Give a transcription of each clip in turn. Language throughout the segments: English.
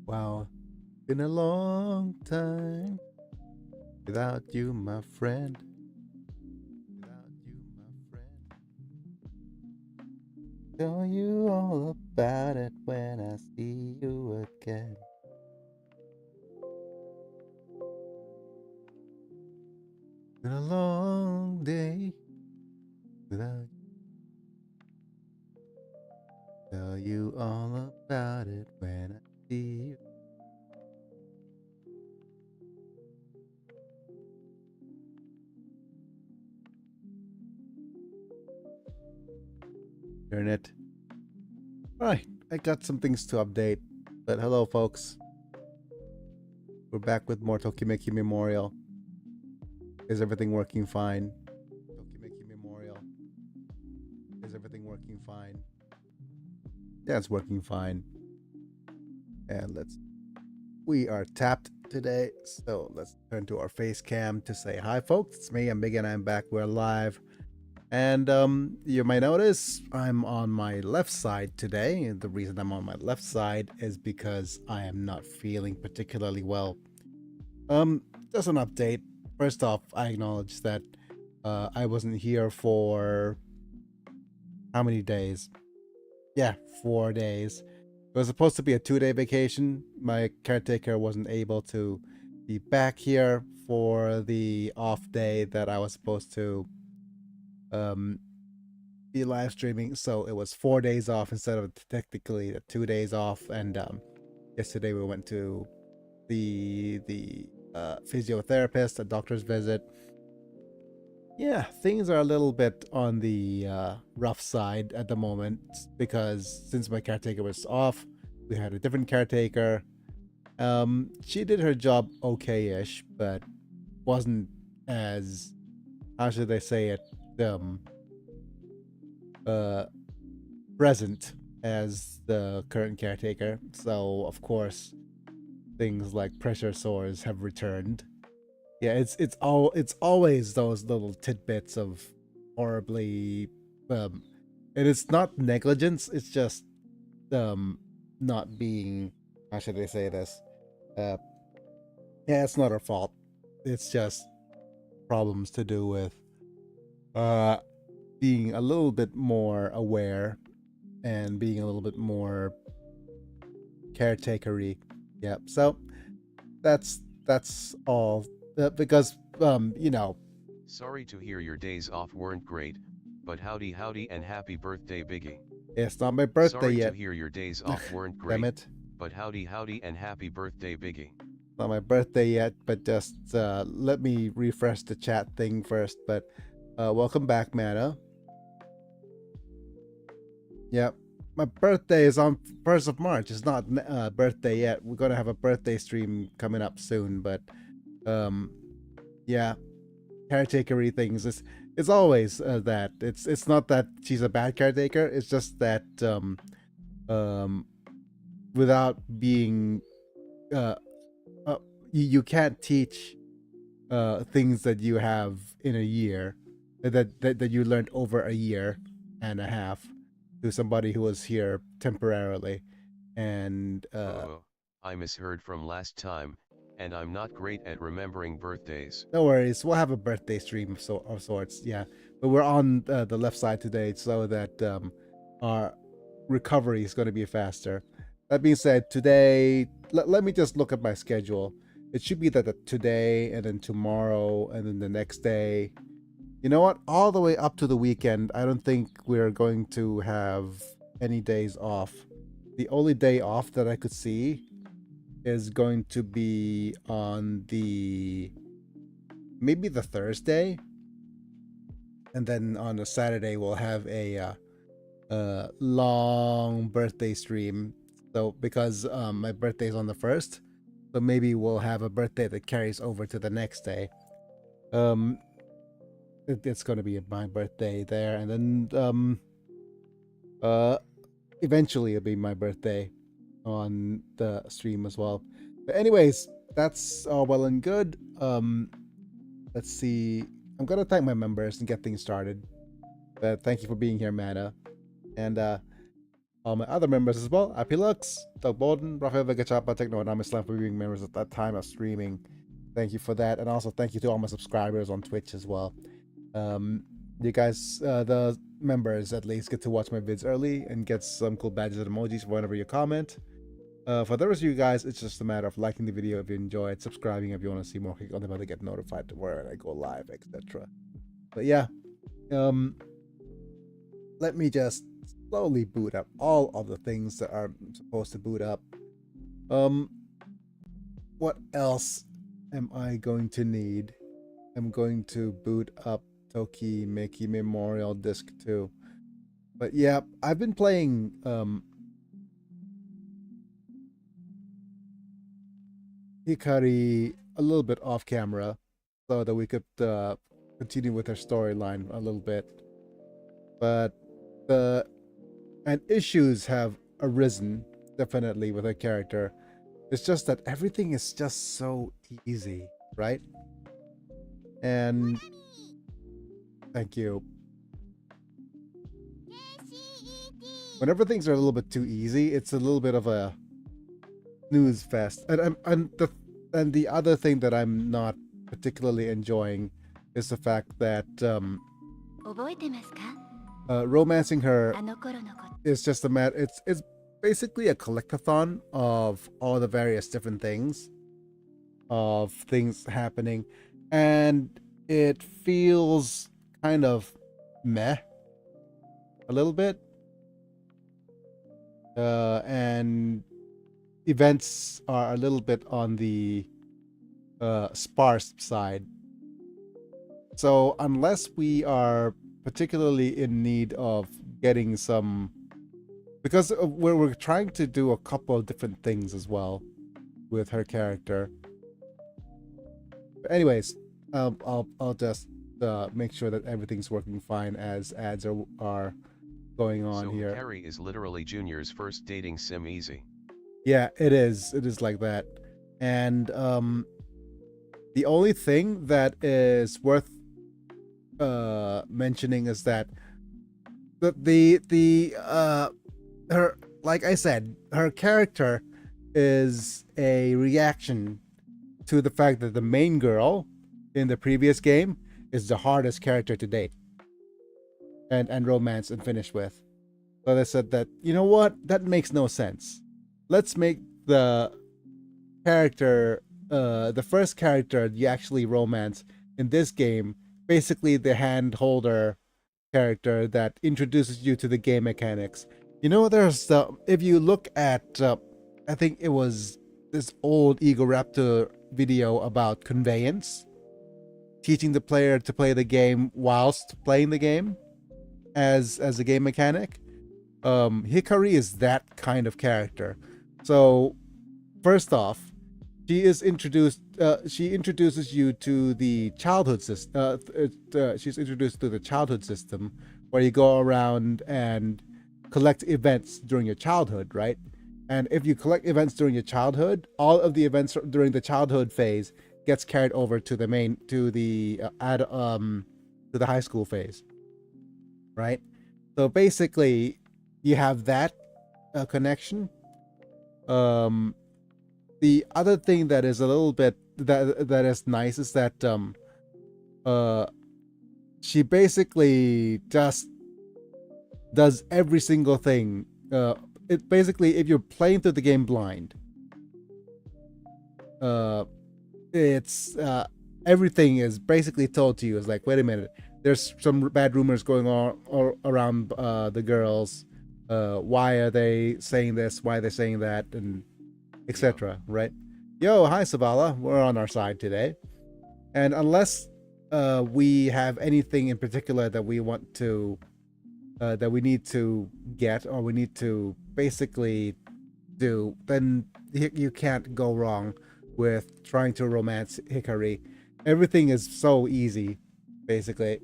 Wow, been a long time without you, my friend. Without you, my friend. Tell you all about it when I see you again. Been a long day without you. Tell you all about it when I see you. Turn it. Alright, I got some things to update. But hello, folks. We're back with more Tokimeki Memorial. Is everything working fine? Tokimeki Memorial. Is everything working fine? Yeah, it's working fine. And we are tapped today, so let's turn to our face cam to say hi, folks. It's me, I'm Big, and I'm back. We're live. And you might notice I'm on my left side today. And the reason I'm on my left side is because I am not feeling particularly well. Just an update. First off, I acknowledge that I wasn't here for how many days? Yeah, 4 days. It was supposed to be a 2-day vacation. My caretaker wasn't able to be back here for the off day that I was supposed to be live streaming, so it was 4 days off instead of technically the 2 days off. And yesterday we went to the physiotherapist, a doctor's visit. Yeah, things are a little bit on the rough side at the moment because since my caretaker was off, we had a different caretaker. She did her job okay-ish, but wasn't as, how should I say it, present as the current caretaker. So of course things like pressure sores have returned. Yeah, it's always those little tidbits of horribly and it's not negligence, it's just not being, how should I say this, yeah, it's not our fault, it's just problems to do with being a little bit more aware and being a little bit more caretakery. Yep. So that's all. Because you know. Sorry to hear your days off weren't great, but howdy and happy birthday, Biggie. It's not my birthday Sorry yet. to hear your days off weren't great. Damn it. But howdy and happy birthday, Biggie. Not my birthday yet, but just let me refresh the chat thing first. But welcome back, Mana. Yep. My birthday is on 1st of March. It's not birthday yet. We're gonna have a birthday stream coming up soon, but yeah, caretakery things. It's always that. It's not that she's a bad caretaker. It's just that without being you can't teach things that you have in a year that you learned over a year and a half to somebody who was here temporarily. And I misheard from last time, and I'm not great at remembering birthdays. No worries, we'll have a birthday stream of sorts. Yeah, but we're on the left side today so that our recovery is going to be faster. That being said, today, let me just look at my schedule. It should be that today and then tomorrow and then the next day. You know what? All the way up to the weekend, I don't think we're going to have any days off. The only day off that I could see is going to be on maybe the Thursday. And then on the Saturday, we'll have a long birthday stream. So because my birthday is on the 1st, so maybe we'll have a birthday that carries over to the next day. It's going to be my birthday there, and then eventually it'll be my birthday on the stream as well. But anyways, that's all well and good. Let's see. I'm gonna thank my members and get things started. But thank you for being here, Mana. And all my other members as well. Happy Lux, Doug Bolden, Rafael Vegachapa, Techno, and Islam for being members at that time of streaming. Thank you for that. And also thank you to all my subscribers on Twitch as well. You guys, the members at least, get to watch my vids early and get some cool badges and emojis whenever you comment. For the rest of you guys, it's just a matter of liking the video if you enjoy it, subscribing if you want to see more, click on the bell to get notified to where I go live, etc. But yeah, let me just slowly boot up all of the things that are supposed to boot up. What else am I going to need? I'm going to boot up TOKIMEKI Memorial Disc 2. But yeah, I've been playing Hikari a little bit off camera so that we could continue with her storyline a little bit. But issues have arisen definitely with her character. It's just that everything is just so easy, right? And thank you. Whenever things are a little bit too easy, it's a little bit of a snooze fest. And the other thing that I'm not particularly enjoying is the fact that romancing her is just a matter. It's basically a collectathon of all the various different things happening, and it feels kind of meh a little bit. And events are a little bit on the sparse side. So unless we are particularly in need of getting some, because we're trying to do a couple of different things as well with her character. But anyways, I'll just make sure that everything's working fine as ads are going on here. So Hikari is literally Junior's first dating sim easy. Yeah, it is. It is like that. And the only thing that is worth mentioning is that her, like I said, her character is a reaction to the fact that the main girl in the previous game is the hardest character to date and romance and finish with. So they said that, you know what, that makes no sense. Let's make the character, the first character you actually romance in this game, basically the hand holder character that introduces you to the game mechanics. You know, there's if you look at I think it was this old Ego Raptor video about conveyance, teaching the player to play the game whilst playing the game as a game mechanic. Hikari is that kind of character. So first off, she introduces you to the childhood system. She's introduced to the childhood system, where you go around and collect events during your childhood, right? And if you collect events during your childhood, all of the events during the childhood phase gets carried over to the high school phase, right? So basically, you have that connection. The other thing that is a little bit that is nice is that she basically just does every single thing. It basically, if you're playing through the game blind, it's everything is basically told to you. It's like, wait a minute, there's some bad rumors going on around the girls. Why are they saying this? Why are they saying that? And etc. Right? Yo, hi Savala. We're on our side today. And unless we have anything in particular that we want to that we need to get, or we need to basically do, then you can't go wrong with trying to romance Hikari. Everything is so easy, basically,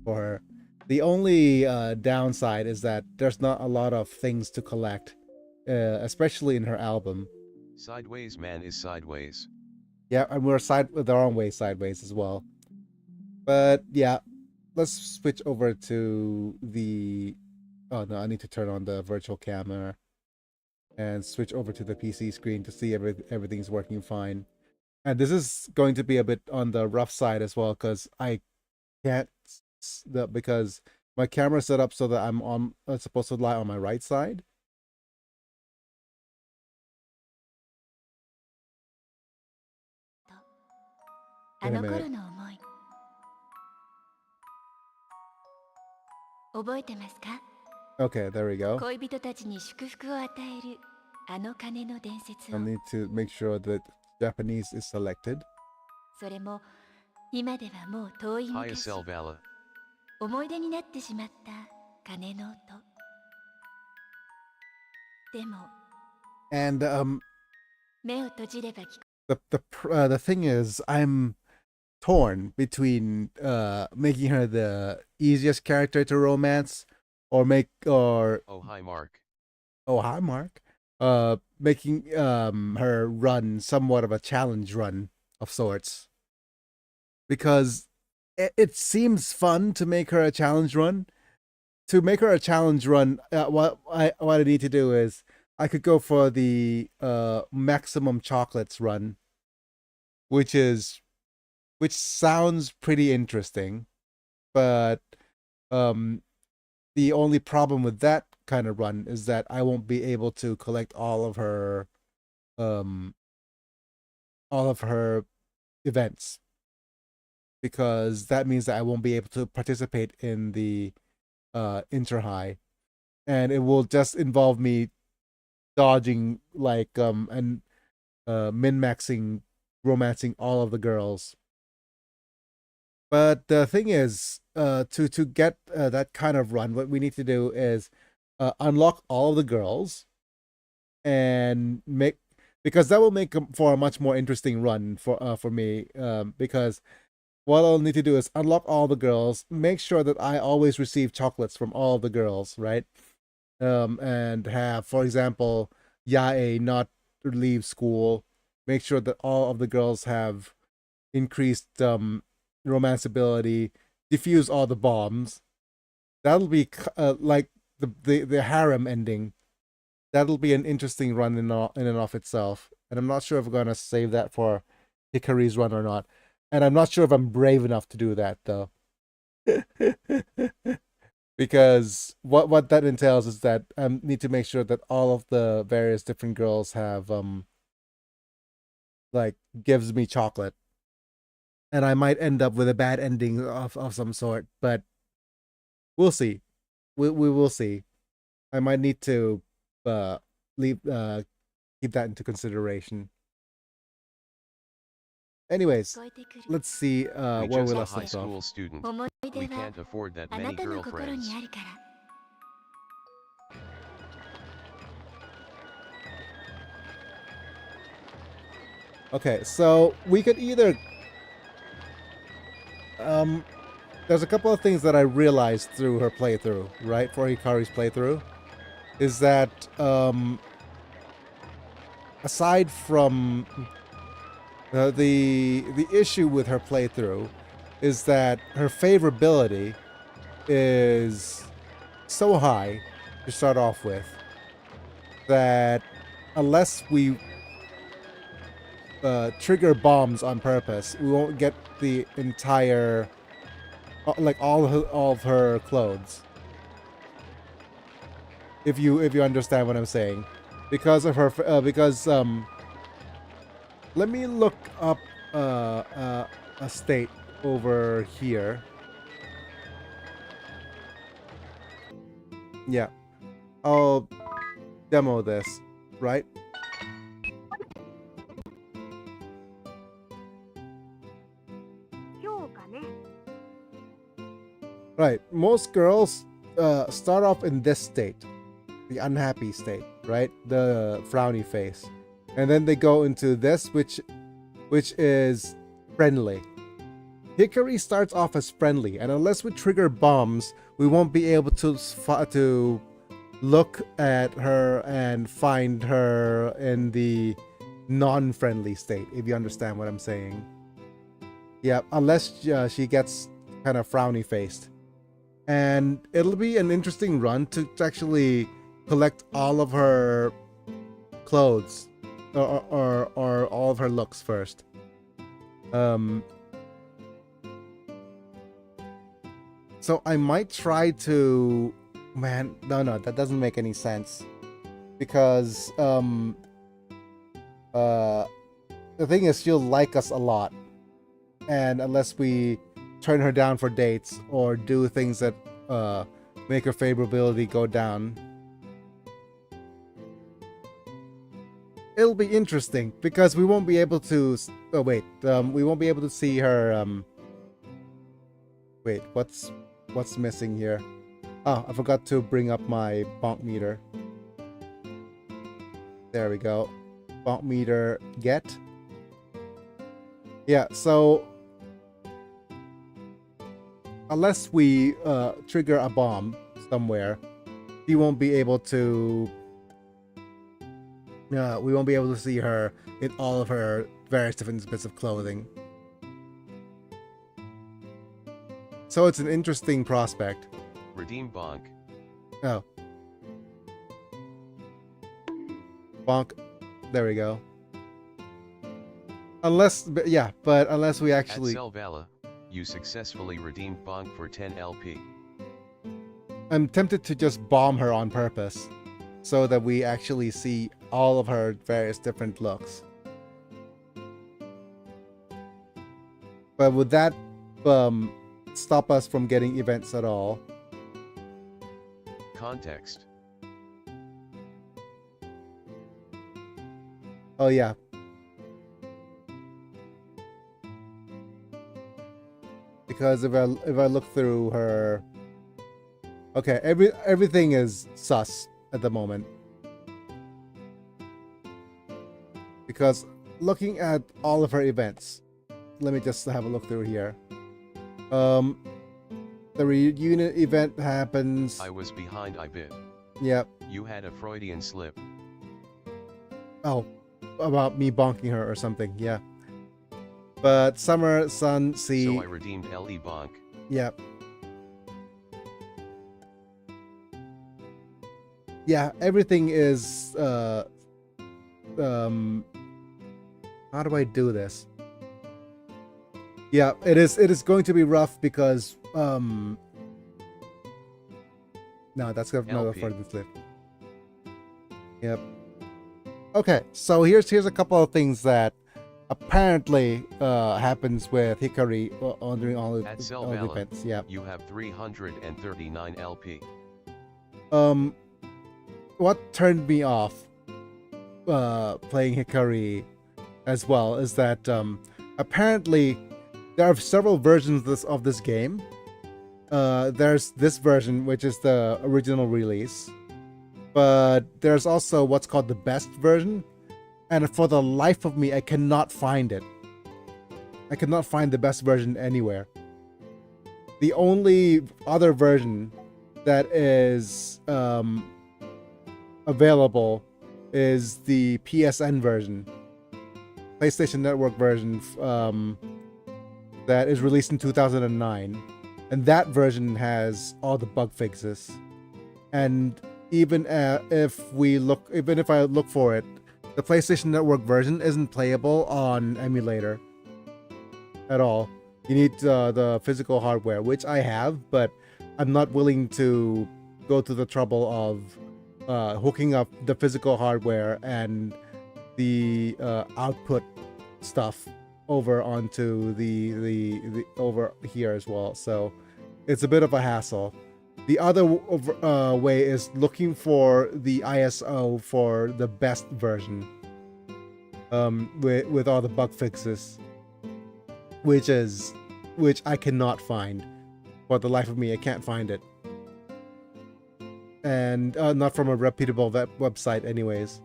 for her. The only downside is that there's not a lot of things to collect, especially in her album. Sideways man is sideways. Yeah, and we're the wrong way sideways as well. But yeah, let's switch over to the. Oh no, I need to turn on the virtual camera and switch over to the PC screen to see everything's working fine. And this is going to be a bit on the rough side as well because I can't because my camera set up so that I'm supposed to lie on my right side. あ In a の頃 minute. の思い覚えてますか Okay, there we go. 恋人たちに祝福を与えるあの鐘の伝説 I を need to make sure that Japanese is selected. それも今ではもう遠い Hiya 昔 Selvala. 思い出になってしまった鐘の音でも And 目を閉じれば聞こ the thing is, I'm torn between making her the easiest character to romance, or Oh hi Mark. oh hi Mark, making her run somewhat of a challenge run of sorts, because it seems fun to make her a challenge run. To make her a challenge run, what I need to do is I could go for the maximum chocolates run, which sounds pretty interesting, but the only problem with that kind of run is that I won't be able to collect all of her events, because that means that I won't be able to participate in the inter high, and it will just involve me dodging and min-maxing romancing all of the girls. But the thing is, to get that kind of run, what we need to do is unlock all of the girls and because that will make for a much more interesting run for me. Because what I'll need to do is unlock all the girls, make sure that I always receive chocolates from all of the girls, right? And have, for example, Yae not leave school. Make sure that all of the girls have increased romance ability, defuse all the bombs. That'll be like the harem ending. That'll be an interesting run in and of itself. And I'm not sure if we're gonna save that for Hikari's run or not. And I'm not sure if I'm brave enough to do that though. Because what that entails is that I need to make sure that all of the various different girls have like gives me chocolate, and I might end up with a bad ending of some sort, but we'll see. We will see. I might need to leave keep that into consideration. Anyways, えてくる let's see We where we just a last high left off. school student. 思い We 出は can't afford that あな many たの心 girlfriends. にあるから Okay, so we could either there's a couple of things that I realized through her playthrough, right? For Hikari's playthrough, is that aside from the issue with her playthrough is that her favorability is so high to start off with that unless we trigger bombs on purpose, we won't get the entire like all of her clothes. If you understand what I'm saying, because of her let me look up a state over here. Yeah, I'll demo this, right? Right, most girls start off in this state, the unhappy state, right? The frowny face. And then they go into this, which is friendly. Hikari starts off as friendly, and unless we trigger bombs, we won't be able to look at her and find her in the non-friendly state, if you understand what I'm saying. Yeah, unless she gets kind of frowny faced. And it'll be an interesting run to actually collect all of her clothes or all of her looks first. So I might try to... Man, no, that doesn't make any sense. Because, the thing is, she'll like us a lot. And unless we turn her down for dates or do things that make her favorability go down, it'll be interesting because we won't be able to... Oh, wait. We won't be able to see her... Wait, what's missing here? Oh, I forgot to bring up my bonk meter. There we go. Bonk meter get. Yeah, so unless we trigger a bomb somewhere, we won't be able to see her in all of her various different bits of clothing. So it's an interesting prospect. Redeem bonk. Oh. Bonk. There we go. Unless we actually... At Selvala, you successfully redeemed bonk for 10 LP. I'm tempted to just bomb her on purpose so that we actually see all of her various different looks. But would that stop us from getting events at all? Context. Oh yeah. Because if I look through her... Okay, everything is sus at the moment. Because looking at all of her events, let me just have a look through here. The reunion event happens... I was behind I bit. Yep. You had a Freudian slip. Oh, about me bonking her or something, yeah. But Summer, Sun, Sea... So I redeemed LE bonk. Yep. Yeah, everything is... how do I do this? Yeah, it is going to be rough because... No, that's another for the slip. Yep. Okay, so here's a couple of things that apparently happens with Hikari during all the events. Yeah. You have 339 LP. What turned me off playing Hikari as well is that apparently there are several versions of this game. There's this version, which is the original release, but there's also what's called the best version, and for the life of me I cannot find it. I cannot find the best version anywhere. The only other version that is available is the PSN version, PlayStation Network version, that is released in 2009, and that version has all the bug fixes. And even if I look for it, the PlayStation Network version isn't playable on emulator at all. You need the physical hardware, which I have, but I'm not willing to go to the trouble of hooking up the physical hardware and the output stuff over onto the over here as well. So it's a bit of a hassle. The other way is looking for the ISO for the best version, with all the bug fixes, which I cannot find. For the life of me, I can't find it, and not from a reputable website, anyways.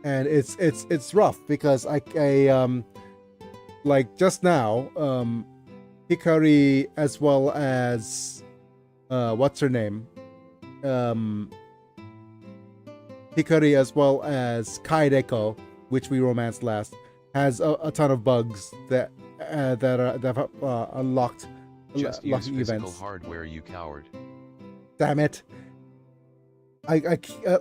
And it's rough because I like just now Hikari as well as what's her name? Hikari as well as Kaideko, which we romanced last, has a ton of bugs that have unlocked Just use lucky physical events. hardware, you coward. Damn it!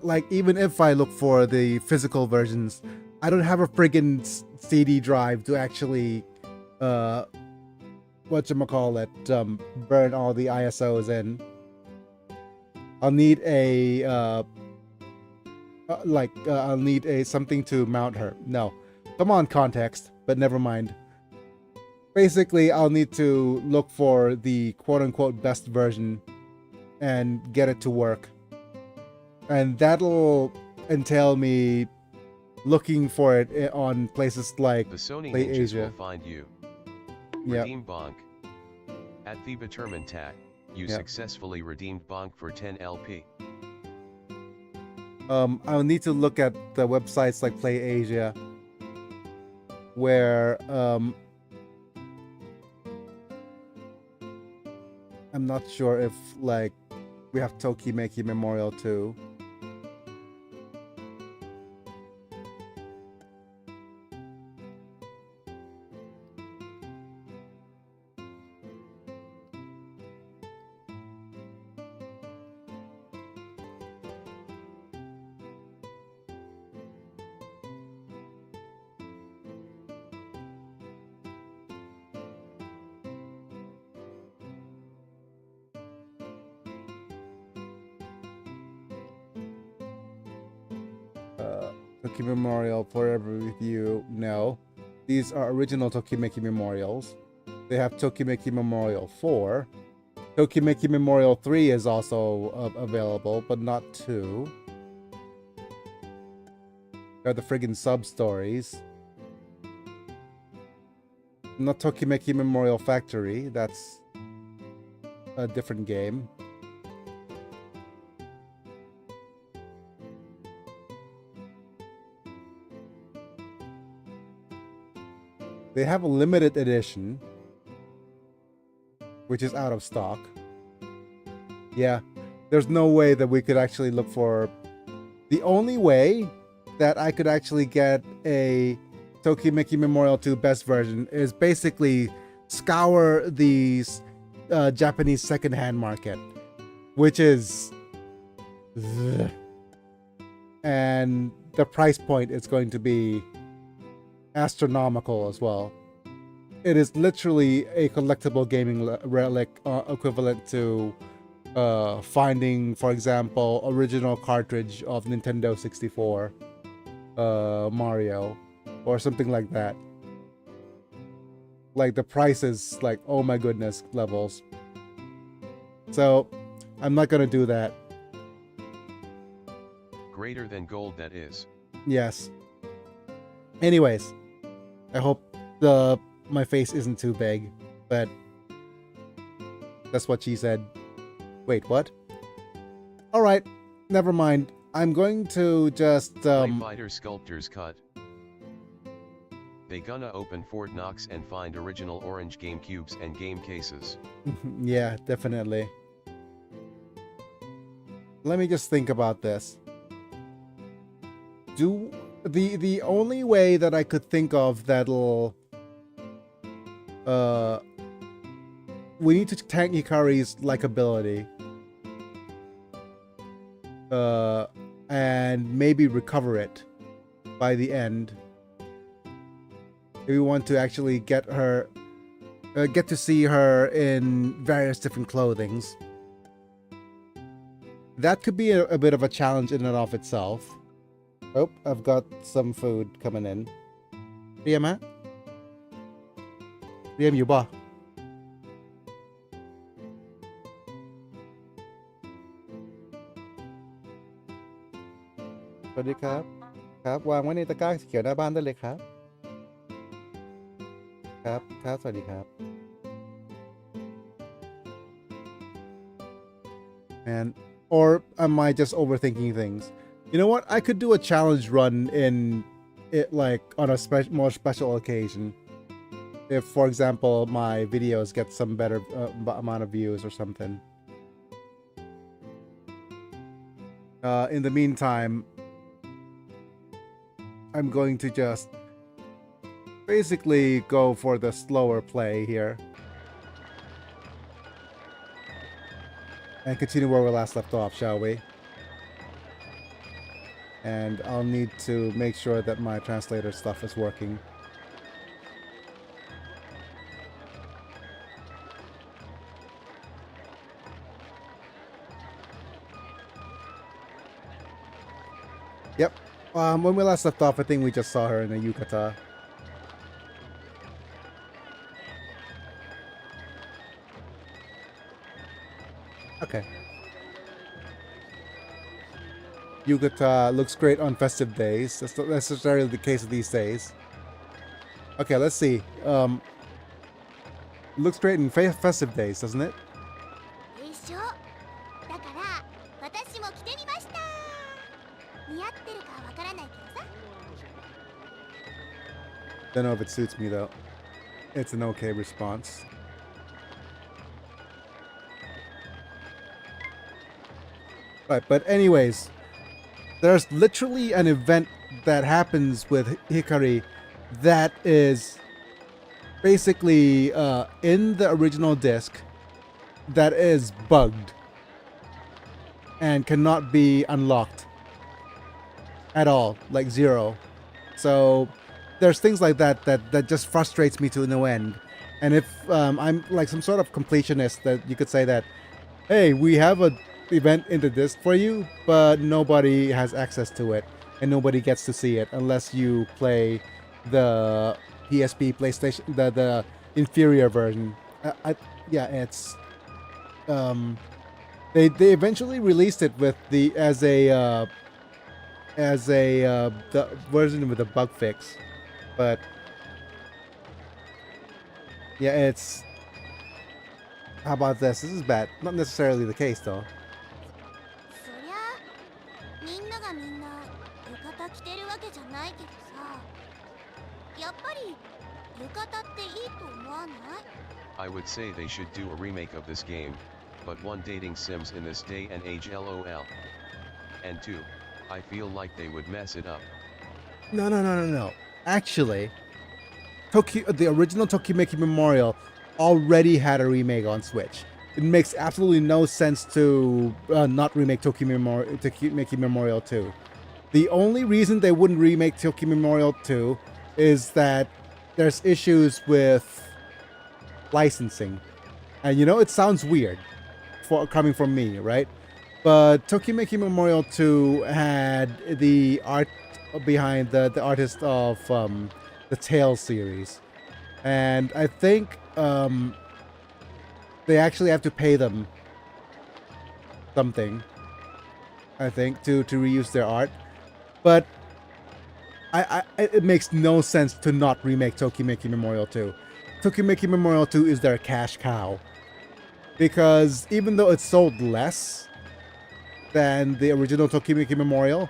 Like, even if I look for the physical versions, I don't have a friggin' CD drive to actually whatchamacallit, burn all the ISOs in. I'll need a I'll need a something to mount her. No, come on, context, but never mind. Basically, I'll need to look for the quote-unquote best version and get it to work, and that'll entail me looking for it on places like The Sony Play ninjas Asia. will find you. Yep. Redeem Bonk. At the Determined Tag, you Yep. successfully redeemed Bonk for 10 LP. I'll need to look at the websites like Play Asia, where I'm not sure if like we have Tokimeki Memorial too. Tokimeki Memorial Forever With You. No. These are original Tokimeki Memorials. They have Tokimeki Memorial 4. Tokimeki Memorial 3 is also available, but not 2. They're the friggin' sub-stories. Not Tokimeki Memorial Factory. That's a different game. They have a limited edition, which is out of stock. Yeah, there's no way that we could actually look for... The only way that I could actually get a Tokimeki Memorial 2 best version is basically scour the Japanese secondhand market, which is... Ugh. And the price point is going to be astronomical as well. It is literally a collectible gaming relic equivalent to finding, for example, original cartridge of Nintendo 64 Mario or something like that. Like, the price is like, oh my goodness levels. So I'm not gonna do that. Greater than gold, that is. Yes. Anyways, I hope my face isn't too big, but that's what she said. Wait, what? All right, never mind. I'm going to just Play Fighter Sculptor's Cut. They gonna open Fort Knox and find original orange GameCubes and game cases. Yeah, definitely. Let me just think about this. The only way that I could think of that'll we need to tank Hikari's likability and maybe recover it by the end. If we want to actually get to see her in various different clothings. That could be a bit of a challenge in and of itself. Oh, I've got some food coming in. Riam, ha? Riam, you ba? สวัสดีครับ ครับ วางไว้ในตะกร้าสีเขียวหน้าบ้านได้เลยครับ ครับ ครับ สวัสดีครับ And, or am I just overthinking things? You know what? I could do a challenge run in it, like on a more special occasion. if, for example, my videos get some better amount of views or something. In the meantime, I'm going to just basically go for the slower play here and continue where we last left off, shall we? And I'll need to make sure that my translator stuff is working. Yep. When we last left off, I think we just saw her in a yukata. Okay. Yukata looks great on festive days. That's not necessarily the case these days. Okay, let's see. Looks great in festive days, doesn't it? でしょだから私も着てみました似合ってるかわからないけどさ Don't know if it suits me though. It's an okay response. Right, but anyways, there's literally an event that happens with Hikari that is basically in the original disc that is bugged and cannot be unlocked at all, like zero. So there's things like that that just frustrates me to no end. And if I'm like some sort of completionist, that you could say that, hey, we have a event in the disc for you, but nobody has access to it and nobody gets to see it unless you play the PSP PlayStation, the inferior version. Yeah, it's they eventually released it with the as a the version with a bug fix, but yeah, it's, how about this? This is bad. Not necessarily the case though. そりゃみんながみんな浴衣着てるわけじゃないけどさやっぱり浴衣っていいと思わない I would say they should do a remake of this game, but one, dating sims in this day and age lol. And two, I feel like they would mess it up. No. Actually, the original Tokimeki Memorial already had a remake on Switch. It makes absolutely no sense to not remake Tokimeki Memorial 2. The only reason they wouldn't remake Tokimeki Memorial 2 is that there's issues with licensing. And you know, it sounds weird coming from me, right? But Tokimeki Memorial 2 had the art behind the artist of the Tales series. And I think they actually have to pay them something, I think, to reuse their art. But it makes no sense to not remake Tokimeki Memorial 2. Tokimeki Memorial 2 is their cash cow. Because even though it sold less than the original Tokimeki Memorial,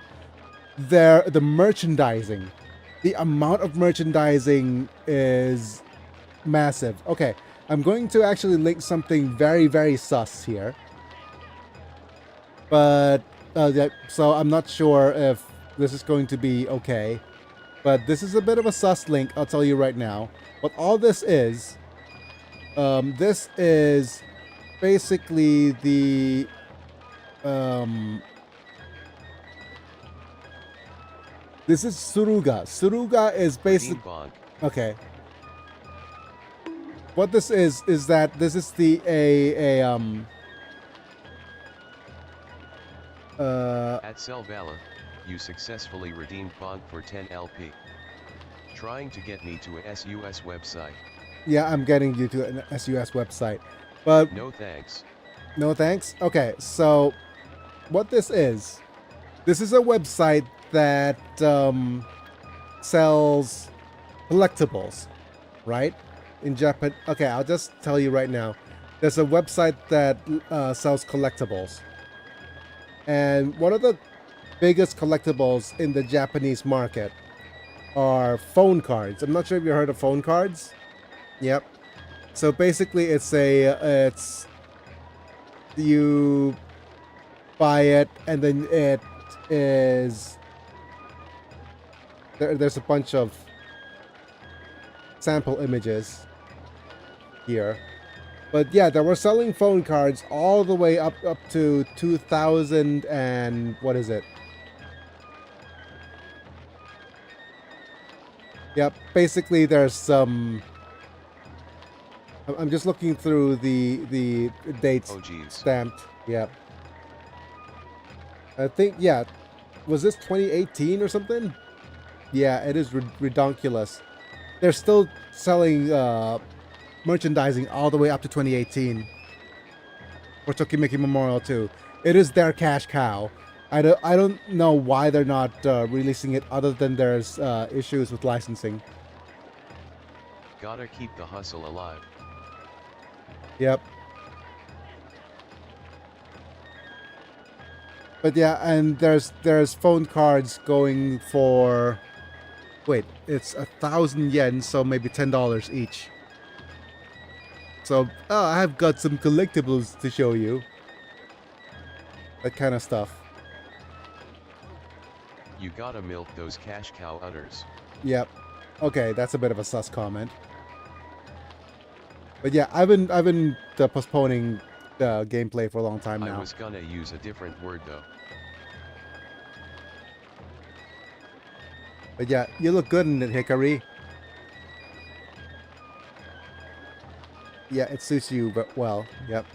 the merchandising, the amount of merchandising is massive. Okay, I'm going to actually link something very, very sus here. But, yeah, so I'm not sure if this is going to be okay. But this is a bit of a sus link, I'll tell you right now. What all this is basically the this is Suruga. Suruga is basically Bond. okay. What this is that this is the At Selvala, you successfully redeemed Bond for 10 LP. Trying to get me to a SUS website. yeah, I'm getting you to an SUS website, but No thanks. no thanks. Okay, so what this is a website that sells collectibles, right? In Japan. Okay, I'll just tell you right now. There's a website that sells collectibles. And one of the biggest collectibles in the Japanese market are phone cards. I'm not sure if you heard of phone cards. Yep. So basically, it's you buy it, and then it is there's a bunch of sample images here. But yeah, they were selling phone cards all the way up to 2000 and what is it? Yep, basically there's some. I'm just looking through the dates Oh geez. stamped. Yep. I think, yeah, was this 2018 or something? Yeah, it is redonkulous. They're still selling merchandising all the way up to 2018 for Tokimeki Memorial 2. It is their cash cow. I don't know why they're not releasing it other than there's issues with licensing. Gotta keep the hustle alive. Yep. But yeah, and there's phone cards going for, wait, it's 1,000 yen, so maybe $10 each. So I've got some collectibles to show you. That kind of stuff. You gotta milk those cash cow udders. Yep. Okay, that's a bit of a sus comment. But yeah, I've been postponing the gameplay for a long time now. I was gonna use a different word though. But yeah, you look good in it, Hikari. Yeah, it suits you but well. Yep.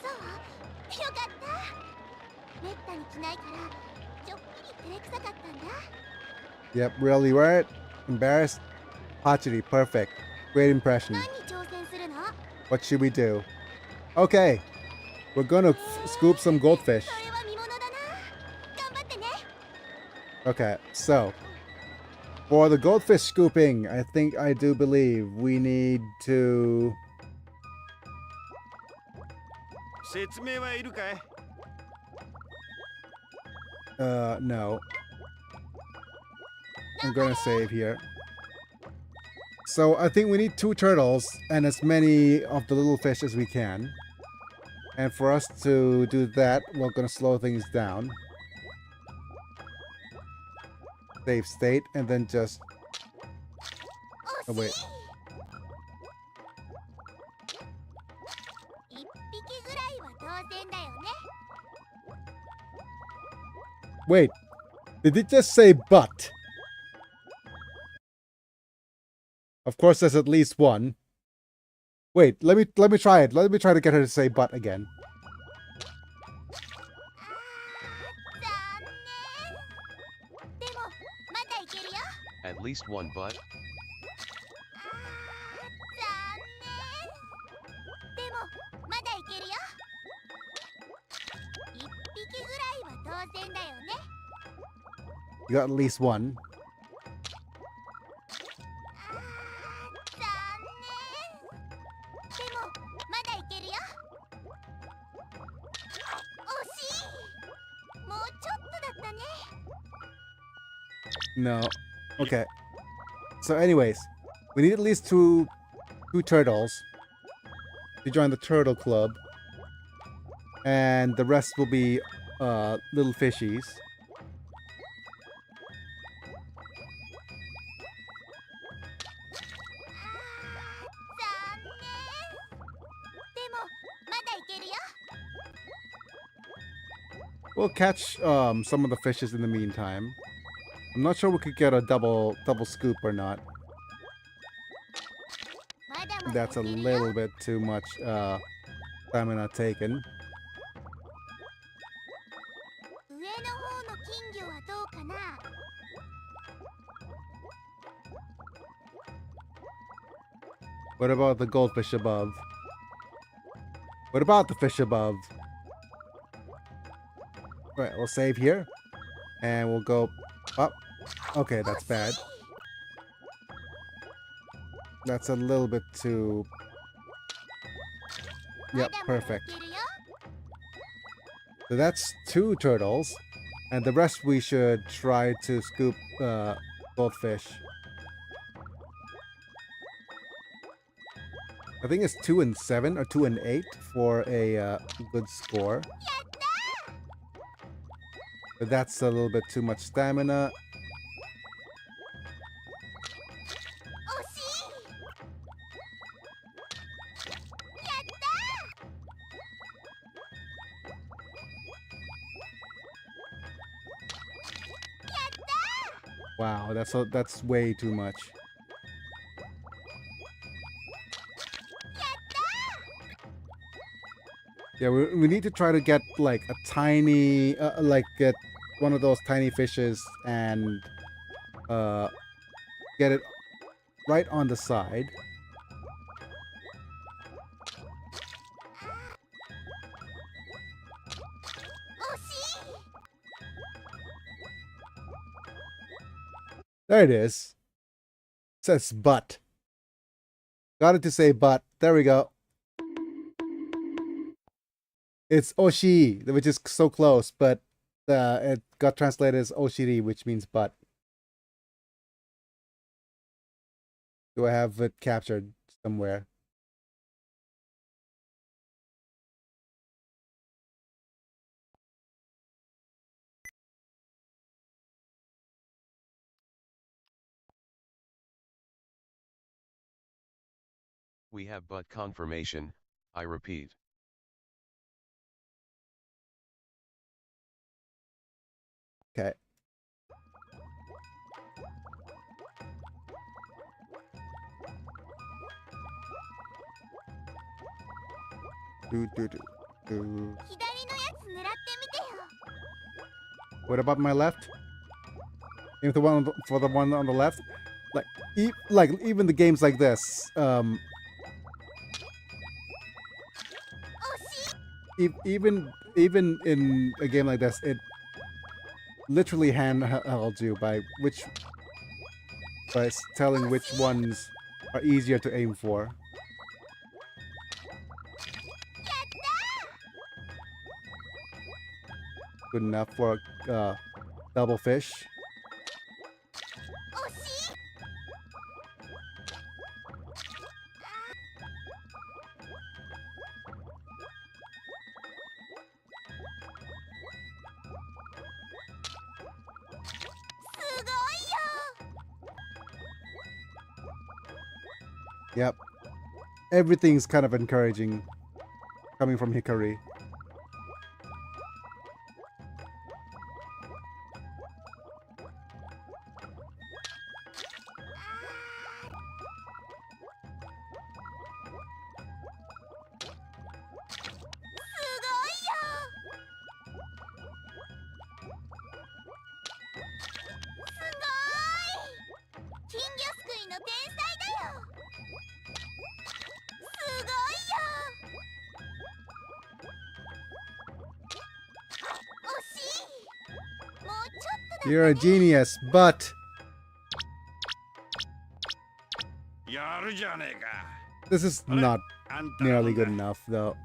そうよかっためったに着ないからちょっぴり照れくさかったんだ Yep, really wear it? Embarrassed? Hachiri, perfect. Great impression. 何に挑戦するの What should we do? Okay, we're gonna scoop some goldfish. それは見ものだな頑張ってね Okay, so for the goldfish scooping, I do believe we need to. 説明はいるかい No. I'm gonna save here. So I think we need 2 turtles and as many of the little fish as we can. And for us to do that, we're gonna slow things down. Save state and then just. Oh 惜しい wait. 一匹ぐらいは当然だよね Wait. Did it just say but? Of course, there's at least one. Wait, let me try it. Let me try to get her to say but again. 残念でもまだいけるよ At least one butt. 残念でもまだいけるよ一匹ぐらいは当然だよね You got at least one. 残念でもまだいけるよ惜しいもうちょっとだったね No. Okay. So anyways, we need at least two turtles to join the turtle club. And the rest will be little fishies. We'll catch some of the fishes in the meantime. I'm not sure we could get a double scoop or not. That's a little bit too much stamina taken. 上の方の金魚はどうかな What about the goldfish above? What about the fish above? Right, we'll save here. And we'll go up. Okay, that's bad. That's a little bit too... Yep, perfect. So that's 2 turtles. And the rest we should try to scoop both fish. I think it's 2 and 7 or 2 and 8 for a good score. But that's a little bit too much stamina. 惜しい。やった。 Wow, that's way too much. Yeah, we need to try to get like a tiny, like get one of those tiny fishes and get it right on the side. There it is. It says but. Got it to say but. There we go. It's oshi, which is so close, but it got translated as oshiri, which means but. Do I have it captured somewhere? We have but confirmation, I repeat. Okay. What about my left? Even the one for the one on the left, like even the games like this, even in a game like this, it literally handhelds you by telling which ones are easier to aim for. Good enough for double fish. Yep. Everything's kind of encouraging coming from Hikari. You're a genius, but this is not nearly good enough, though.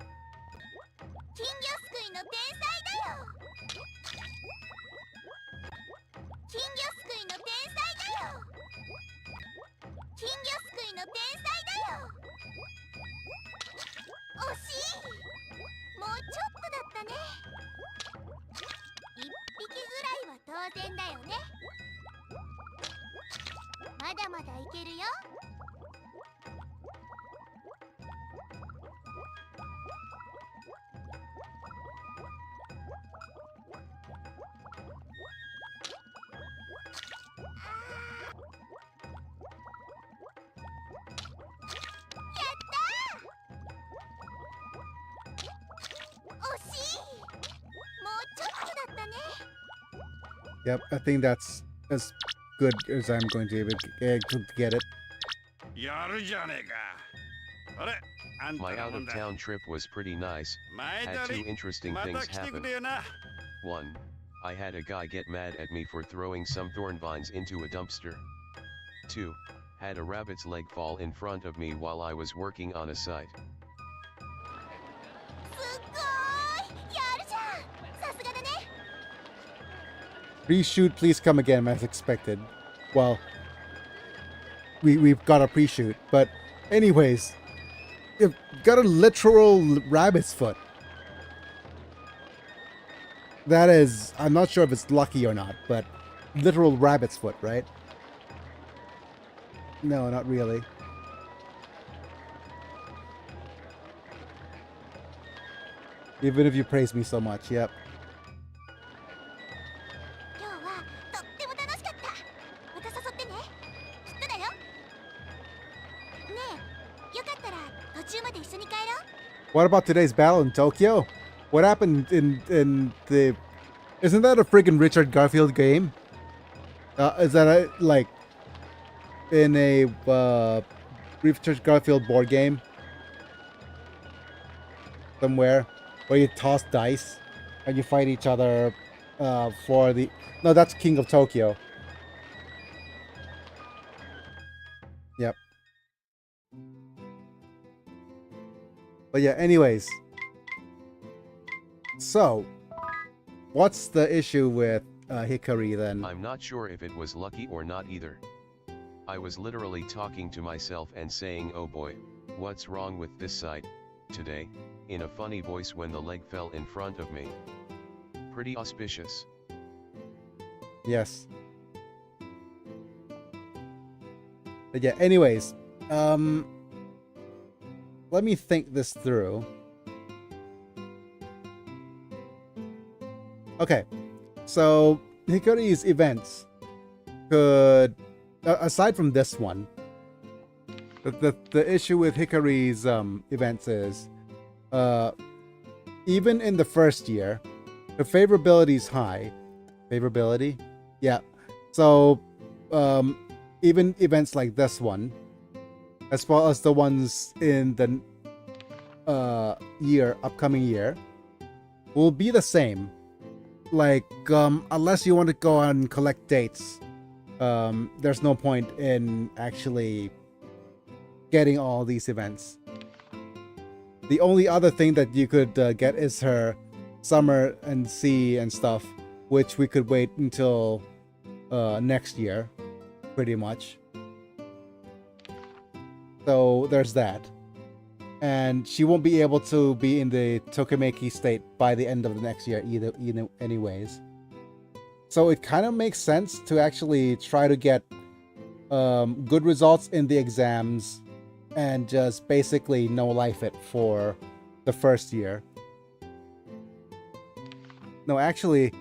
Yep, I think that's as good as I'm going to get it. My out-of-town trip was pretty nice. Had two interesting things happen. 1. I had a guy get mad at me for throwing some thorn vines into a dumpster. 2. Had a rabbit's leg fall in front of me while I was working on a site. Pre-shoot, please come again as expected. Well, we've got a pre-shoot, but anyways, you've got a literal rabbit's foot. That is, I'm not sure if it's lucky or not, but literal rabbit's foot, right? No, not really. Even if you praise me so much, yep. 今日はとっても楽しかった。また誘ってね。きっとだよ。ねえ、よかったら途中まで一緒に帰ろう。 What about today's battle in Tokyo? What happened in the... Isn't that a friggin' Richard Garfield game? Is that a, like in a Richard Garfield board game? Somewhere where you toss dice and you fight each other for the... No, that's King of Tokyo. Yep. But yeah, anyways. So, what's the issue with Hikari then? I'm not sure if it was lucky or not either. I was literally talking to myself and saying, oh boy, what's wrong with this side today, in a funny voice when the leg fell in front of me. Pretty auspicious. Yes. But yeah, anyways, let me think this through. Okay, so Hikari's events could, aside from this one, the issue with Hikari's events is, even in the first year, the favorability is high. Favorability? Yeah. So, even events like this one, as well as the ones in the upcoming year, will be the same. Like, unless you want to go and collect dates, there's no point in actually getting all these events. The only other thing that you could get is her summer and sea and stuff, which we could wait until next year, pretty much. So there's that. And she won't be able to be in the Tokimeki state by the end of the next year either anyways. So it kind of makes sense to actually try to get good results in the exams and just basically no life it for the first year. No, actually,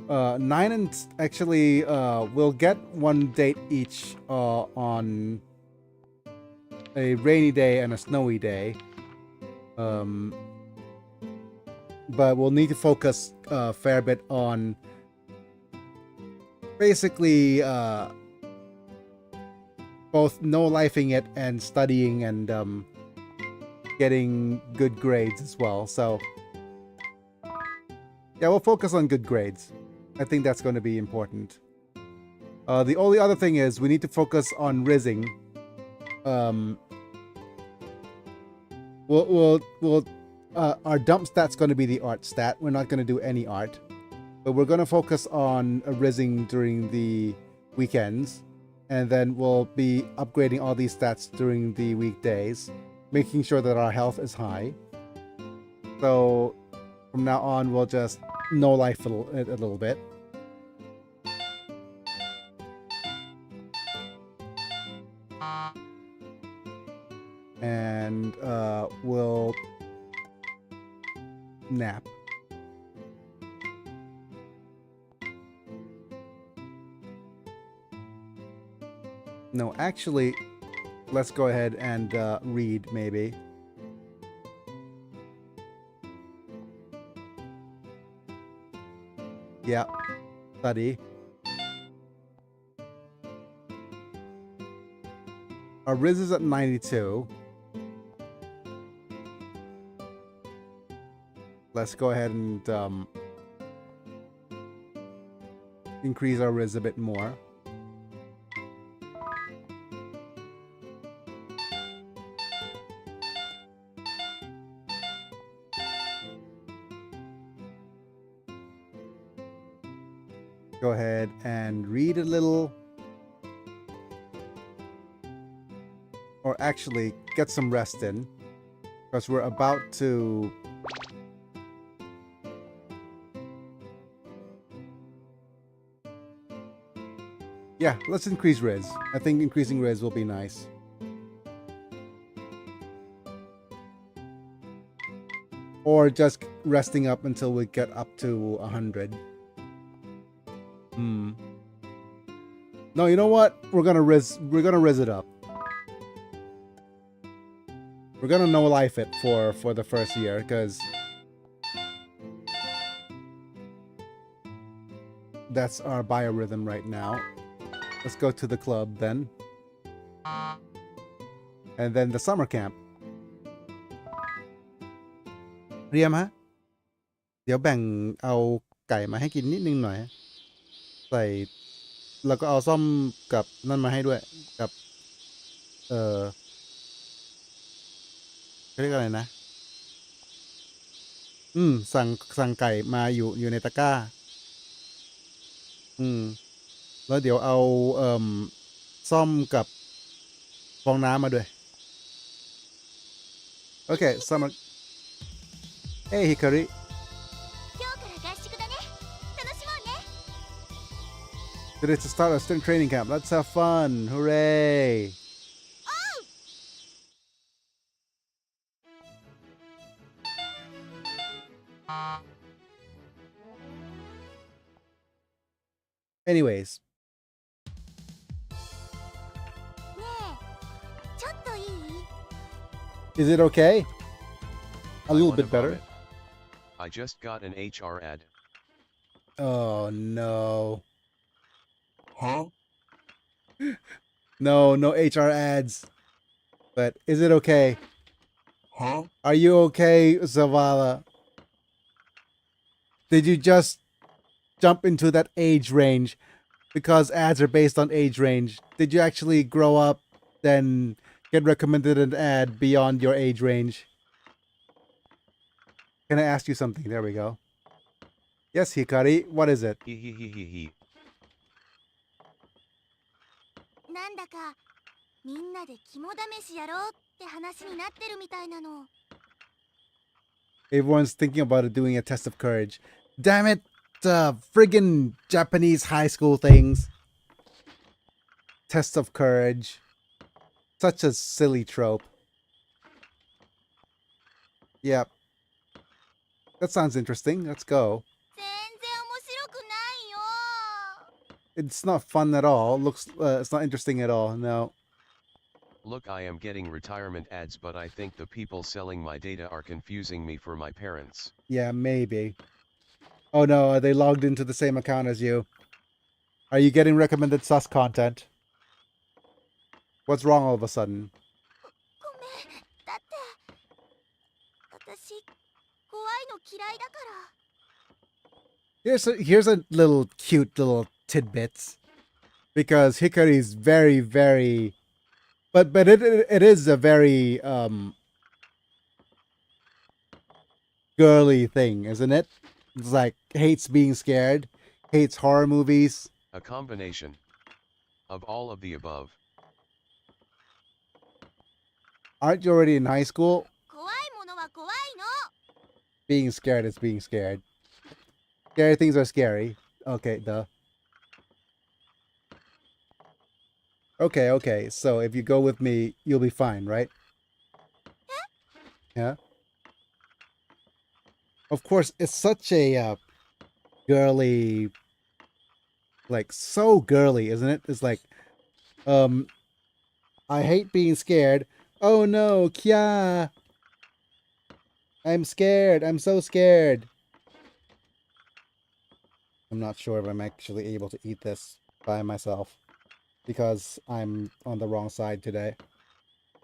9 and actually we'll get one date each on a rainy day and a snowy day. But we'll need to focus a fair bit on basically both no-lifing it and studying and getting good grades as well. So yeah, we'll focus on good grades. I think that's going to be important. The only other thing is we need to focus on rizzing. Our dump stat's going to be the art stat. We're not going to do any art, but we're going to focus on rizzing during the weekends, and then we'll be upgrading all these stats during the weekdays, making sure that our health is high. So from now on, we'll just no life a little bit. And we'll nap. No, actually, let's go ahead and read, maybe. Yeah, study. Our Riz is at 92. Let's go ahead and increase our Riz a bit more. go ahead and read a little. Or actually get some rest in. Because we're about to... Yeah, let's increase Riz. I think increasing Riz will be nice. Or just resting up until we get up to 100. No, you know what? We're gonna Riz it up. We're gonna no life it for the first year, because that's our biorhythm right now. Let's go to the club then. And then the summer camp. เรียมฮะ เดี๋ยวแบ่งเอาไก่มาให้กินนิดนึงหน่อย ใส่ แล้วก็เอาซ่อมกับนั่นมาให้ด้วย กับ เรียกอะไรนะ สั่งไก่มาอยู่ในตะกร้า แล้วเดี๋ยวเอาซ่อมกับฟองน้ำมาด้วย โอเค summer Hey Hikari 今日から合宿だね。楽しもうね。 Today to start our student training camp. Let's have fun. Hooray. Anyways. ねえ、ちょっといい？ Is it okay? A little I bit wanna better. vomit. I just got an HR ad. Oh no. Huh? No HR ads. But is it okay? Huh? Are you okay, Zavala? Did you just jump into that age range because ads are based on age range? Did you actually grow up, then get recommended an ad beyond your age range? Can I ask you something? There we go. Yes, Hikari, what is it? He. なんだかみんなで肝試しやろうって話になってるみたいなの。 Everyone's thinking about it, doing a test of courage. Damn it! Friggin' Japanese high school things. Test of courage. Such a silly trope. Yep. That sounds interesting. Let's go. 全然面白くないよ。 It's not fun at all. It's not interesting at all. No. Look, I am getting retirement ads, but I think the people selling my data are confusing me for my parents. Yeah, maybe. Oh no, are they logged into the same account as you? Are you getting recommended sus content? What's wrong all of a sudden? ごめん。だって私怖いの嫌いだから。 Here's a little cute little tidbits, because Hikari is very, very, but it is a very girly thing, isn't it? It's like hates being scared, hates horror movies. A combination of all of the above. Aren't you already in high school? 怖いものは怖いの。 Being scared is being scared. Scary things are scary. Okay, duh. Okay. So if you go with me, you'll be fine, right? Yeah. Of course, it's such a girly, like so girly, isn't it? It's like, I hate being scared. Oh no, Kya! I'm scared. I'm so scared. I'm not sure if I'm actually able to eat this by myself, because I'm on the wrong side today.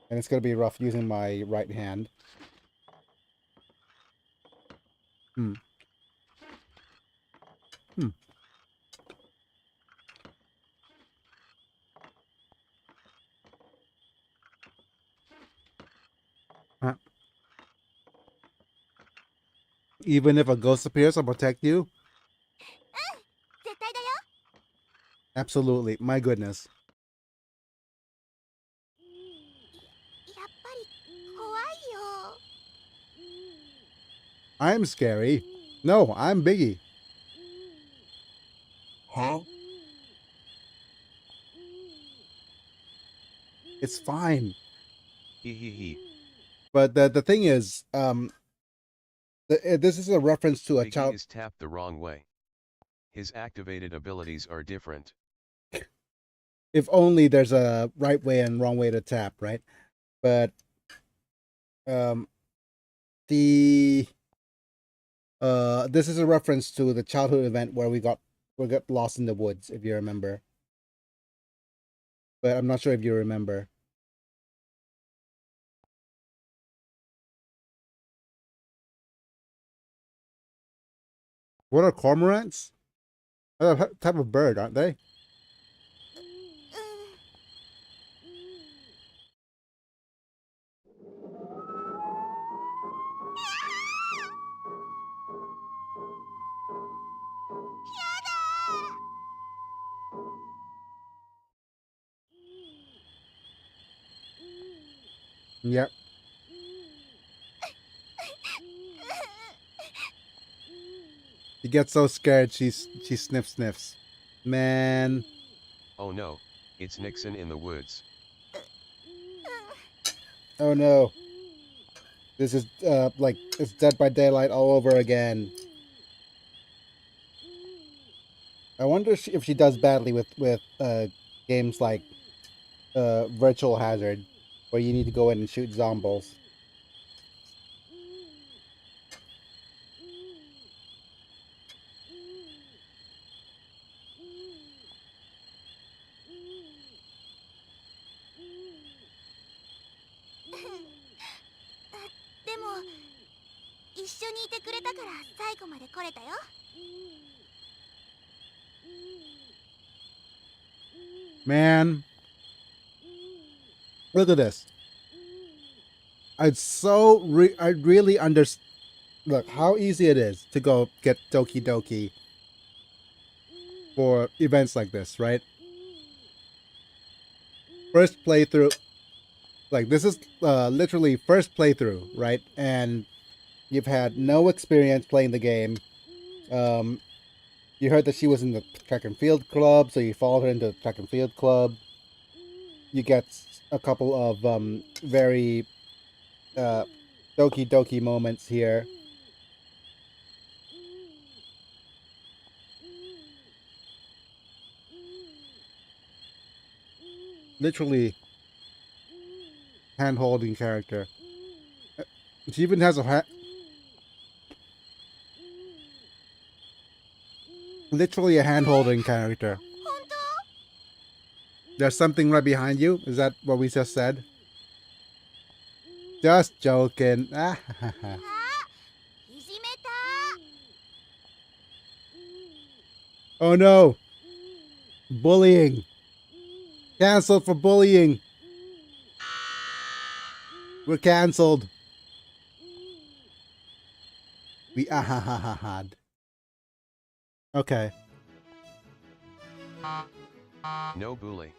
And it's going to be rough using my right hand. Huh. Even if a ghost appears, I'll protect you? 絶対だよ。Absolutely. My goodness. やっぱり怖いよ。 I'm scary. No, I'm Biggie. Huh? It's fine. Hee hee hee. But the thing is, this is a reference to a Biggie child. is tapped the wrong way. His activated abilities are different. If only there's a right way and wrong way to tap, right? But the this is a reference to the childhood event where we got lost in the woods, if you remember. But I'm not sure if you remember. What are cormorants? A type of bird, aren't they? うん。Yep. She gets so scared she sniffs. Man. Oh no, it's Nixon in the woods. Oh no. This is like it's Dead by Daylight all over again. I wonder if she does badly with games like Virtual Hazard, where you need to go in and shoot zombies.でも一緒にいてくれたから最後まで来れたよ。 Man, look at this. I really understand. Look how easy it is to go get Doki Doki for events like this, right? First playthrough, like this is literally first playthrough, right? And you've had no experience playing the game. You heard that she was in the track and field club, so you followed her into the track and field club. You get a couple of very Doki Doki moments here. Literally hand-holding character. She even has a literally a hand-holding character. 本当？ There's something right behind you. Is that what we just said? Just joking. Ah, いじめた。 oh no. Bullying. Cancelled for bullying. We're cancelled. We ahahahad. Okay. No bully.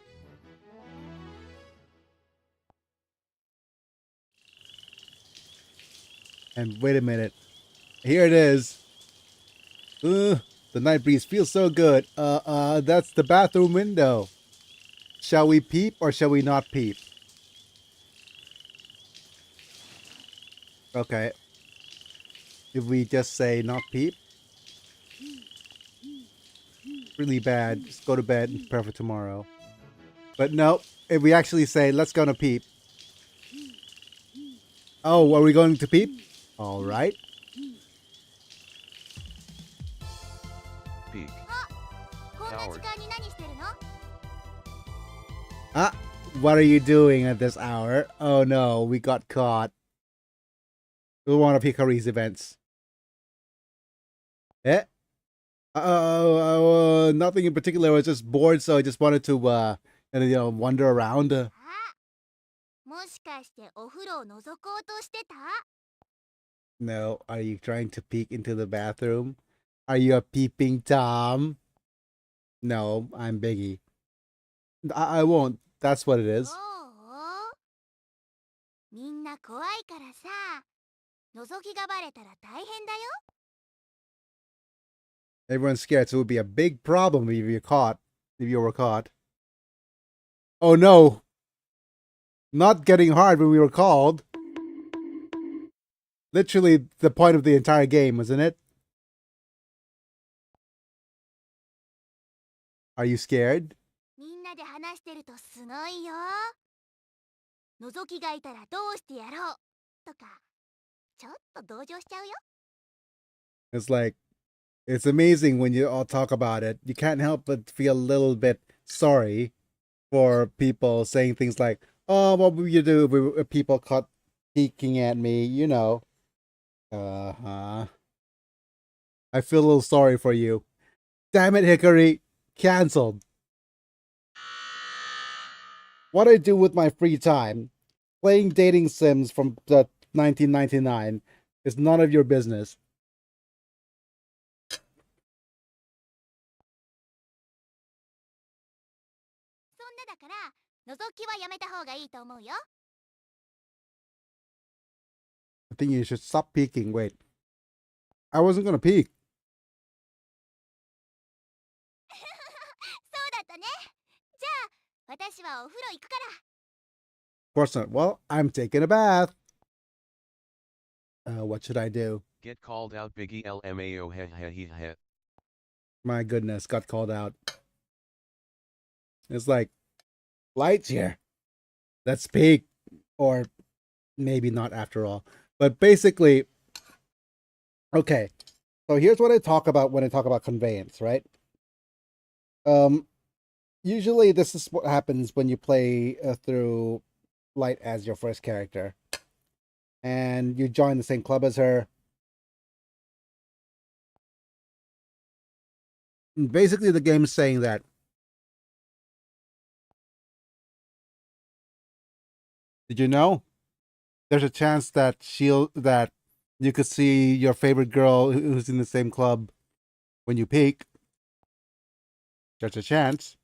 And wait a minute. Here it is. The night breeze feels so good. That's the bathroom window. Shall we peep or shall we not peep? Okay. If we just say not peep. Really bad. Just go to bed and prepare for tomorrow. But no, if we actually say let's go to peep. Oh, are we going to peep? All right. Peek. こんな時間に何してるの？ Ah, what are you doing at this hour? Oh no, we got caught. It was one of Hikari's events. Eh? Nothing in particular. I was just bored, so I just wanted to, wander around. あ、もしかしてお風呂を覗こうとしてた？ No, are you trying to peek into the bathroom? Are you a peeping Tom? No, I'm Biggie. I won't. That's what it is. そうみんな怖いからさ、覗きがバレたら大変だよ。 Everyone's scared, so it would be a big problem if you're caught. If you were caught. Oh no! Not getting hard when we were called. Literally the point of the entire game, wasn't it? Are you scared? みんなで話してるとすごいよ。覗きがいたらどうしてやろうとか、ちょっと同情しちゃうよ。 It's like, it's amazing when you all talk about it. You can't help but feel a little bit sorry for people saying things like, oh, what would you do if people caught peeking at me? You know. Uh-huh. I feel a little sorry for you. Damn it, Hikari. Cancelled. What I do with my free time, playing dating sims from the 1999, is none of your business. そんなだから、覗きはやめた方がいいと思うよ。 I think you should stop peeking. Wait. I wasn't gonna peek. そうだったね。じゃあ、私はお風呂行くから。 Of course not. Well, I'm taking a bath. What should I do? Get called out, Biggie LMAO. He. My goodness, got called out. It's like, lights here. Let's peek. Or maybe not after all. But basically, okay. So here's what I talk about when I talk about conveyance, right? Usually this is what happens when you play through Light as your first character. And you join the same club as her. And basically, the game is saying that did you know there's a chance that you could see your favorite girl who's in the same club when you peek? There's a chance.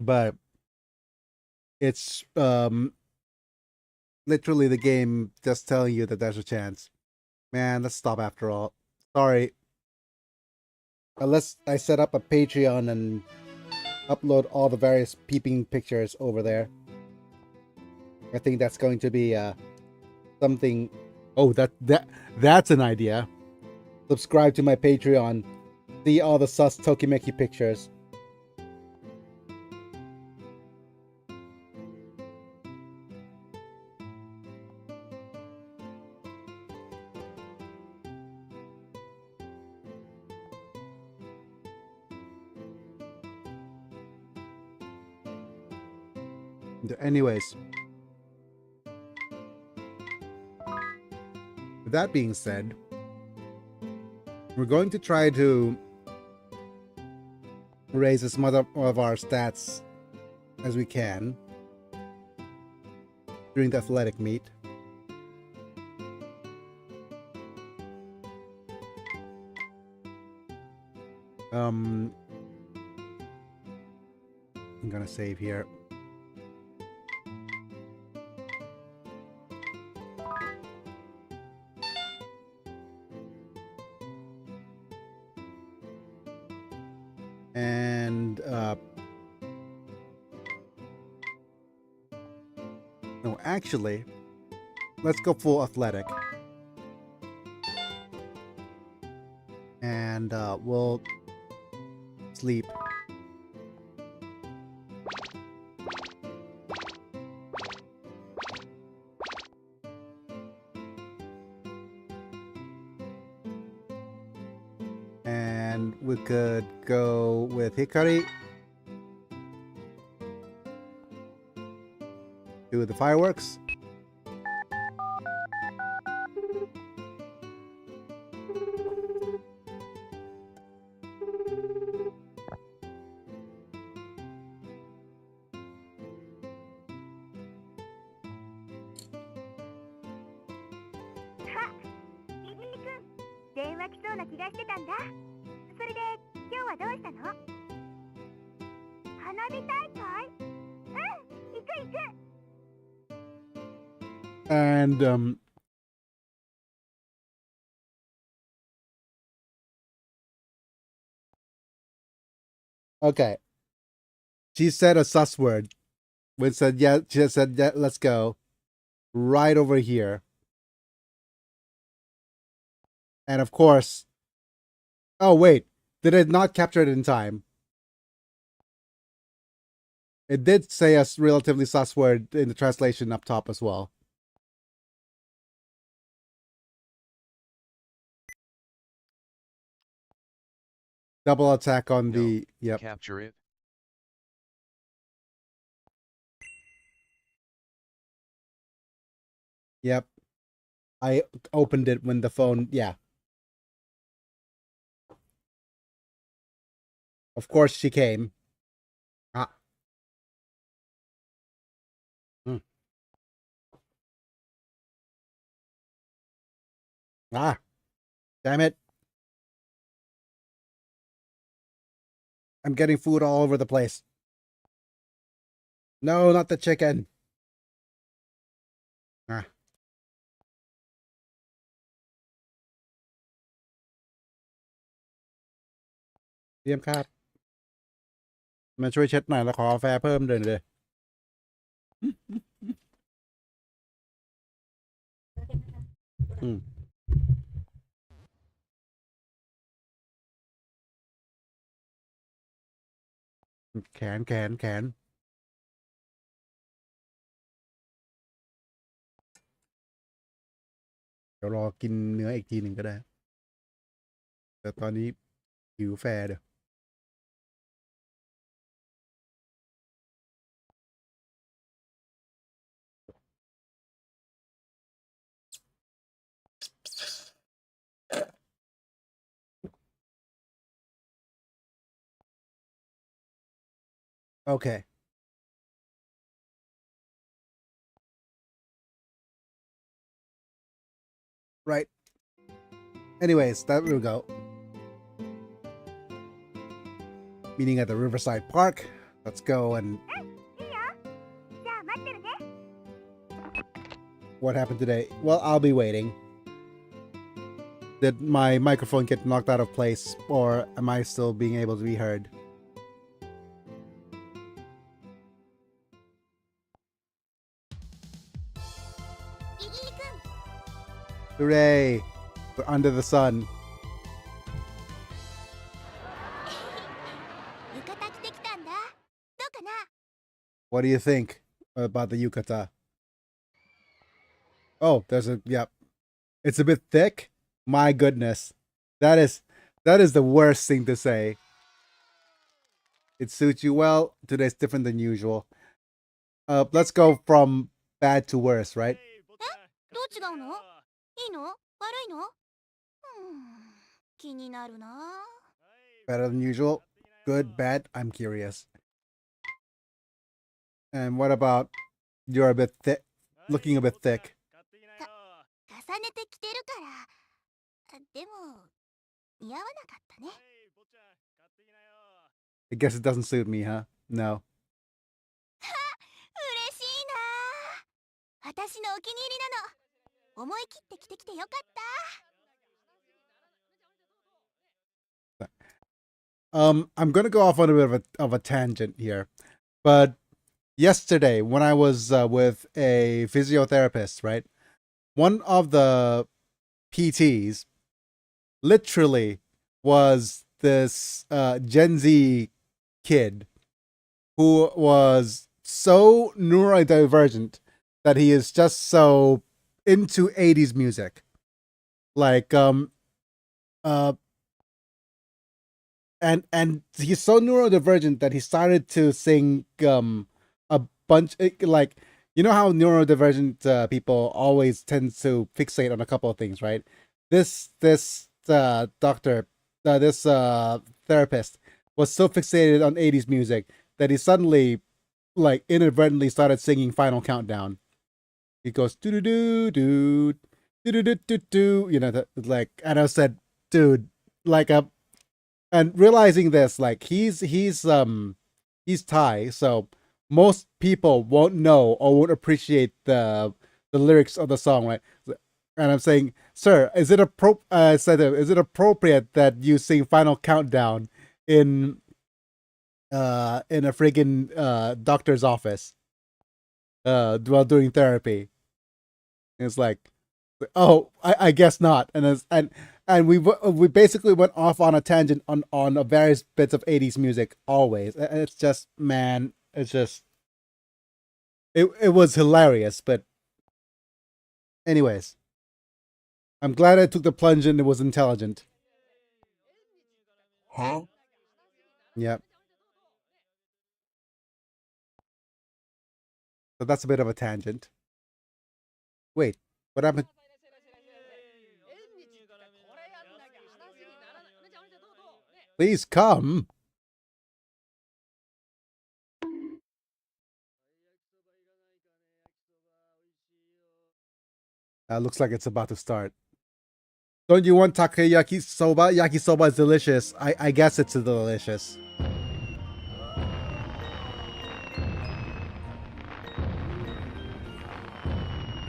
But it's literally the game just telling you that there's a chance. Man, let's stop after all. Sorry. Unless I set up a Patreon and upload all the various peeping pictures over there. I think that's going to be something. Oh, that's an idea. Subscribe to my Patreon. See all the sus Tokimeki pictures. Anyways, with that being said, we're going to try to raise as much of our stats as we can during the athletic meet. I'm gonna save here. And no, actually, let's go full athletic. And we'll sleep. And we could go with Hikari. Do the fireworks. Hikari-kun, 電話来そうな気がしてたんだ。それで今日はどうしたの？花火大会？行く行く。 And okay. She said a sus word. When said yeah, she said yeah, let's go. Right over here. And of course, oh wait, did it not capture it in time? It did say a relatively sus word in the translation up top as well. Double attack on No, the yep. Capture it. Yep. I opened it when the phone, yeah. Of course she came. Ah. Mm. Ah. Damn it. I'm getting food all over the place. No, not the chicken. Ah. Liam ครับ มาช่วยเช็ดหน่อยแล้วขอกาแฟเพิ่มเลย อืม แขน เดี๋ยวรอกินเนื้ออีกทีหนึ่งก็ได้ แต่ตอนนี้หิวแฟร์เดี๋ยว Okay. Right. Anyways, that will go. Meeting at the Riverside Park. Let's go and... いいよ。じゃあ待ってるね。 What happened today? Well, I'll be waiting. Did my microphone get knocked out of place, or am I still being able to be heard? Hooray! We're under the sun. 浴衣着てきたんだ。どうかな？ What do you think about the yukata? Oh, there's a... Yep. It's a bit thick. My goodness. That is the worst thing to say. It suits you well. Today's different than usual. Let's go from bad to worse, right? どう違うの？いいの？悪いの？気になるな。 Better than usual. Good, bad. I'm curious. And what about you're a bit thick, looking a bit thick? 重ねて着てるから。でも似合わなかったね。 I guess it doesn't suit me, huh? No. 嬉しいな。私のお気に入りなの。思い切って着てきてよかった。 I'm gonna go off on a bit of a tangent here, but yesterday when I was with a physiotherapist, right? One of the PTs literally was this Gen Z kid who was so neurodivergent that he is just so into 80s music. Like and he's so neurodivergent that he started to sing a bunch, like, you know how neurodivergent people always tend to fixate on a couple of things, right? This doctor, this therapist was so fixated on 80s music that he suddenly, like, inadvertently started singing Final Countdown. He goes do do do do do do do do, you know, like, and I said, dude, like And realizing this, like he's Thai, so most people won't know or won't appreciate the lyrics of the song, right? And I'm saying, sir, is it is it appropriate that you sing Final Countdown in a friggin' doctor's office while doing therapy? And it's like, oh, I guess not. And we basically went off on a tangent on a various bits of 80s music always. And it's just, man, it's just it was hilarious. But anyways, I'm glad I took the plunge and it was intelligent. Huh? Yep. So that's a bit of a tangent. Wait, what happened? Please come. Looks like it's about to start. Don't you want takoyaki soba? Yakisoba is delicious. I guess it's delicious.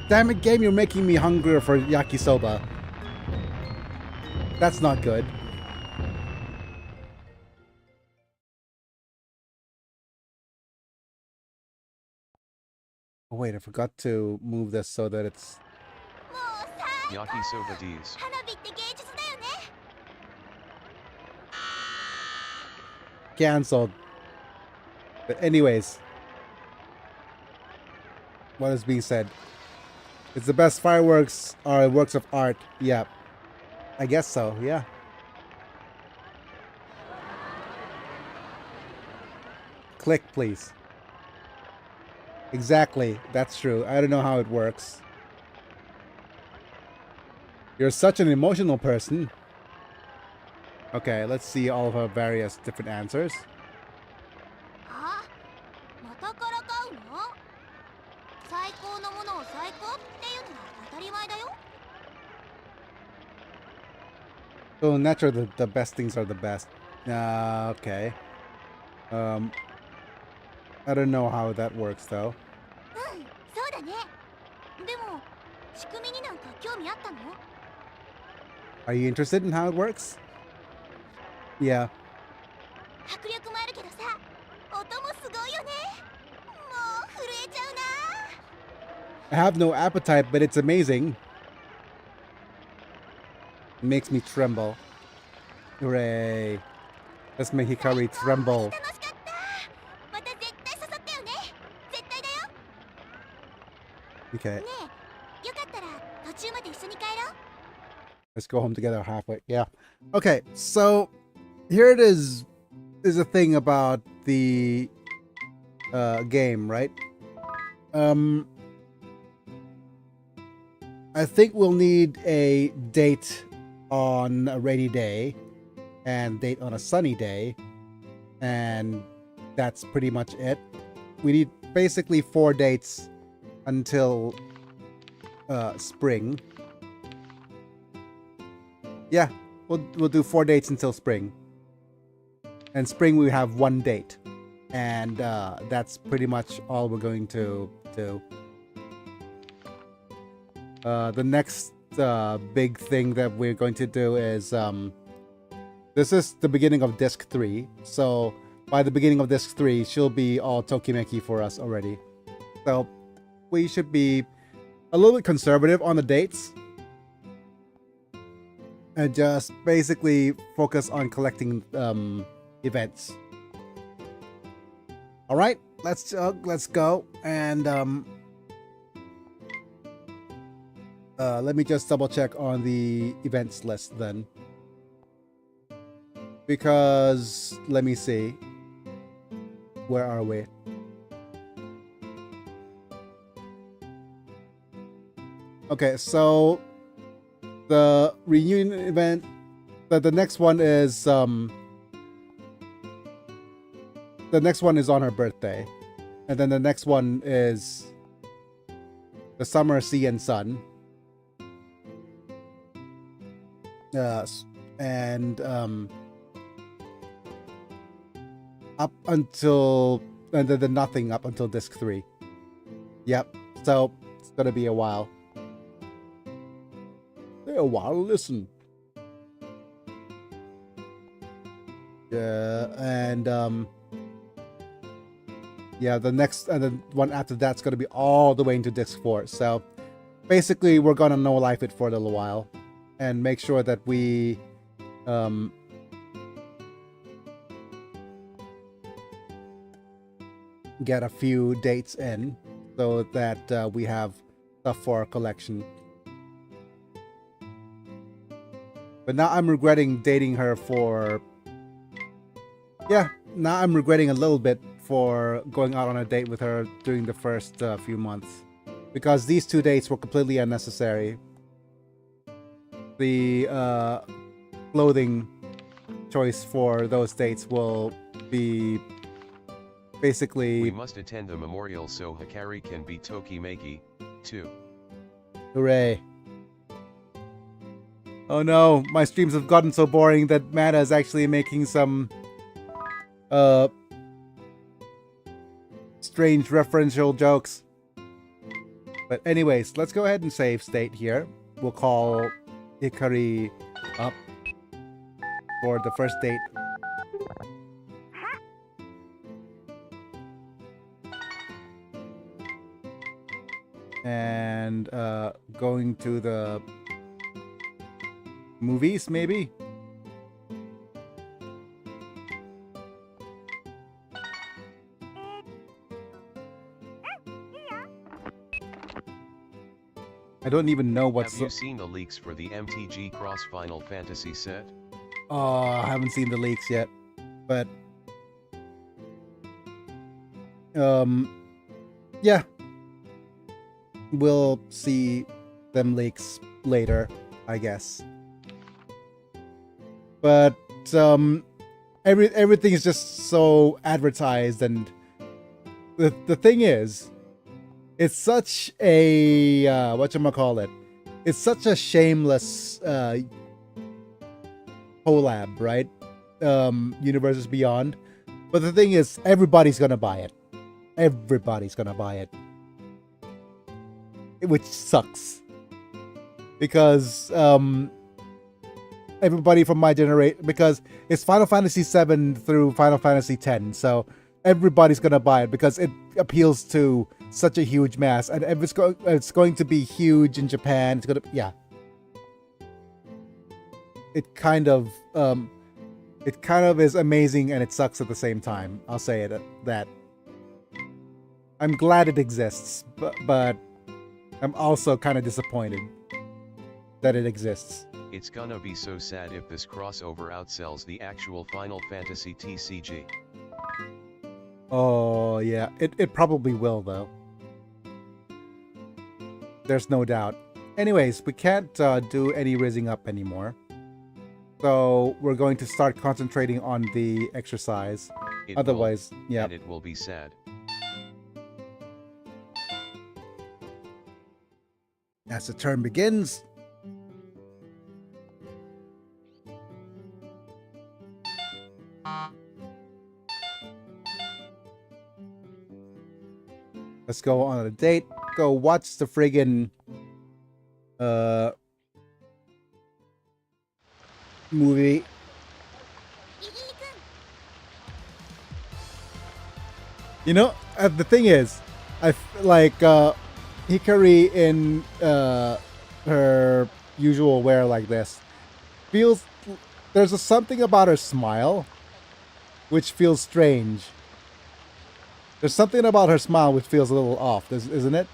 Damn it, game, you're making me hungrier for yakisoba. That's not good. Oh wait, I forgot to move this so that it's... Yakisoba D's. Cancelled. But anyways, what is being said? It's the best fireworks are works of art. Yeah, I guess so. Yeah. Click, please. Exactly. That's true. I don't know how it works. You're such an emotional person. Okay, let's see all of her various different answers. So naturally, the best things are the best. Okay. I don't know how that works though. Are you interested in how it works? Yeah. I have no appetite, but it's amazing. It makes me tremble. Hooray. Let's make Hikari tremble. Okay. Let's go home together halfway. Yeah. Okay, so here it is. There's a thing about the game, right? I think we'll need a date on a rainy day and date on a sunny day, and that's pretty much it. We need basically 4 dates until spring. Yeah, we'll do 4 dates until spring. And spring we have 1 date. And that's pretty much all we're going to do. The next big thing that we're going to do is this is the beginning of disc 3. So by the beginning of disc 3, she'll be all Tokimeki for us already. So we should be a little bit conservative on the dates. And just basically focus on collecting events. All right, let's go. And let me just double check on the events list then, because let me see, where are we? Okay, so the reunion event, the next one is on her birthday, and then the next one is the summer sea and sun. And up until and then nothing up until disc 3. Yep. So it's gonna be a while. A while. Listen. Yeah, and yeah, the next and the one after that's gonna be all the way into disc 4. So basically, we're gonna no life it for a little while, and make sure that we get a few dates in so that we have stuff for our collection. But now I'm regretting dating her for... Yeah, now I'm regretting a little bit for going out on a date with her during the first few months. Because these 2 dates were completely unnecessary. The clothing choice for those dates will be basically... We must attend the memorial so Hikari can be Tokimeki, too. Hooray. Oh no, my streams have gotten so boring that Mata is actually making some strange referential jokes. But anyways, let's go ahead and save state here. We'll call Hikari up for the first date. And going to the movies, maybe? I don't even know what's... Have you seen the leaks for the MTG Cross Final Fantasy set? Oh, I haven't seen the leaks yet. But... yeah. We'll see them leaks later, I guess. But everything is just so advertised, and the thing is, it's such a whatchamacallit, it's such a shameless collab, right? Universes Beyond. But the thing is, everybody's gonna buy it. Everybody's gonna buy it. Which sucks. Because everybody from my generation, because it's Final Fantasy 7 through Final Fantasy 10, so everybody's gonna buy it because it appeals to such a huge mass, and if it's going to be huge in Japan. It's gonna, yeah. It kind of is amazing, and it sucks at the same time. I'll say it that. I'm glad it exists, but I'm also kind of disappointed that it exists. It's gonna be so sad if this crossover outsells the actual Final Fantasy TCG. Oh, yeah. It probably will, though. There's no doubt. Anyways, we can't do any raising up anymore. So we're going to start concentrating on the exercise. Otherwise, yeah. And it will be sad. As the turn begins... Let's go on a date. Go watch the friggin' movie. You know, the thing is, I like Hikari in her usual wear like this feels... There's something about her smile which feels strange. There's something about her smile which feels a little off, isn't it?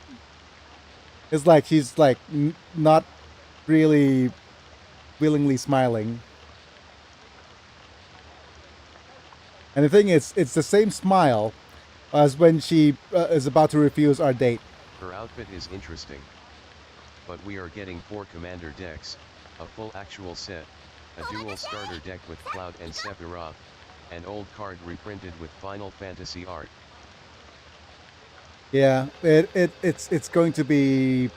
It's like she's like not really willingly smiling. And the thing is, it's the same smile as when she is about to refuse our date. Her outfit is interesting. But we are getting 4 commander decks, a full actual set, a dual starter deck with Cloud and Sephiroth, an old card reprinted with Final Fantasy art. Yeah, it's going to be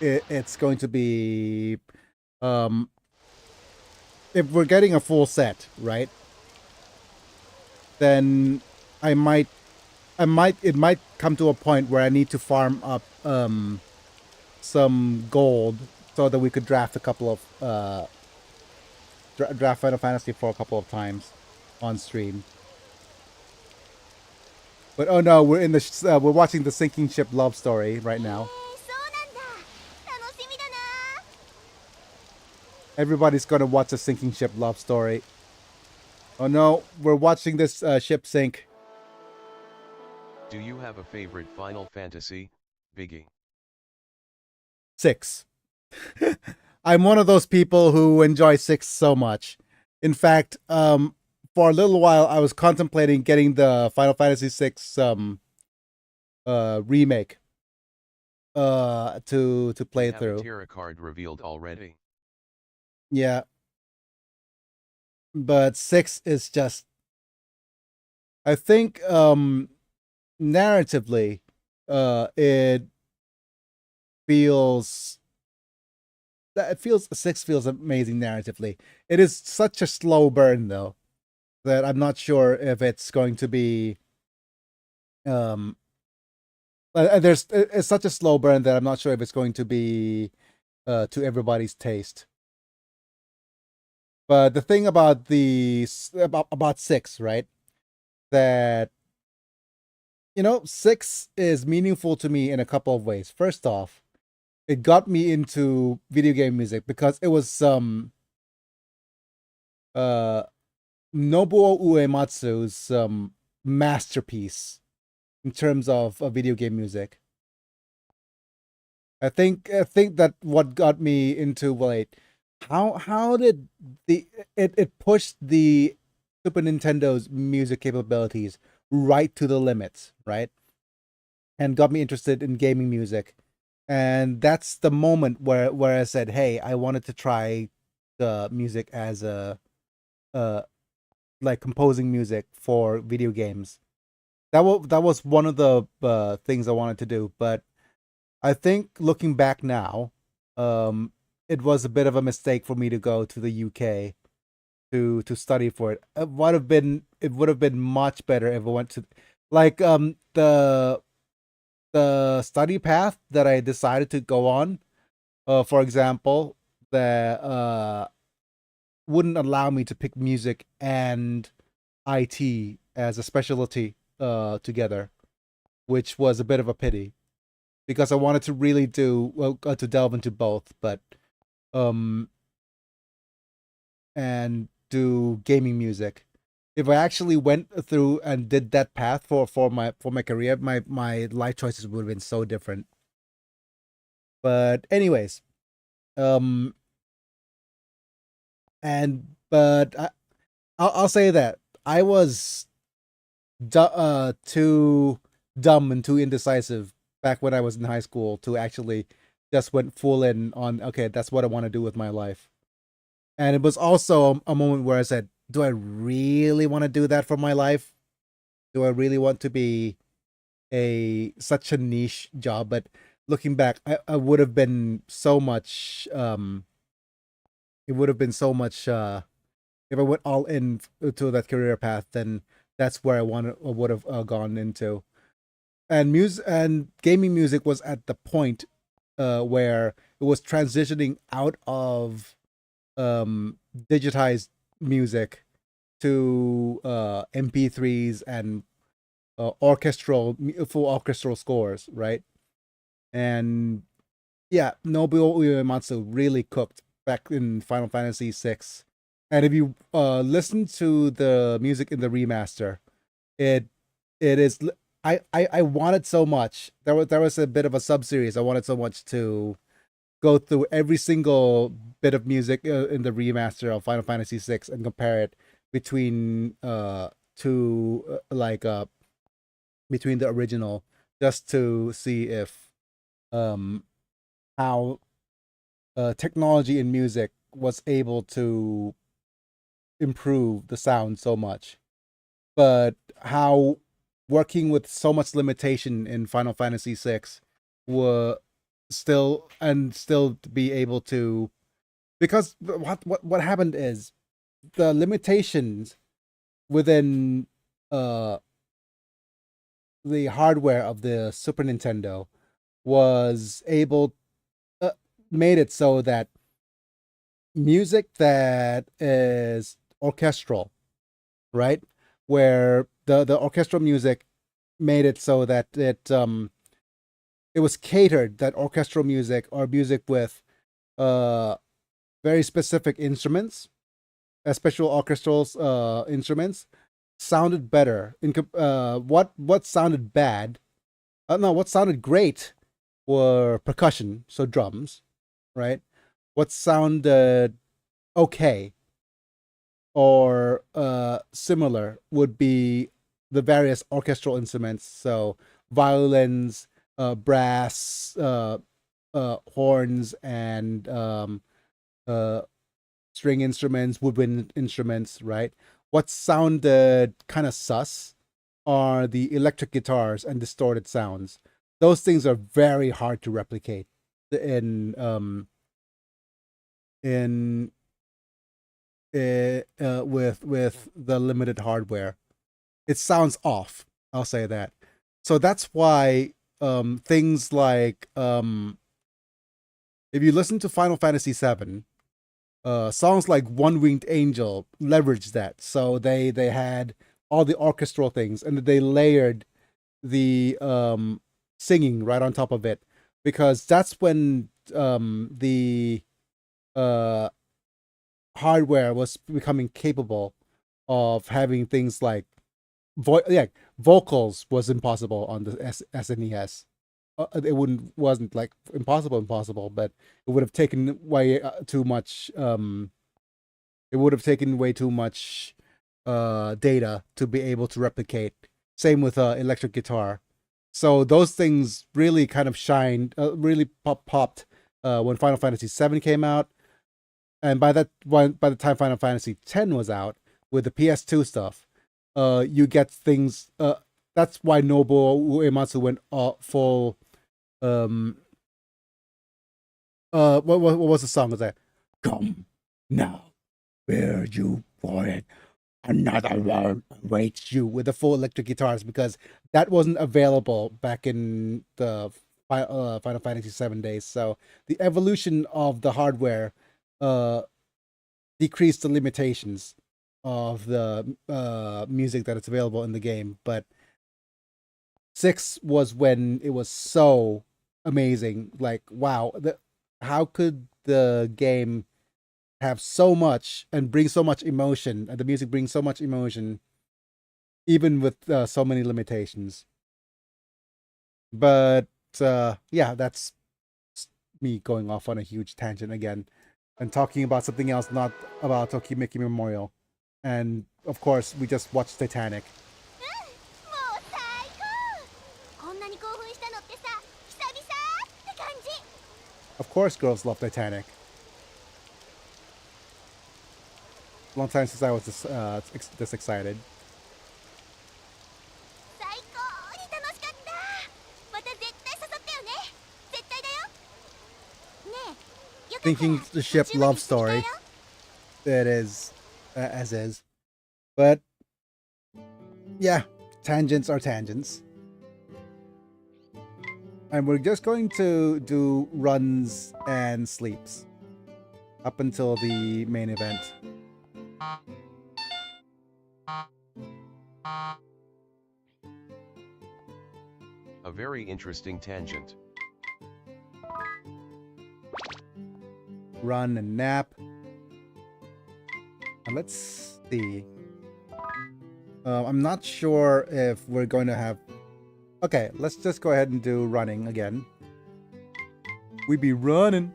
it's going to be if we're getting a full set, right? then it might come to a point where I need to farm up some gold so that we could draft a couple of draft Final Fantasy for a couple of times on stream. But oh no, we're watching the sinking ship love story right now. そうなんだ。楽しみだな。 Everybody's gonna watch a sinking ship love story. Oh no, we're watching this ship sink. Do you have a favorite Final Fantasy, Biggie? 6. I'm one of those people who enjoy 6 so much. In fact, for a little while I was contemplating getting the Final Fantasy 6 remake to play Have through. a Terra card revealed already. Yeah. But 6 is just, I think narratively it feels 6 feels amazing narratively. It is such a slow burn though that I'm not sure if it's going to be it's such a slow burn that I'm not sure if it's going to be to everybody's taste. But the thing about about 6, right? That 6 is meaningful to me in a couple of ways. First off, it got me into video game music because it was Nobuo Uematsu's masterpiece in terms of video game music. I think that what got me into how did it pushed the Super Nintendo's music capabilities right to the limits, right? And got me interested in gaming music. And that's the moment where I said, "Hey, I wanted to try the music as a like composing music for video games." That was one of the things I wanted to do, but I think looking back now, it was a bit of a mistake for me to go to the UK to study for it. It would have been much better if I went to like the study path that I decided to go on. For example, that wouldn't allow me to pick music and IT as a specialty together, which was a bit of a pity because I wanted to really to delve into both, but and do gaming music. If I actually went through and did that path for my career, my life choices would have been so different. But anyways, I'll say that I was too dumb and too indecisive back when I was in high school to actually just went full in on, okay, that's what I want to do with my life. And it was also a moment where I said, do I really want to do that for my life? Do I really want to be such a niche job? But looking back, I would have been so much it would have been so much if I went all in to that career path, then that's where I would have gone into. And music and gaming music was at the point where it was transitioning out of digitized music to MP3s and full orchestral scores, right? And yeah, Nobuo Uematsu really cooked back in Final Fantasy VI. And if you listen to the music in the remaster, it is I wanted so much. There was a bit of a sub series. I wanted so much to go through every single bit of music in the remaster of Final Fantasy VI and compare it between between the original, just to see if how technology in music was able to improve the sound so much, but how working with so much limitation in Final Fantasy VI were still to be able to, because what happened is the limitations within uh the hardware of the Super Nintendo was able made it so that music that is orchestral, right? Where the orchestral music made it so that it was catered that orchestral music or music with very specific instruments, special orchestral instruments, sounded better. What sounded bad? No, what sounded great were percussion, so drums, right? What sounded okay or similar would be the various orchestral instruments, so violins, brass, horns, and string instruments, woodwind instruments, right? What sounded kind of sus are the electric guitars and distorted sounds. Those things are very hard to replicate in with the limited hardware. It sounds off. I'll say that. So that's why things like if you listen to Final Fantasy VII, songs like One Winged Angel leveraged that. So they had all the orchestral things and they layered the singing right on top of it, because that's when the hardware was becoming capable of having things like vocals was impossible on the SNES. It wasn't like impossible, but it would have taken way too much. It would have taken way too much data to be able to replicate. Same with electric guitar. So those things really kind of shined, really popped when Final Fantasy VII came out, and by the time Final Fantasy X was out with the PS2 stuff, you get things. That's why Nobuo Uematsu went full. What was the song? Was that "Come now, where you for it? Another world awaits you" with the full electric guitars, because that wasn't available back in the Final Fantasy VII days. So the evolution of the hardware decreased the limitations of the music that is available in the game. But 6 was when it was so amazing. Like, wow, how could the game have so much and bring so much emotion, and the music brings so much emotion, even with so many limitations. But yeah, that's me going off on a huge tangent again and talking about something else, not about Tokimeki Memorial. And of course, we just watched Titanic. Of course, girls love Titanic. Long time since I was this excited. Thinking the ship love story. It is as is. But yeah, tangents are tangents. And we're just going to do runs and sleeps up until the main event. A very interesting tangent. Run and nap. And let's see. I'm not sure if we're going to have... Okay, let's just go ahead and do running again. We be running.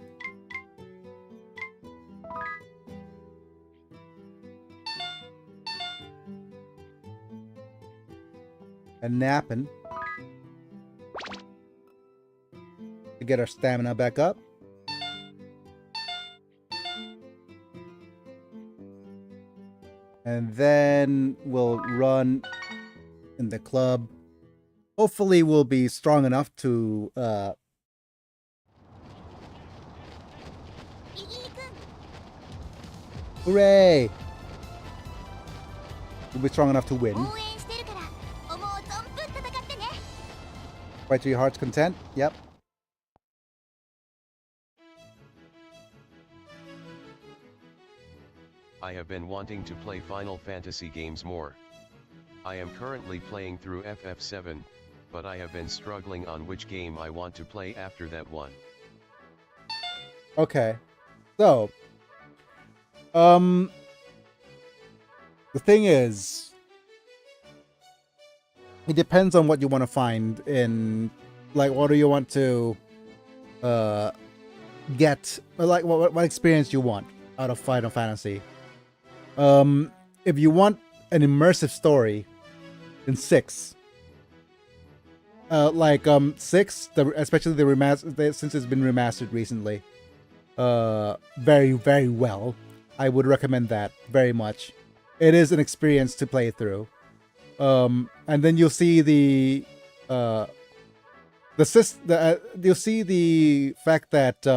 And napping. To get our stamina back up. And then we'll run in the club. Hopefully we'll be strong enough to hooray! We'll be strong enough to win. Quite to your heart's content. Yep. I have been wanting to play Final Fantasy games more. I am currently playing through FF7, but I have been struggling on which game I want to play after that one. Okay. So, the thing is, it depends on what you want to find in, like, what do you want to get, like, what experience you want out of Final Fantasy. If you want an immersive story, in 6, 6, especially the remaster, since it's been remastered recently, very, very well. I would recommend that very much. It is an experience to play through. And then you'll see you'll see the fact that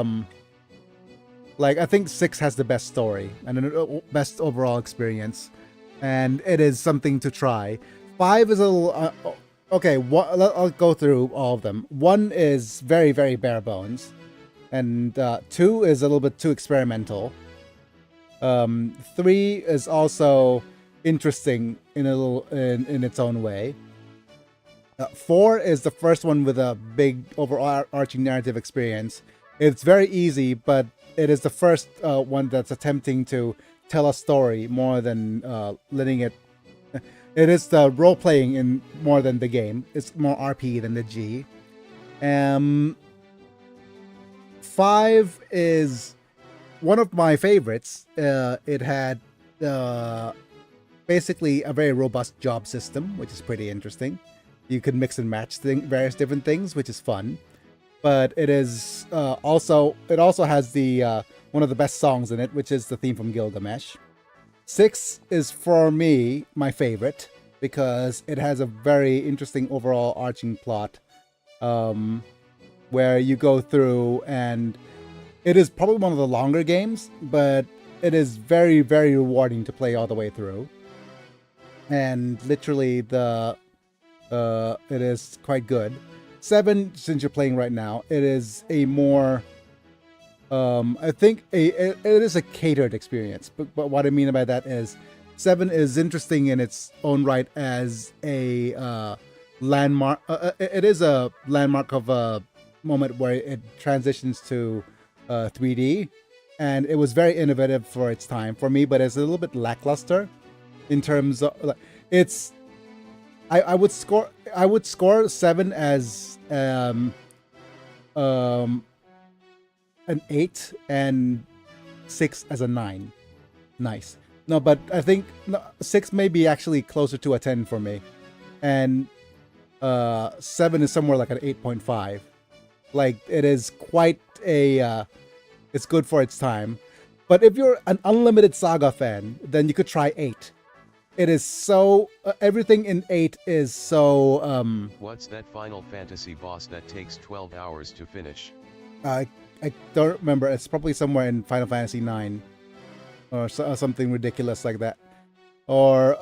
like, I think 6 has the best story and the best overall experience, and it is something to try. 5 is a little okay. I'll go through all of them. 1 is very, very bare bones, and 2 is a little bit too experimental. 3 is also interesting in in its own way. 4 is the first one with a big overarching narrative experience. It's very easy, but it is the first one that's attempting to tell a story more than letting it. It is the role playing in more than the game. It's more RP than the G. 5 is one of my favorites. It had basically a very robust job system, which is pretty interesting. You can mix and match various different things, which is fun. But it is it also has the one of the best songs in it, which is the theme from Gilgamesh. 6 is, for me, my favorite because it has a very interesting overall arching plot, where you go through, and it is probably one of the longer games, but it is very, very rewarding to play all the way through. And literally it is quite good. 7, since you're playing right now, it is a more I think it is a catered experience, but what I mean by that is 7 is interesting in its own right as a landmark. It is a landmark of a moment where it transitions to 3D, and it was very innovative for its time for me, but it's a little bit lackluster in terms of it's. I would score 7 as an 8 and 6 as a 9. Nice. No, but I think 6 may be actually closer to a 10 for me, and 7 is somewhere like an 8.5. Like, it is quite a it's good for its time. But if you're an Unlimited Saga fan, then you could try 8. It is so everything in 8 is so What's that Final Fantasy boss that takes 12 hours to finish? I don't remember. It's probably somewhere in Final Fantasy 9 or something ridiculous like that. Or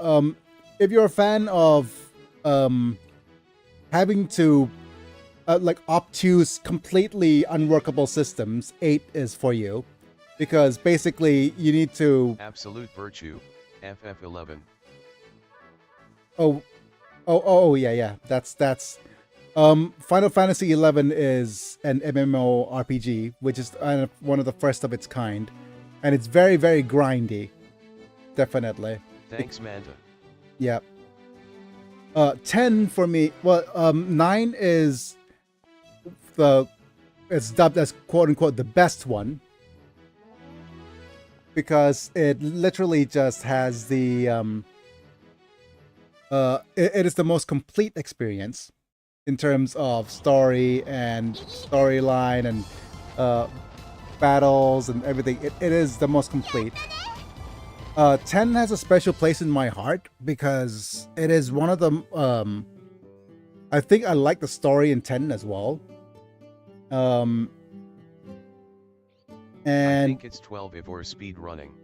if you're a fan of having to like obtuse completely unworkable systems, 8 is for you, because basically you need to Absolute Virtue, FF11. Oh yeah. That's Final Fantasy 11 is an MMORPG, which is one of the first of its kind, and it's very, very grindy. Definitely. Thanks, Manta. Yeah. 10 for me. Well, 9 is it's dubbed as quote unquote the best one, because it literally just has the it is the most complete experience in terms of story and storyline and battles and everything. It is the most complete. 10 has a special place in my heart because it is one of the I think I like the story in 10 as well. And I think it's 12 if we're speed running.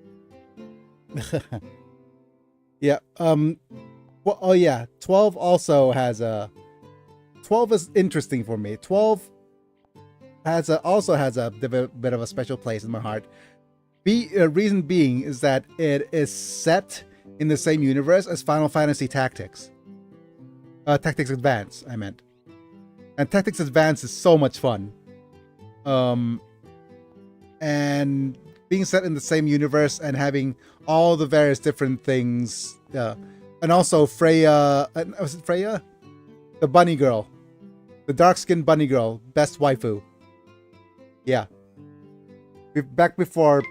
yeah. Well, oh yeah, 12 also has a 12 is interesting for me. 12 also has a bit of a special place in my heart. Reason being is that it is set in the same universe as Final Fantasy Tactics. Tactics Advance, I meant. And Tactics Advance is so much fun. And being set in the same universe and having all the various different things. And also Freya, was it Freya? The bunny girl. The dark-skinned bunny girl. Best waifu. Yeah. Back before...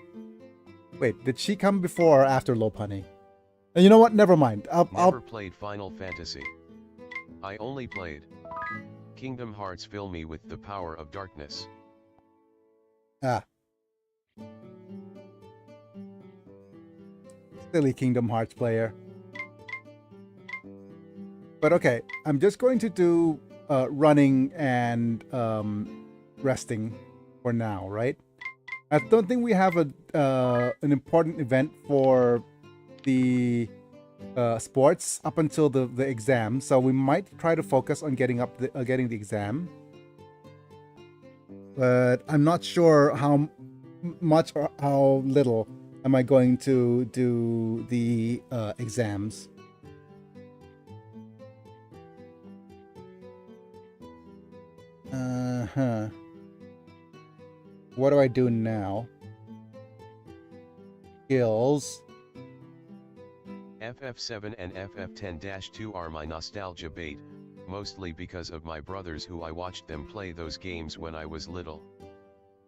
Wait, did she come before or after Lopunny? And you know what? Never mind. Never played Final Fantasy. I only played Kingdom Hearts. Fill me with the power of darkness. Ah. Silly Kingdom Hearts player. But okay, I'm just going to do running and resting for now, right? I don't think we have an important event for the sports up until the exam, so we might try to focus on getting the exam. But I'm not sure how much or how little am I going to do the exams. What do I do now? Skills. FF7 and FF10-2 are my nostalgia bait, mostly because of my brothers who I watched them play those games when I was little.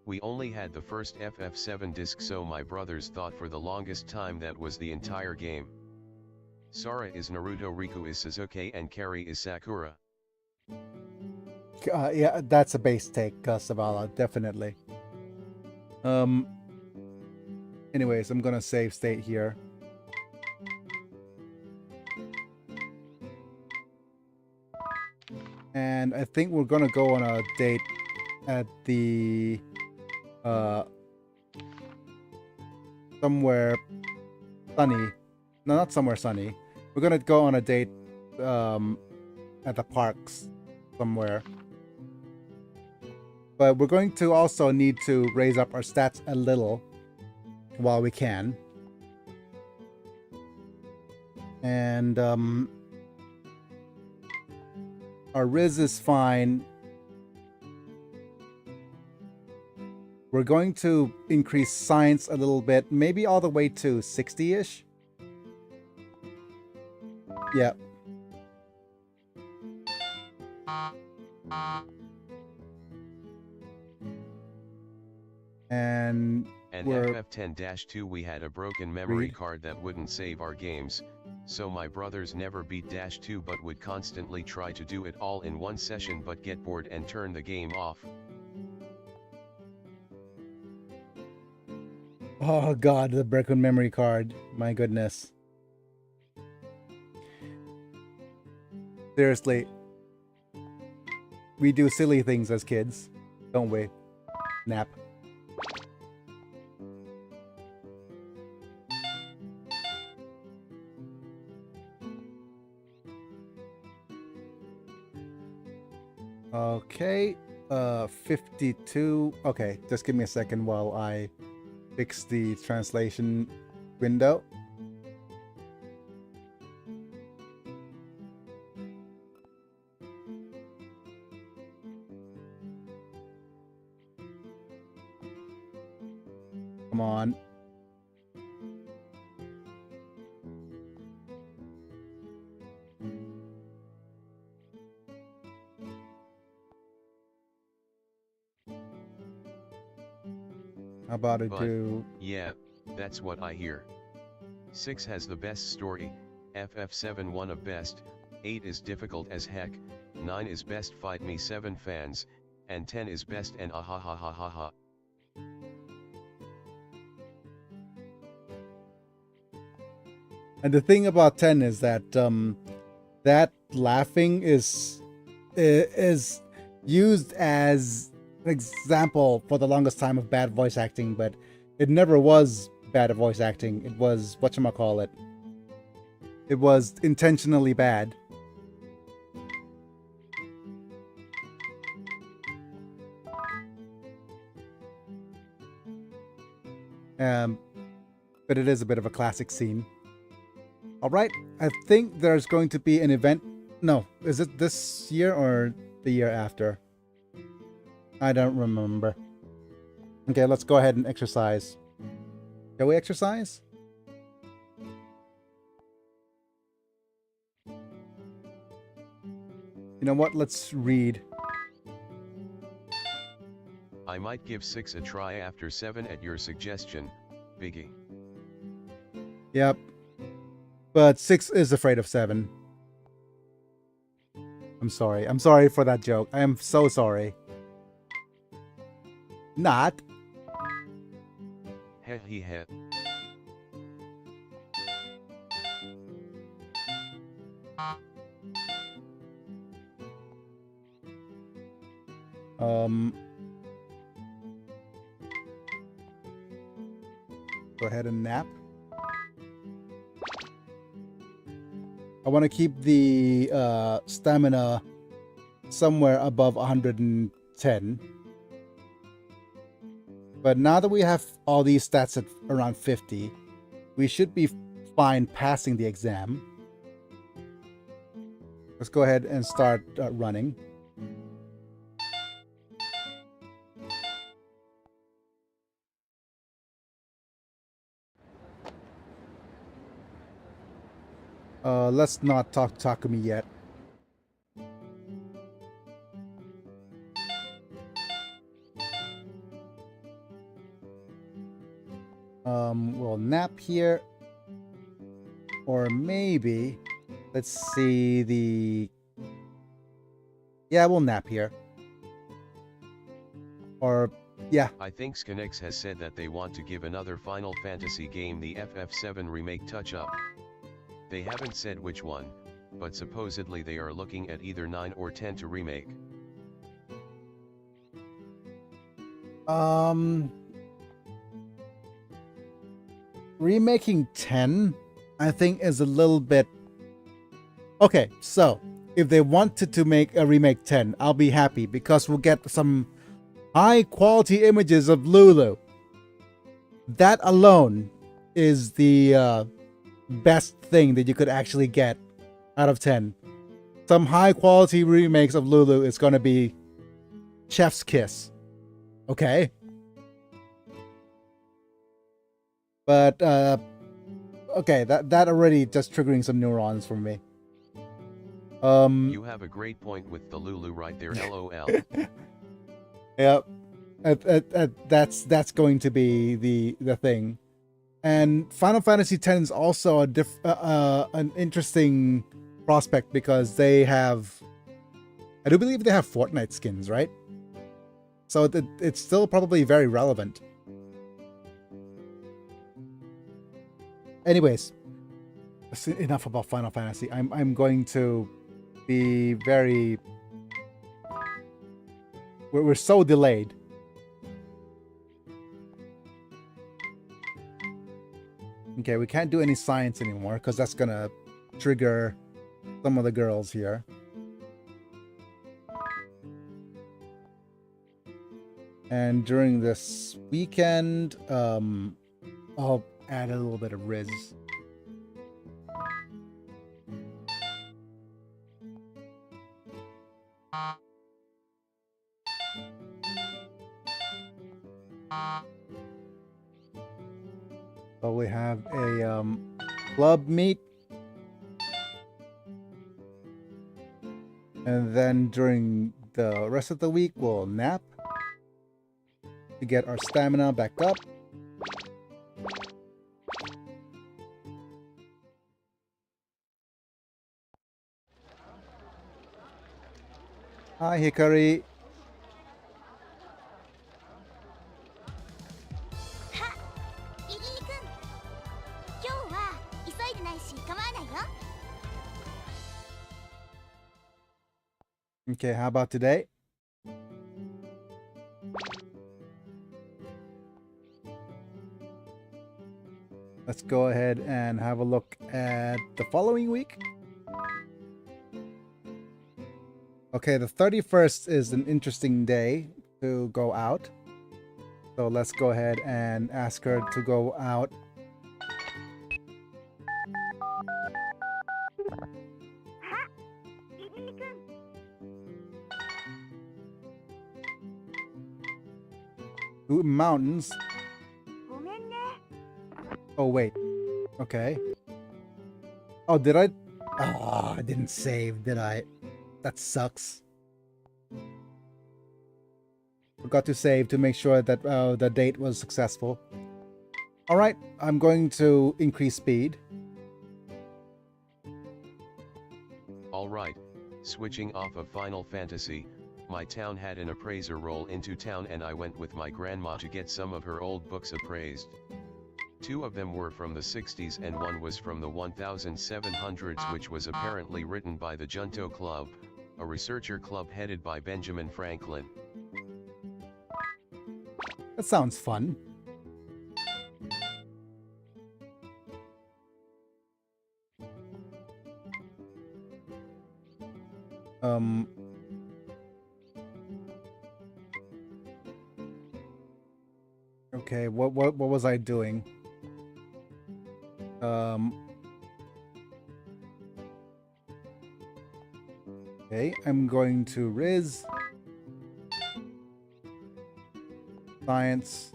We only had the first FF7 disc, so my brothers thought for the longest time that was the entire game. Sora is Naruto, Riku is Sasuke, and Hikari is Sakura. Yeah, that's a base take, Savala, definitely. Anyways, I'm gonna save state here. And I think we're gonna go on a date at the somewhere sunny. No, not somewhere sunny. We're gonna go on a date at the parks somewhere. But we're going to also need to raise up our stats a little while we can. And our Riz is fine. We're going to increase science a little bit, maybe all the way to 60-ish. Yep. And FF10-2 we had a broken memory card that wouldn't save our games, so my brothers never beat -2 but would constantly try to do it all in one session but get bored and turn the game off. Oh god, the broken memory card. My goodness. Seriously. We do silly things as kids, don't we? Nap. Okay, 52. Okay, just give me a second while I fix the translation window. Come on. How about I do... Yeah, that's what I hear. 6 has the best story, FF7 one of best, 8 is difficult as heck, 9 is best fight me 7 fans, and 10 is best and ahahahaha. And the thing about 10 is that that laughing is used as an example for the longest time of bad voice acting, but it never was bad voice acting. It was whatchamacallit. It was intentionally bad. But it is a bit of a classic scene. All right, I think there's going to be an event. No, is it this year or the year after? I don't remember. Okay, let's go ahead and exercise. Shall we exercise? You know what? Let's read. I might give 6 a try after 7 at your suggestion, Biggie. Yep. But 6 is afraid of 7. I'm sorry. I'm sorry for that joke. I am so sorry. Not. Heh heh heh. Go ahead and nap. I want to keep the stamina somewhere above 110. But now that we have all these stats at around 50, we should be fine passing the exam. Let's go ahead and start running. Let's not talk Takumi yet. We'll nap here. Or maybe, let's see the... Yeah, we'll nap here. Or, yeah. I think Skinx has said that they want to give another Final Fantasy game the FF7 remake touch-up. They haven't said which one, but supposedly they are looking at either 9 or 10 to remake. Remaking 10, I think, is a little bit... Okay, so, if they wanted to make a remake 10, I'll be happy, because we'll get some high-quality images of Lulu. That alone is the best thing that you could actually get out of 10. Some high-quality remakes of Lulu is going to be chef's kiss. Okay? But, okay, that already just triggering some neurons for me. You have a great point with the Lulu right there, LOL. Yep. That's going to be the thing. And Final Fantasy X is also an interesting prospect because they have... I do believe they have Fortnite skins, right? So it's still probably very relevant. Anyways, that's enough about Final Fantasy. I'm going to be very... We're so delayed. Okay, we can't do any science anymore because that's gonna trigger some of the girls here. And during this weekend, I'll add a little bit of Riz. Probably have a club meet. And then during the rest of the week, we'll nap to get our stamina back up. Hi, Hikari. Okay, how about today? Let's go ahead and have a look at the following week. Okay, the 31st is an interesting day to go out. So let's go ahead and ask her to go out. To mountains. Oh, wait. Okay. Oh, did I? Oh, I didn't save, did I? That sucks. Forgot to save to make sure that the date was successful. Alright, I'm going to increase speed. Alright, switching off of Final Fantasy, my town had an appraiser roll into town and I went with my grandma to get some of her old books appraised. 2 of them were from the 60s and one was from the 1700s, which was apparently written by the Junto Club, a researcher club headed by Benjamin Franklin. That sounds fun. Okay, what was I doing? Okay, I'm going to Riz. Science.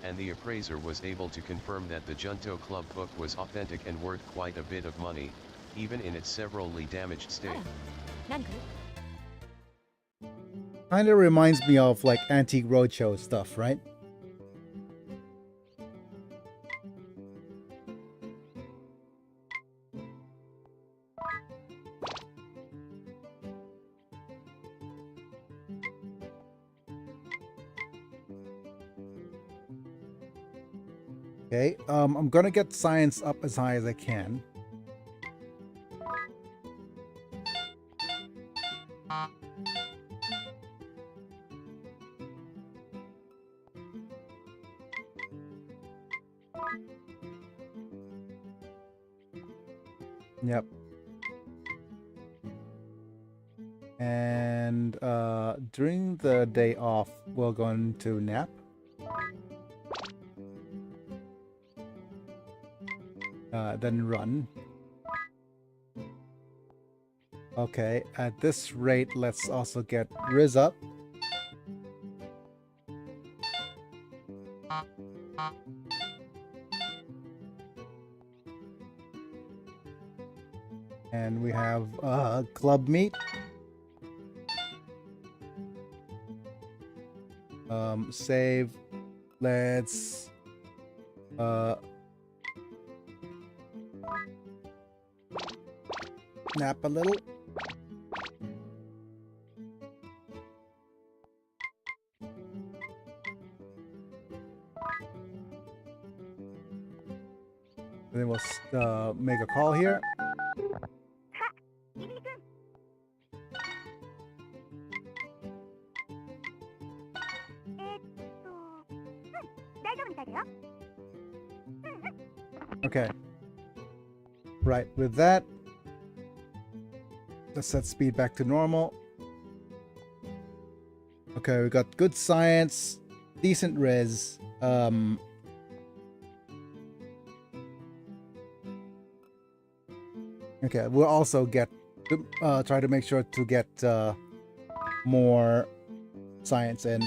And the appraiser was able to confirm that the Junto Club book was authentic and worth quite a bit of money, even in its severely damaged state. Kinda reminds me of like Antique Roadshow stuff, right? Okay, I'm gonna get science up as high as I can. Yep. And during the day off, we're going to nap. Then run. Okay, at this rate, let's also get Riz up. And we have club meet. Save. Let's nap a little. Then we'll make a call here. Okay. Right, with that, let's set speed back to normal. Okay, we got good science, decent res. Okay, we'll also get try to make sure to get more science in.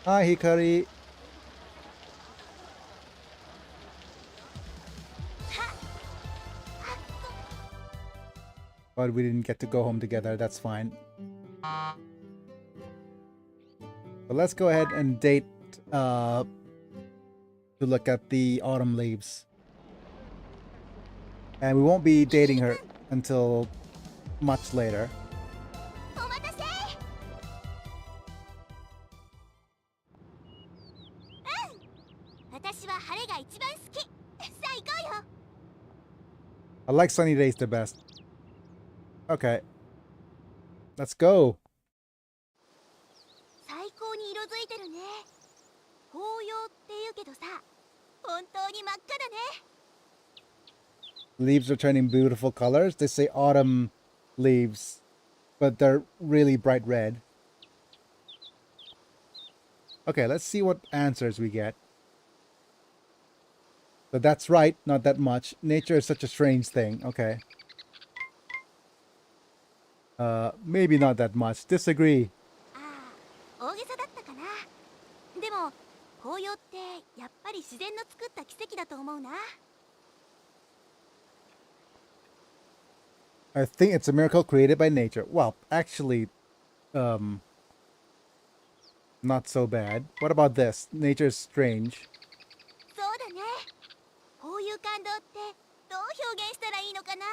Hi, Hikari. But we didn't get to go home together, that's fine. But let's go ahead and date to look at the autumn leaves. And we won't be dating her until much later. I like sunny days the best. Okay. Let's go. づいてるね。紅葉って言うけどさ、本当に真っ赤だね。 Leaves are turning beautiful colors. They say autumn leaves, but they're really bright red. Okay, let's see what answers we get. But that's right, not that much. Nature is such a strange thing. Okay. Maybe not that much. Disagree. ああ、大げさだったかな。でも紅葉ってやっぱり自然の作った奇跡だと思うな。 I think it's a miracle created by nature. Well, actually, not so bad. What about this? Nature is strange. そうだね。こういう感動ってどう表現したらいいのかな。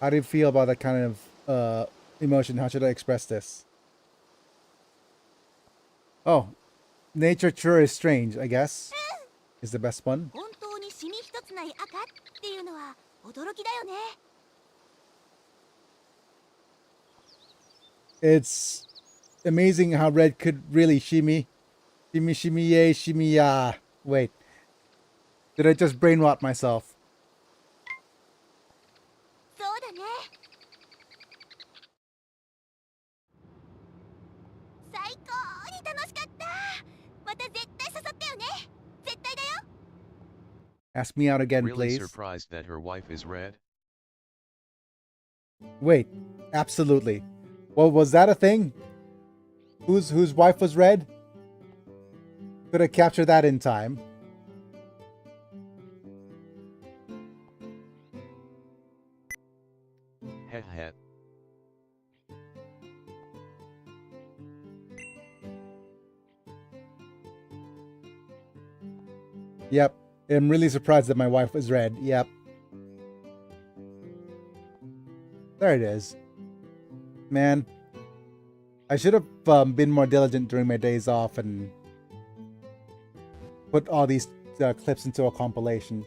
How do you feel about that kind of emotion? How should I express this? Oh, nature sure is strange, I guess. Is the best one. 本当にシミ一つない赤っていうのは驚きだよね。 It's amazing how red could really shimmy. Shimmy, shimmy, yay, shimmy, ya. Wait. Did I just brain rot myself? そうだね。最高に楽しかった。また絶対誘ってよね。絶対だよ。 Ask me out again, Really please. surprised that her wife is red? Wait, absolutely. Well, was that a thing? Whose wife was red? Could I capture that in time? Heh heh. Yep. I'm really surprised that my wife was red. Yep. There it is. Man, I should have been more diligent during my days off and put all these clips into a compilation.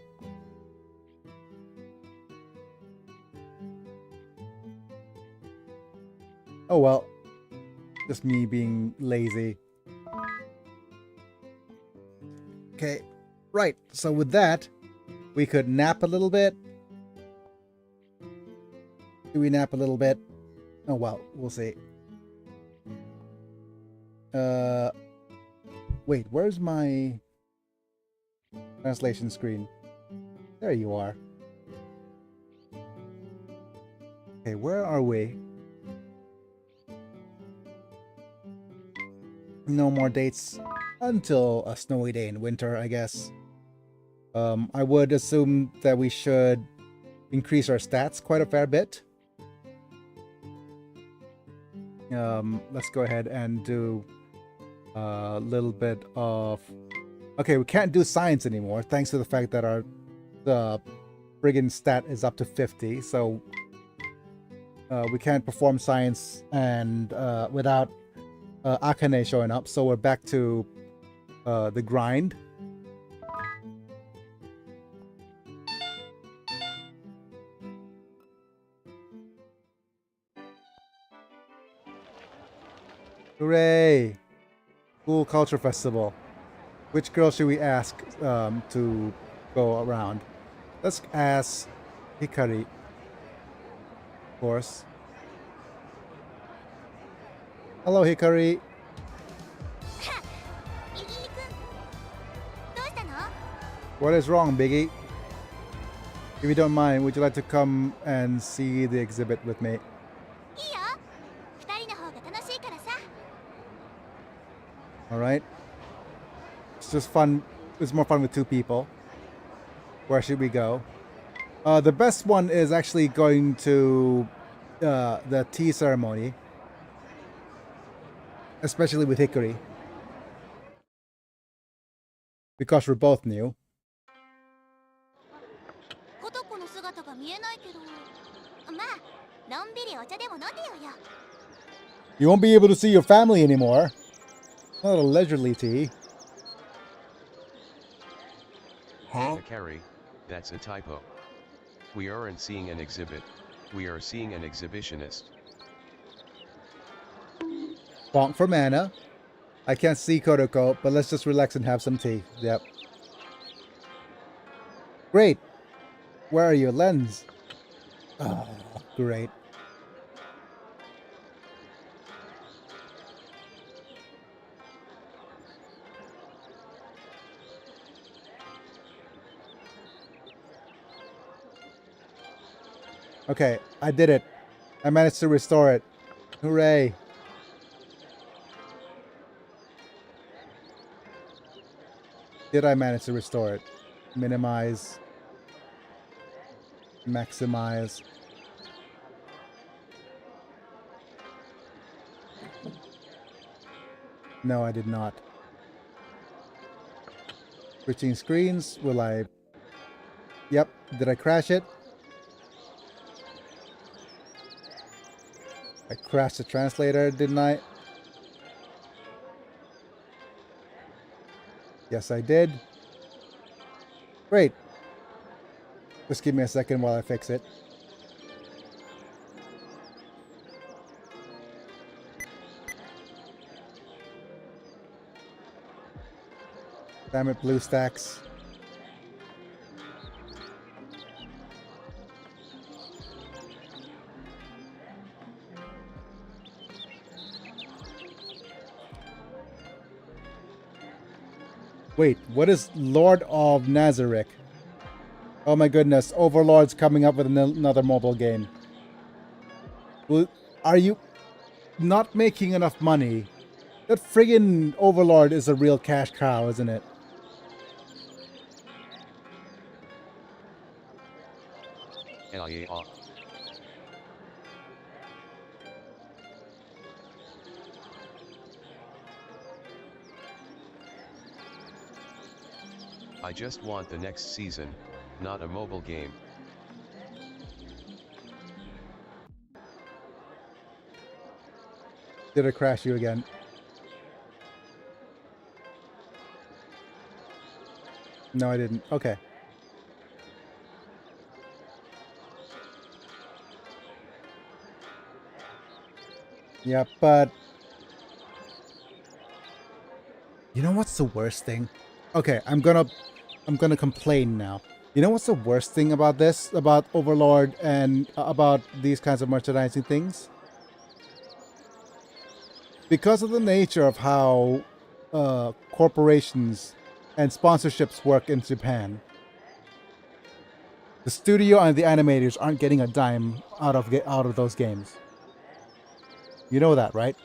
Oh well, just me being lazy. Okay, right, so with that, we could nap a little bit. Do we nap a little bit? Oh well, we'll see. Wait, where's my translation screen? There you are. Okay, where are we? No more dates until a snowy day in winter, I guess. I would assume that we should increase our stats quite a fair bit. Let's go ahead and do a little bit of... Okay, we can't do science anymore, thanks to the fact that our friggin' stat is up to 50, so we can't perform science and without Akane showing up, so we're back to the grind. Hooray! Cool culture festival. Which girl should we ask to go around? Let's ask Hikari. Of course. Hello, Hikari. イギリ君、どうしたの？ What is wrong, Biggie? If you don't mind, would you like to come and see the exhibit with me? いいよ。二人の方が楽しいからさ。 Alright. It's just fun. It's more fun with two people. Where should we go? The best one is actually going to the tea ceremony. Especially with Hikari. Because we're both new. ことこの姿が見えないけど、まあ、のんびりお茶でも飲んでよよ。 You won't be able to see your family anymore. Not a leisurely tea. Hikari, that's a typo. We aren't seeing an exhibit, we are seeing an exhibitionist. Bonk for mana. I can't see Kodoko, but let's just relax and have some tea. Yep. Great. Where are you? Lens. Oh, great. Okay, I did it. I managed to restore it. Hooray. Did I manage to restore it? Minimize. Maximize. No, I did not. Switching screens. Will I... Yep. Did I crash it? I crashed the translator, didn't I? Yes, I did. Great. Just give me a second while I fix it. Damn it, BlueStacks. Wait, what is Lord of Nazareth? Oh my goodness, Overlord's coming up with another mobile game. Are you not making enough money? That friggin' Overlord is a real cash cow, isn't it? I just want the next season, not a mobile game. Did it crash you again? No, I didn't. Okay. Yeah, but... You know what's the worst thing? Okay, I'm gonna complain now. You know what's the worst thing about this? About Overlord and about these kinds of merchandising things? Because of the nature of how corporations and sponsorships work in Japan, the studio and the animators aren't getting a dime out of those games. You know that, right?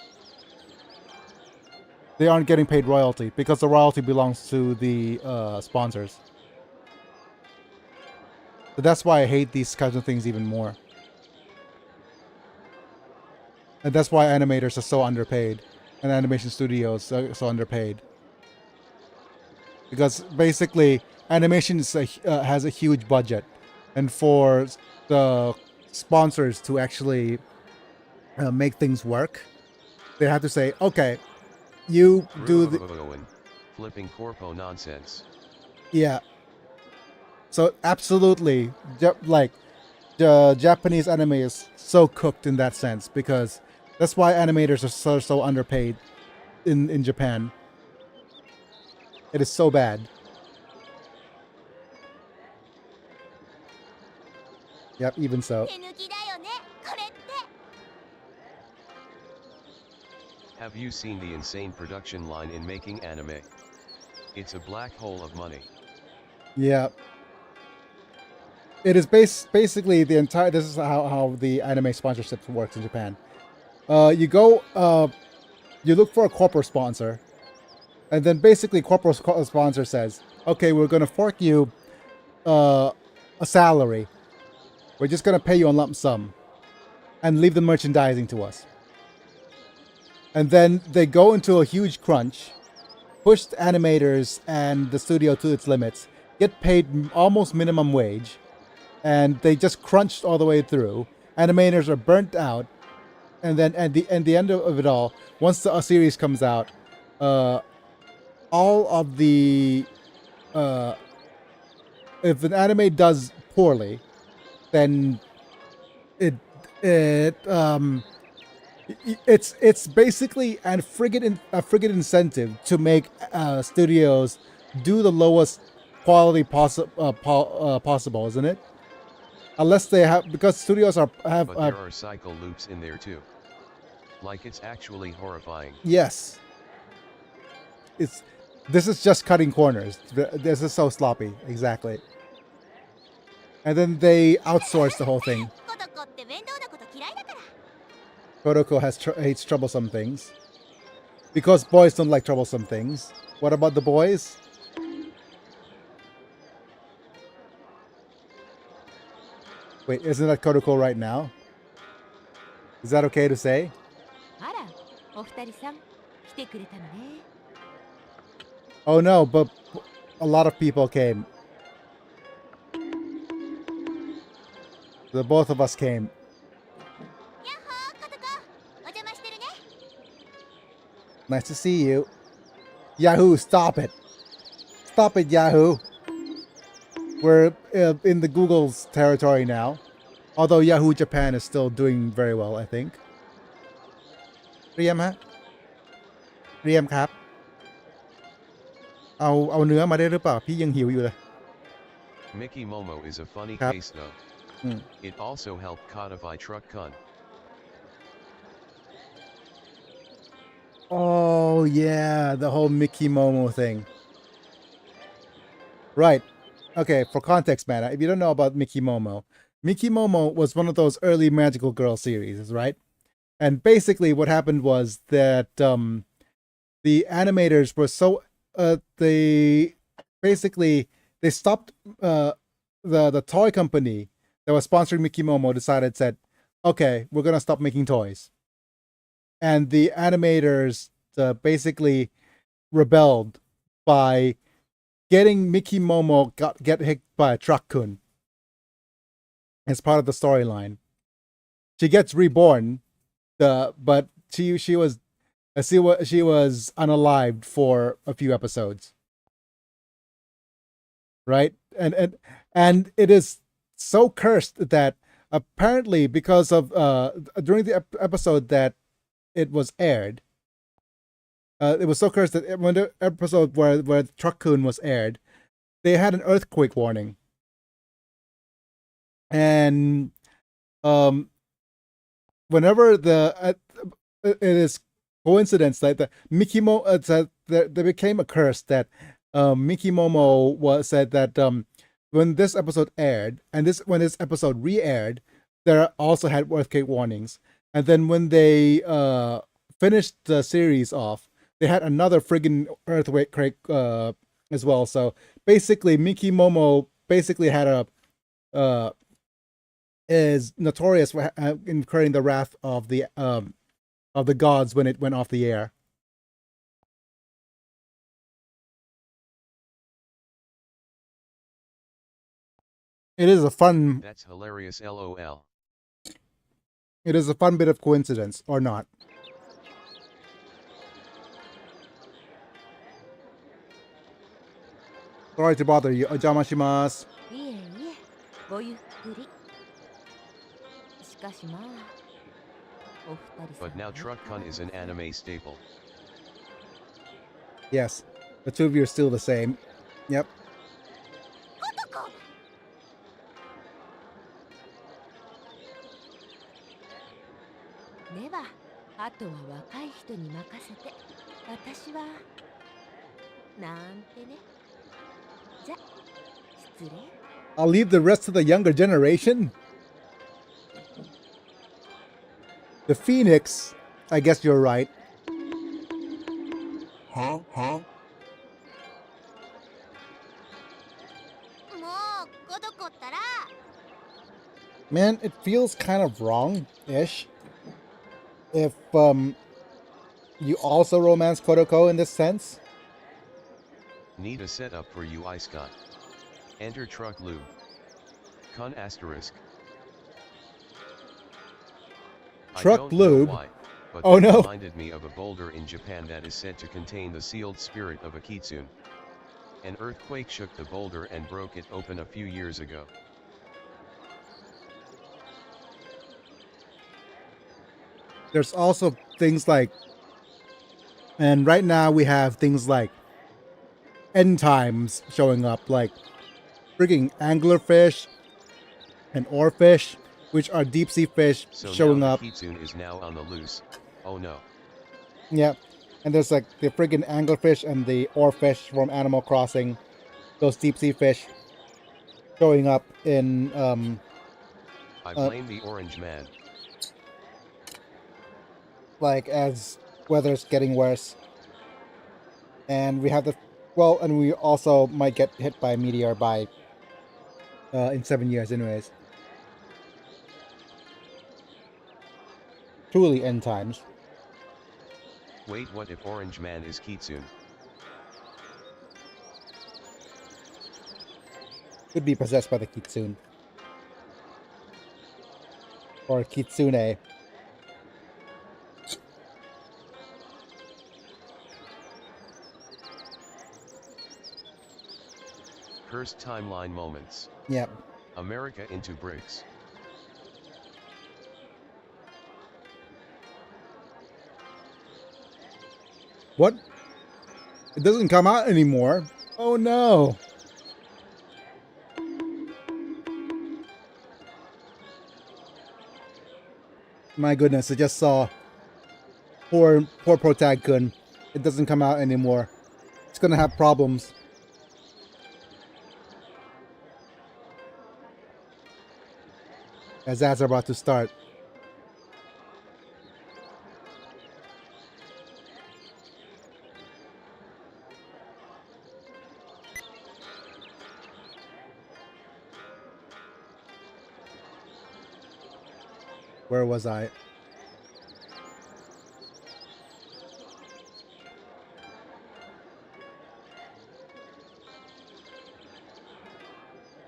They aren't getting paid royalty because the royalty belongs to the sponsors. So that's why I hate these kinds of things even more. And that's why animators are so underpaid and animation studios are so underpaid. Because basically, animation is has a huge budget. And for the sponsors to actually make things work, they have to say, okay, you do the... Flipping corpo nonsense. Yeah. So absolutely, like, the Japanese anime is so cooked in that sense, because that's why animators are so underpaid in Japan. It is so bad. Yep, even so. Have you seen the insane production line in making anime? It's a black hole of money. Yeah. It is basically the entire... This is how the anime sponsorship works in Japan. You go... you look for a corporate sponsor. And then basically corporate sponsor says, okay, we're going to fork you a salary. We're just going to pay you a lump sum. And leave the merchandising to us. And then they go into a huge crunch. Push the animators and the studio to its limits. Get paid almost minimum wage. And they just crunched all the way through. Animators are burnt out. And then at the end of it all, once a series comes out, all of the... if an anime does poorly, then It's basically a friggin' incentive to make studios do the lowest quality possible, isn't it? Unless they have, because studios have But there are cycle loops in there too. Like it's actually horrifying. yes. This is just cutting corners. This is so sloppy, exactly. And then they outsource the whole thing. コトコって面倒なこと嫌いだから。 Kodoko hates troublesome things. Because boys don't like troublesome things. What about the boys? Wait, isn't that Kodoko right now? Is that okay to say? あら、お二人さん、来てくれたのね。Oh no, but a lot of people came. The both of us came. やっほー、コトコ。お邪魔してるね。 Nice to see you. Yahoo, stop it. Stop it, Yahoo. We're in the Google's territory now. Although Yahoo Japan is still doing very well, I think. Riem ฮะ Riem ครับ เอาเนื้อมาได้หรือเปล่า พี่ยังหิวอยู่เลย Mickey Momo is a funny Yep. case though. Hmm. It also helped codify Truck Kun. Oh, yeah, the whole Mickey Momo thing. Right. Okay, for context, man, if you don't know about Mickey Momo was one of those early magical girl series, right? And basically what happened was that the animators were so they stopped the toy company that was sponsoring Mickey Momo said, okay, we're gonna stop making toys. And the animators basically rebelled by getting Mickey Momo get hit by a truck kun as part of the storyline. She gets reborn, but she was unalived for a few episodes, right? And it is so cursed that apparently because of during the episode that it was aired, it was so cursed that when the episode where Truck Kun was aired, they had an earthquake warning, and whenever it is coincidence that the Mickey Momo there became a curse that Mickey Momo said that when this episode aired and when this episode re-aired, there also had earthquake warnings, and then when they finished the series off, they had another friggin' earthquake as well. So basically, Mickey Momo basically had is notorious for incurring the wrath of the gods when it went off the air. It is a fun. That's hilarious, lol. It is a fun bit of coincidence, or not. Sorry to bother you. Ojamashimasu. いえいえ、ごゆっくり。しかしまあ、お二人さん。 But now Truck Kun is an anime staple. Yes, the two of you are still the same. Yep. コトコ。では、あとは若い人に任せて、私はなんてね。じゃ、失礼。 I'll leave the rest to the younger generation. The Phoenix, I guess you're right. Huh? もうコトコったら。 Man, it feels kind of wrong-ish. If you also romance Kodoko in this sense. Need a setup for you, Scott. Enter Truck Lube. Kun asterisk. Truck I don't know lube? why, but Oh, that no. reminded me of a boulder in Japan that is said to contain the sealed spirit of a kitsune. An earthquake shook the boulder and broke it open a few years ago. there's also things like, and right now we have things like end times showing up, like freaking anglerfish and oarfish, which are deep sea fish So showing now up. the kitsune is now on the loose. Oh no. Yeah, and there's like the friggin' anglerfish and the oarfish from Animal Crossing, those deep sea fish showing up in I blame the orange man. like as weather's getting worse, and we have the and we also might get hit by a meteor by in 7 years, anyways. Truly end times. Wait, what if orange man is kitsune? Could be possessed by the kitsune or kitsune. Cursed timeline moments. Yep. America into bricks. What? It doesn't come out anymore. Oh no. My goodness, I just saw poor Protag-kun. It doesn't come out anymore. It's gonna have problems. As ads are about to start. Where was I?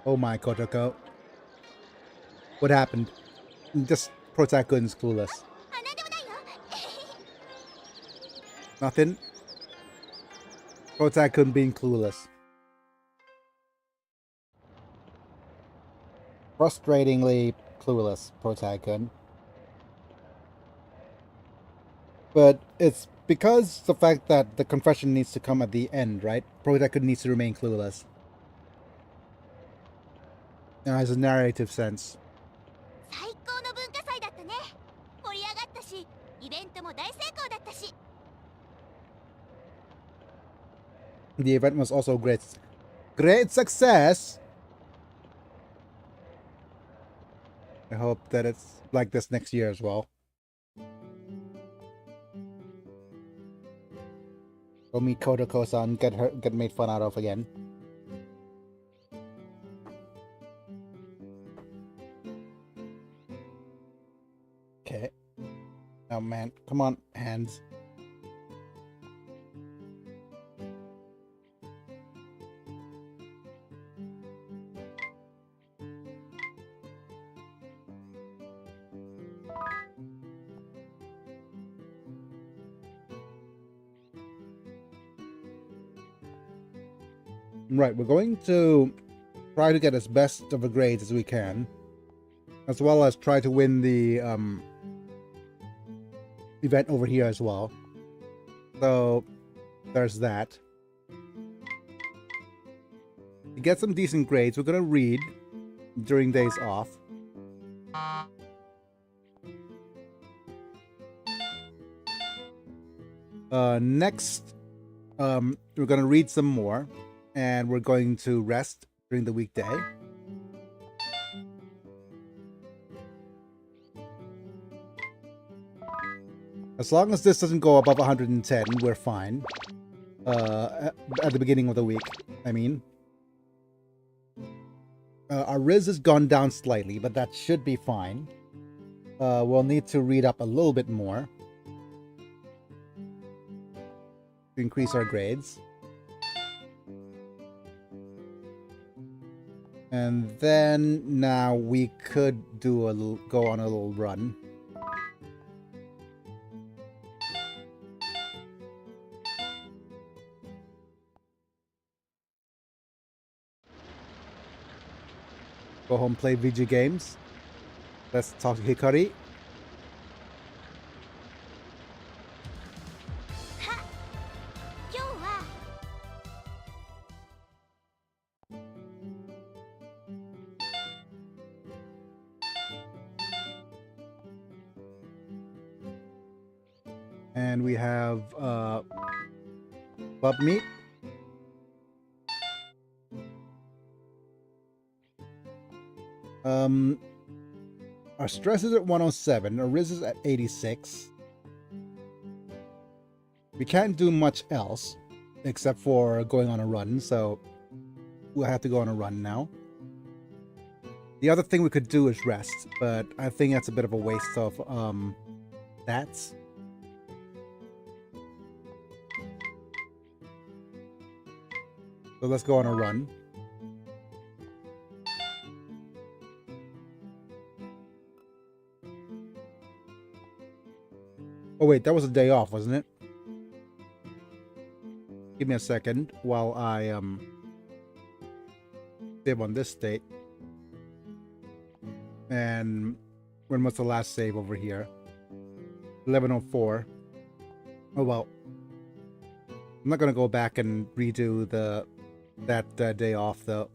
Oh my, Kotoko. What happened? Just Protag-kun's clueless. Nothing? Protag-kun being clueless. Frustratingly clueless, Protag-kun. But it's because the fact that the confession needs to come at the end, right? Protag-kun needs to remain clueless. Now, has a narrative sense. The event was also great success. I hope that it's like this next year as well. Go meet Kotoko-san, get made fun out of again. Okay. Oh man, come on, hands. Right, we're going to try to get as best of a grades as we can, as well as try to win the event over here as well. So there's that. To get some decent grades, we're gonna read during days off. Next, we're gonna read some more, and we're going to rest during the weekday. As long as this doesn't go above 110, we're fine. At the beginning of the week, I mean. Our Riz has gone down slightly, but that should be fine. We'll need to read up a little bit more to increase our grades. And then now we could do go on a little run. Go home, play video games. Let's talk to Hikari. And we have club meet. Our stress is at 107. Our riz is at 86. We can't do much else except for going on a run, so we'll have to go on a run now. The other thing we could do is rest, but I think that's a bit of a waste of stats. So let's go on a run. Oh wait, that was a day off, wasn't it? Give me a second while I save on this state. And when was the last save over here? 11:04. Oh well. I'm not gonna go back and redo that day off though.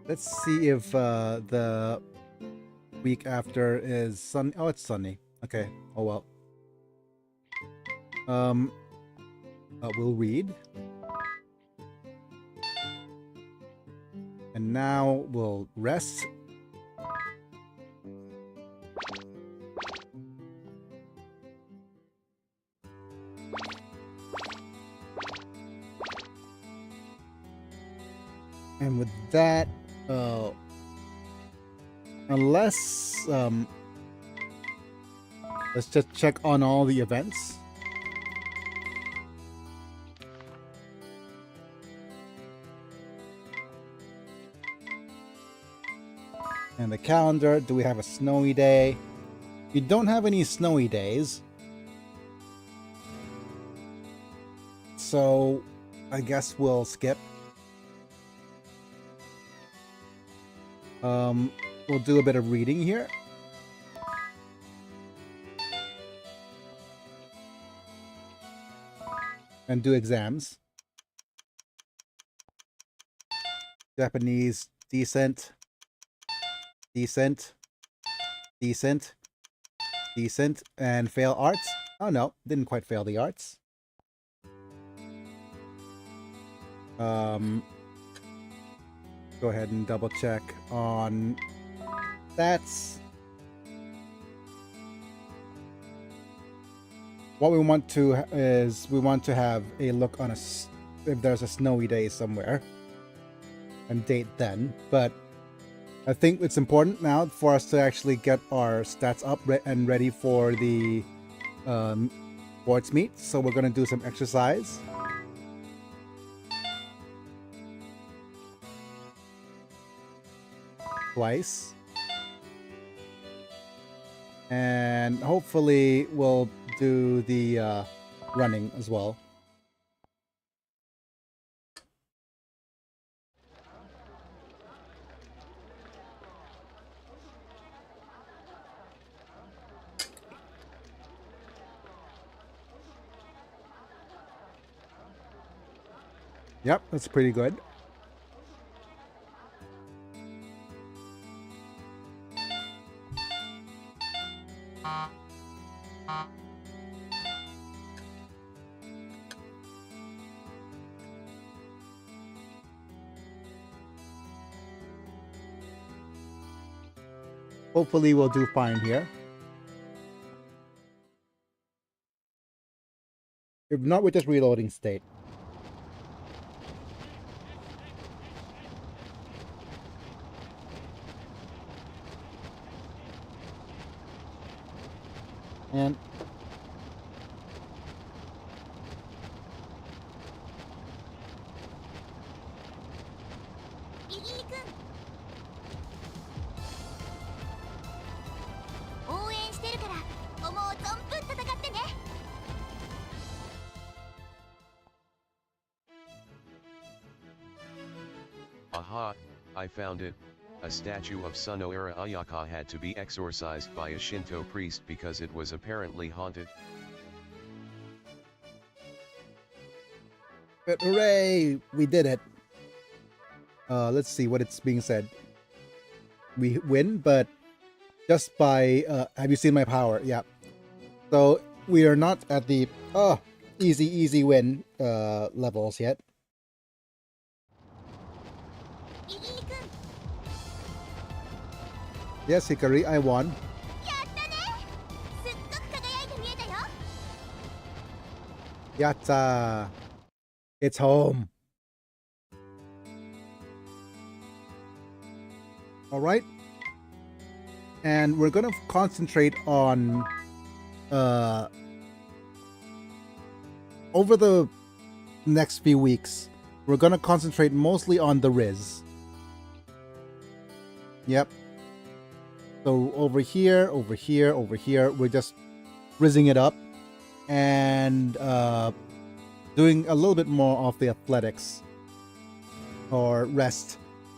Let's see if the week after is sunny. Oh, it's sunny. Okay. Oh well. We'll read. And now we'll rest. And with that, unless let's just check on all the events. And the calendar, do we have a snowy day? We don't have any snowy days. So I guess we'll skip. We'll do a bit of reading here. And do exams. Japanese, decent. Decent. Decent. Decent. And fail arts. Oh no, didn't quite fail the arts. Go ahead and double check on stats. What we want to is we want to have a look on if there's a snowy day somewhere and date then. But I think it's important now for us to actually get our stats up and ready for the sports meet. So we're going to do some exercise. Twice. And hopefully we'll do the running as well. Yep, that's pretty good. Hopefully we'll do fine here. If not, we're just reloading state. And Aha, I found it. A statue of Sunoera Ayaka had to be exorcised by a Shinto priest because it was apparently haunted. But hooray! We did it. Let's see what it's being said. We win, but just by have you seen my power? Yeah. So we are not at the easy win levels yet. イギーくん、 Yes, Hikari, I won. やったね。すっごく輝いて見えたよ。 Yatta! It's home. Alright. And we're gonna concentrate on over the next few weeks, we're gonna concentrate mostly on the Riz. Yep. So over here, we're just rizzing it up and doing a little bit more of the athletics or rest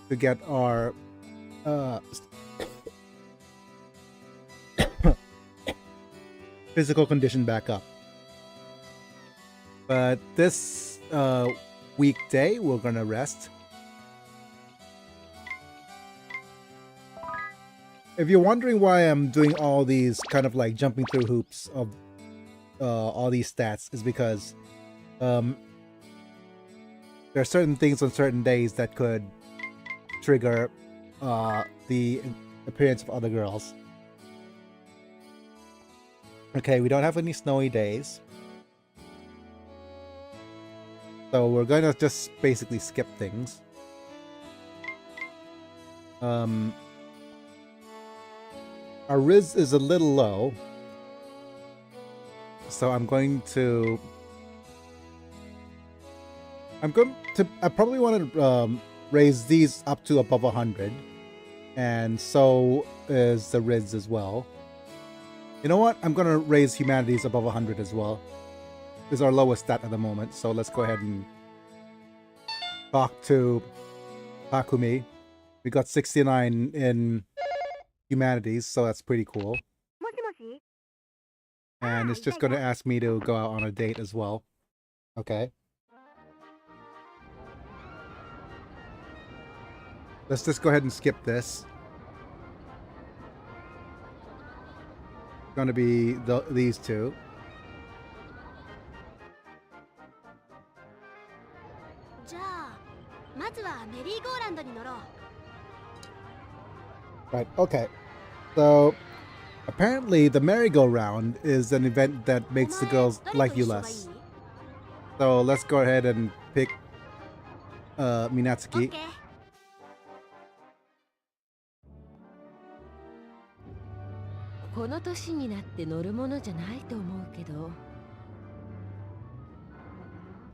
to get our physical condition back up. But this weekday, we're gonna rest. If you're wondering why I'm doing all these kind of like jumping through hoops of all these stats, is because there are certain things on certain days that could trigger the appearance of other girls. Okay, we don't have any snowy days. So we're gonna just basically skip things. Our Riz is a little low. So I probably want to raise these up to above 100. And so is the Riz as well. You know what? I'm going to raise Humanities above 100 as well. This is our lowest stat at the moment. So let's go ahead and talk to Takumi. We got 69 in Humanities, so that's pretty cool. And it's just going to ask me to go out on a date as well. Okay. Let's just go ahead and skip this. Going to be these two. Right, okay. So, apparently the merry-go-round is an event that makes the girls like you less. So let's go ahead and pick Minatsuki.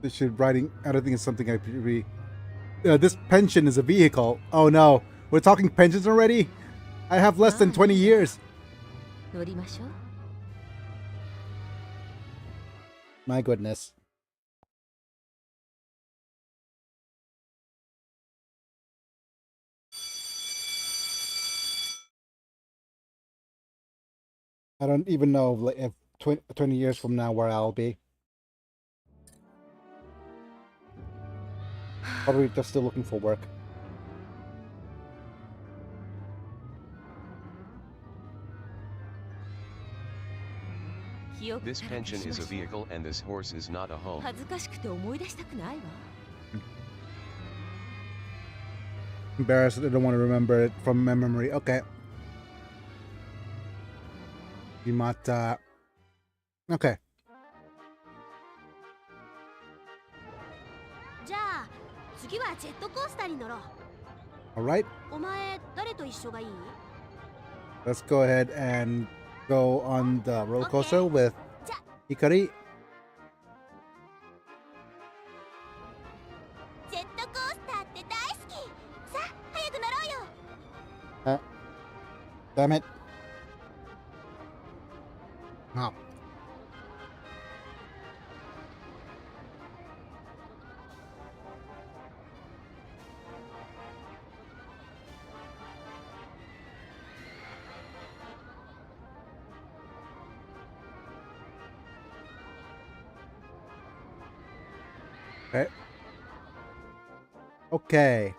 This should writing. I don't think it's something I really. This pension is a vehicle. Oh no, we're talking pensions already. I have less than 20 years. My goodness. I don't even know if 20 years from now where I'll be. Probably just still looking for work. This pension is a vehicle and this horse is not a home. Embarrassed, I don't want to remember it from my memory. Okay. Yamata. Okay. Alright. Let's go ahead and go on the roller coaster with Hikari. Damn it. No. Okay. Okay.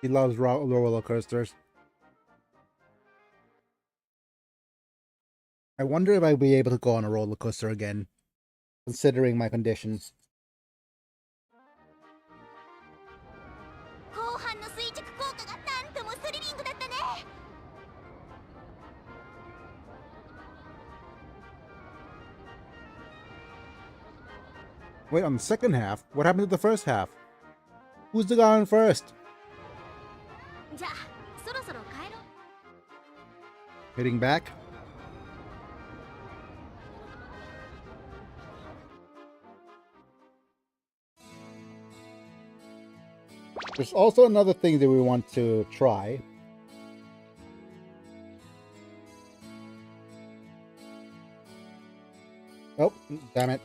He loves roller coasters. I wonder if I'll be able to go on a roller coaster again, considering my conditions. 後半の垂直効果がなんともスリリングだったね。 Wait, on the second half? What happened to the first half? Who's the guy on first? じゃあそろそろ帰ろう。 Hitting back? There's also another thing that we want to try. Oh, damn it.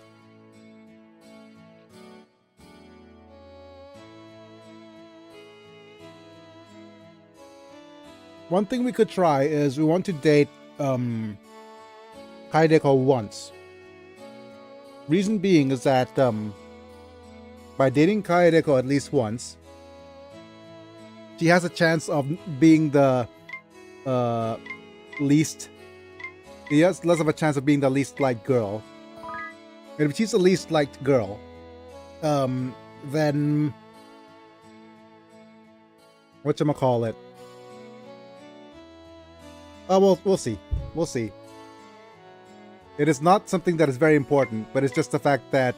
One thing we could try is we want to date Kaideko once. Reason being is that by dating Kaideko at least once, she has a chance of being the least. She has less of a chance of being the least liked girl. And if she's the least liked girl, then whatchamacallit? Oh, we'll see. We'll see. It is not something that is very important, but it's just the fact that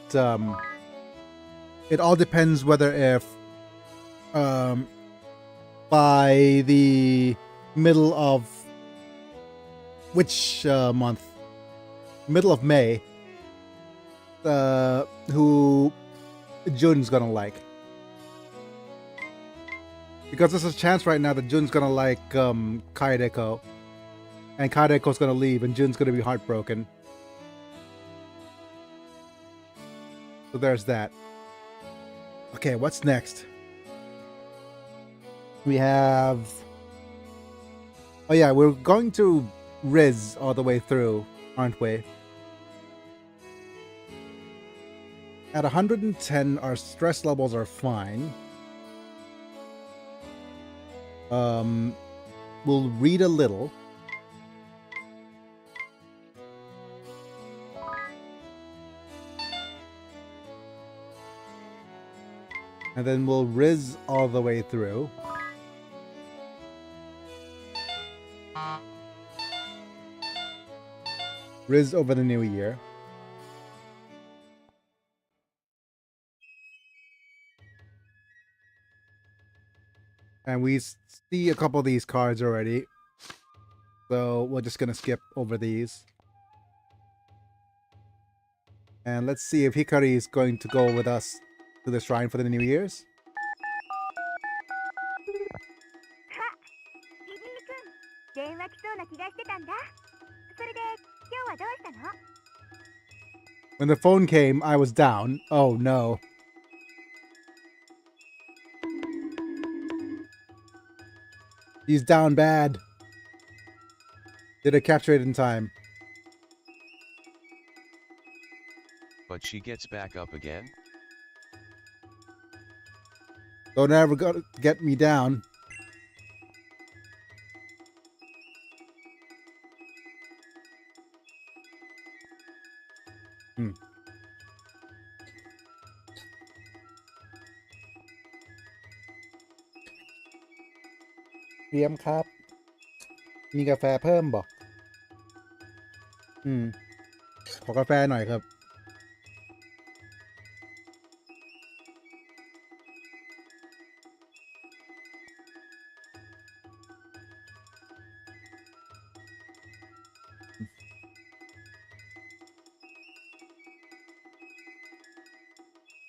it all depends whether if by the middle of which month? Middle of May, who Jun's gonna like. Because there's a chance right now that Jun's gonna like Kaideko. And Kaideko's gonna leave and Jun's gonna be heartbroken. So there's that. Okay, what's next? We have... Oh yeah, we're going to Riz all the way through, aren't we? At 110, our stress levels are fine. We'll read a little. And then we'll Riz all the way through. Riz over the new year. And we see a couple of these cards already. So we're just going to skip over these. And let's see if Hikari is going to go with us to the shrine for the New Year's. When the phone came, I was down. Oh no. He's down bad. Did I capture it in time? But she gets back up again? Don't ever get me down.ครับ มีกาแฟเพิ่มบอกขอกาแฟหน่อยครับ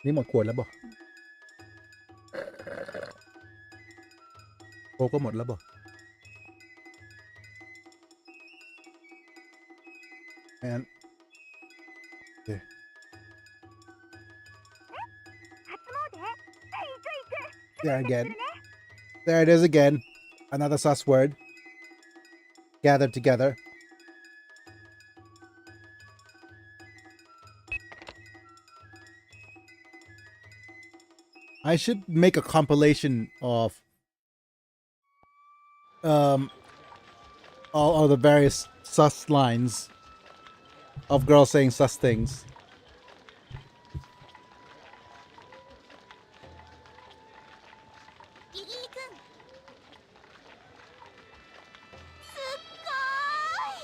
นี่หมดขวดแล้วบอกโคก็หมดแล้วบอกAnd okay. There again. There it is again. Another sus word. Gathered together. I should make a compilation of all the various sus lines of girls saying sus things. ギギーくん、すっごーい。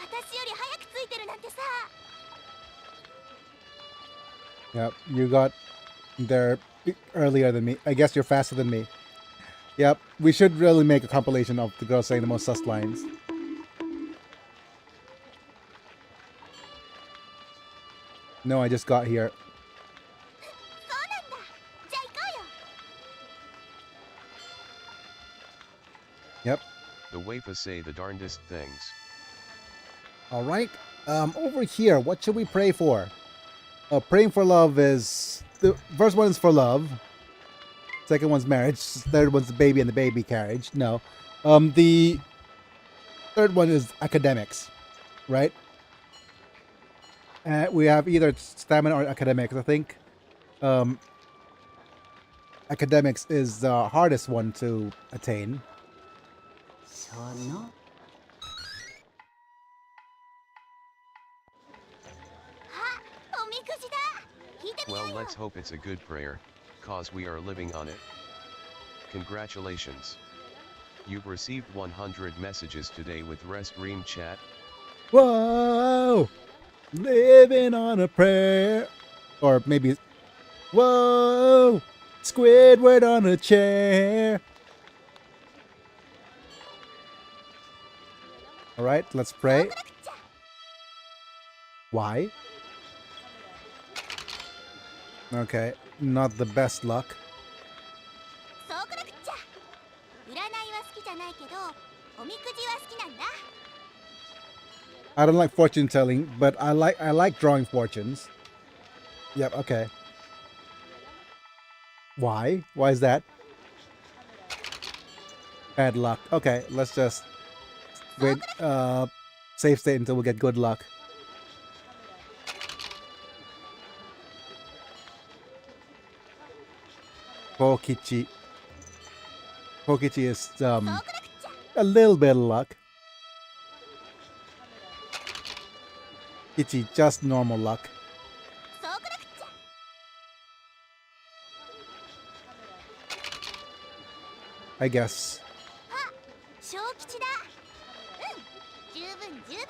私より早くついてるなんてさ。 Yep, you got there earlier than me. I guess you're faster than me. Yep, we should really make a compilation of the girls saying the most sus lines. No, I just got here. そうなんだ。じゃあ行こうよ。 Yep. The waifus say the darndest things. All right. Over here, what should we pray for? Praying for love is the first one is for love. Second one's marriage. Third one's the baby and the baby carriage. No. The third one is academics, right? We have either stamina or academics. I think academics is the hardest one to attain. その あ、おみくじだ。引いてみよう Well, よ。 let's hope it's a good prayer, cause we are living on it. Congratulations. You've received 100 messages today with Rest Dream Chat. Whoa! Living on a prayer. Or maybe, whoa! Squidward on a chair. All right, let's pray. 来なくっちゃ。 Why? Okay, not the best luck. そう来なくっちゃ。占いは好きじゃないけど、おみくじは好きなんだ。 I don't like fortune telling, but I like drawing fortunes. Yep, okay. Why? Why is that? Bad luck. Okay, let's just wait, save state until we get good luck. Pokichi. Pokichi is そう来なくっちゃ。 a little bit of luck. Ichi, just normal luck. そう来なくっちゃ。 I guess. 小吉だ。うん、十分十分。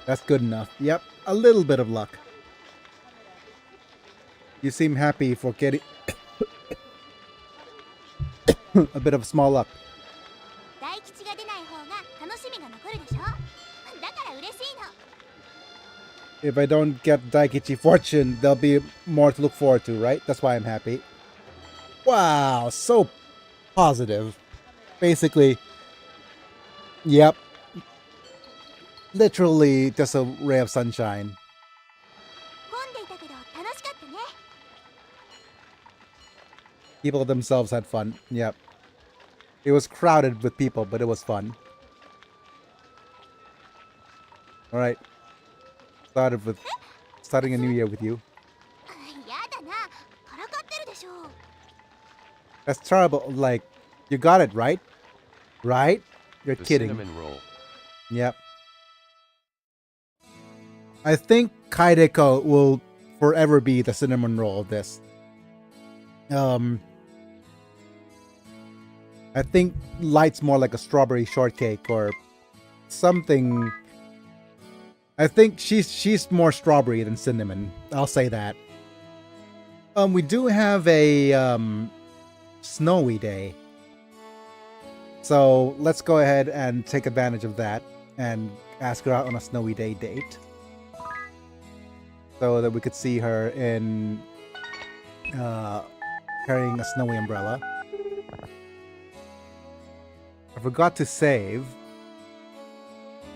That's good enough. Yep, a little bit of luck. You seem happy for getting a bit of small luck. 大吉が出ない方が楽しみが残るでしょ。だから嬉しいの。 If I don't get Daikichi fortune, there'll be more to look forward to, right? That's why I'm happy. Wow, so positive. Basically, yep. Literally just a ray of sunshine. 混んでいたけど楽しかったね。 People themselves had fun. Yep. It was crowded with people, but it was fun. Alright. Starting a new year with you. やだな。からかってるでしょ。 That's terrible. Like, you got it, right? Right? You're The kidding. cinnamon roll. Yep. I think Kaideko will forever be the cinnamon roll of this. I think Light's more like a strawberry shortcake or something. I think she's more strawberry than cinnamon. I'll say that. We do have a snowy day. So let's go ahead and take advantage of that and ask her out on a snowy day date. So that we could see her in carrying a snowy umbrella. I forgot to save.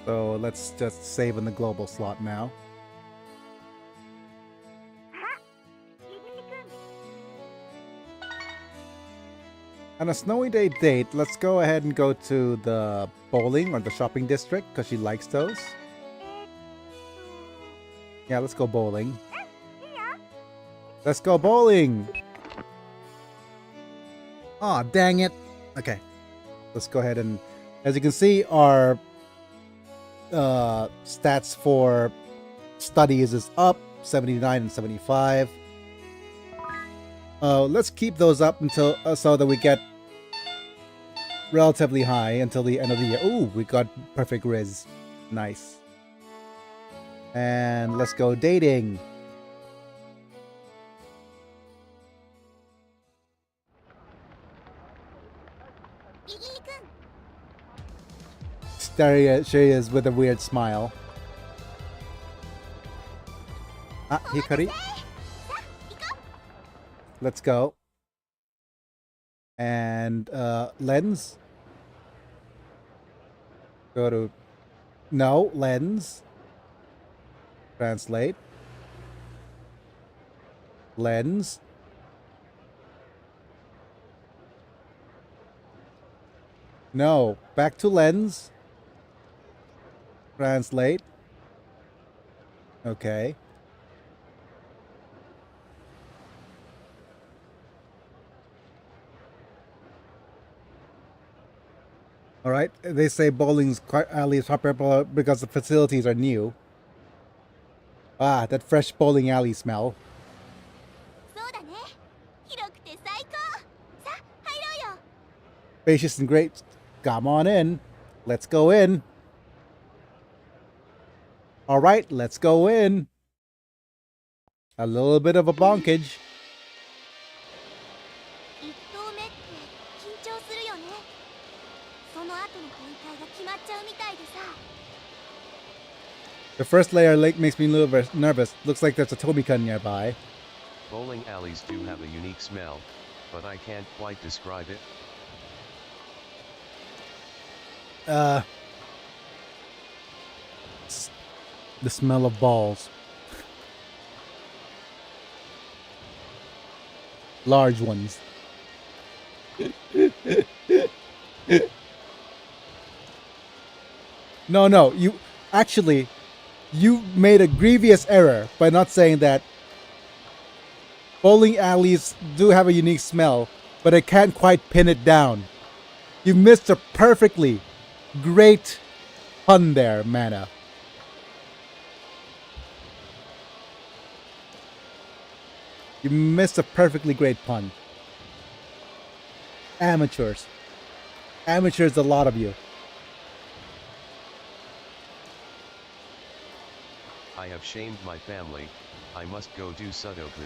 So let's just save in the global slot now. On a snowy day date, let's go ahead and go to the bowling or the shopping district because she likes those. Yeah, let's go bowling. Let's go bowling! Aw, dang it. Okay. Let's go ahead and, as you can see, our stats for studies is up 79 and 75. Let's keep those up until so that we get relatively high until the end of the year. Ooh, we got perfect Riz. Nice. And let's go dating. There she is with a weird smile. Ah, Hikari. Let's go. And lens. Go to no lens. Translate. Lens. No, back to lens. Translate. Okay. All right. They say bowling's quite alley is popular because the facilities are new. Ah, that fresh bowling alley smell. Spacious and great. Come on in. Let's go in. All right, let's go in. A little bit of a bonkage. The first layer makes me nervous. Looks like there's a Tomika nearby. Bowling alleys do have a unique smell, but I can't quite describe it. The smell of balls. Large ones. No, you actually, you made a grievous error by not saying that bowling alleys do have a unique smell, but I can't quite pin it down. You missed a perfectly great pun there, Mana. You missed a perfectly great pun. Amateurs. Amateurs, a lot of you. I have shamed my family. I must go do Sudoku.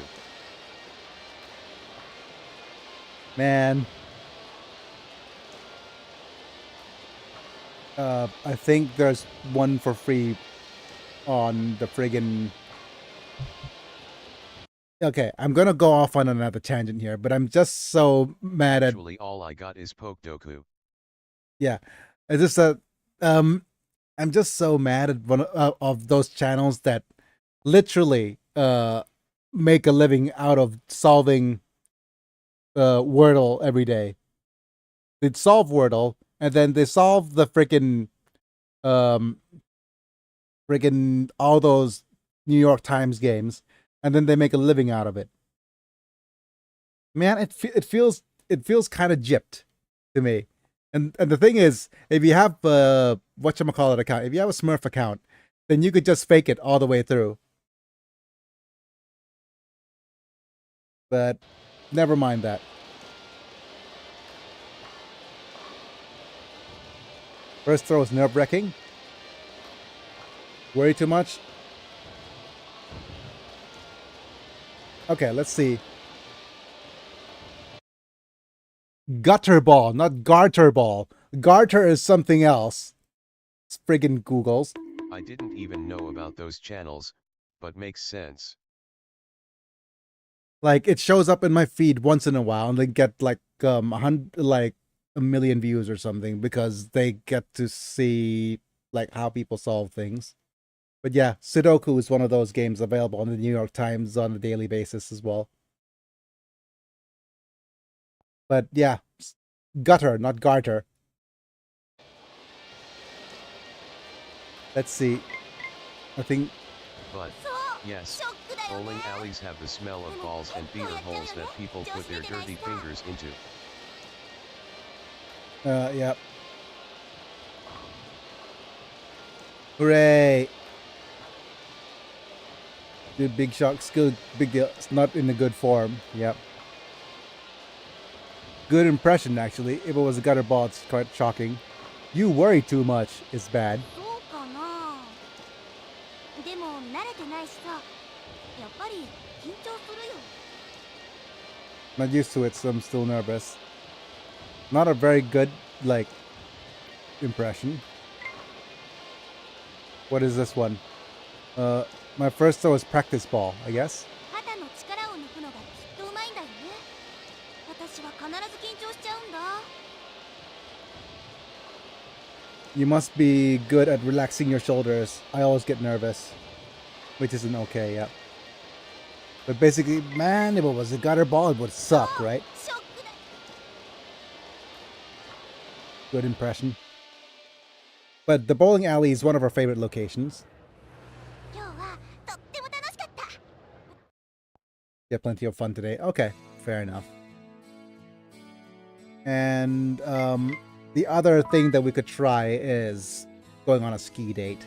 Man. I think there's one for free on the friggin'... Okay, I'm gonna go off on another tangent here, but I'm just so mad at... Actually, all I got is Pokedoku. Yeah, it's just a... I'm just so mad at one of those channels that literally make a living out of solving Wordle every day. They'd solve Wordle, and then they solve the freaking all those New York Times games, and then they make a living out of it. Man, it feels kind of gypped to me. And the thing is, if you have whatchamacallit account, if you have a Smurf account, then you could just fake it all the way through. But never mind that. First throw is nerve-wracking. Worry too much? Okay, let's see. Gutter ball, not garter ball. Garter is something else. It's friggin' Googles. I didn't even know about those channels, but makes sense. Like, it shows up in my feed once in a while, and they get like 100, like 1,000,000 views or something, because they get to see like how people solve things. But yeah, Sudoku is one of those games available on the New York Times on a daily basis as well. But yeah, gutter, not garter. Let's see. I think... But, yes, bowling alleys have the smell of balls and beer holes that people put their dirty fingers into. Yep. Hooray! Dude, Big Shock's good. Big deal. It's not in a good form. Yep. Good impression, actually. If it was a gutter ball, it's quite shocking. You worry too much. It's bad. そうかな。でも慣れてないしさ、やっぱり緊張するよ。 Not used to it, so I'm still nervous. Not a very good, like, impression. What is this one? My first though is practice ball, I guess. 肩の力を抜くのがきっとうまいんだよね。私は必ず緊張しちゃうんだ。 You must be good at relaxing your shoulders. I always get nervous, which isn't okay, yeah. But basically, man, if it was a gutter ball, it would suck, right? ショックだ。 Good impression. But the bowling alley is one of our favorite locations. 今日はとっても楽しかった。 You had plenty of fun today. Okay, fair enough. And the other thing that we could try is going on a ski date,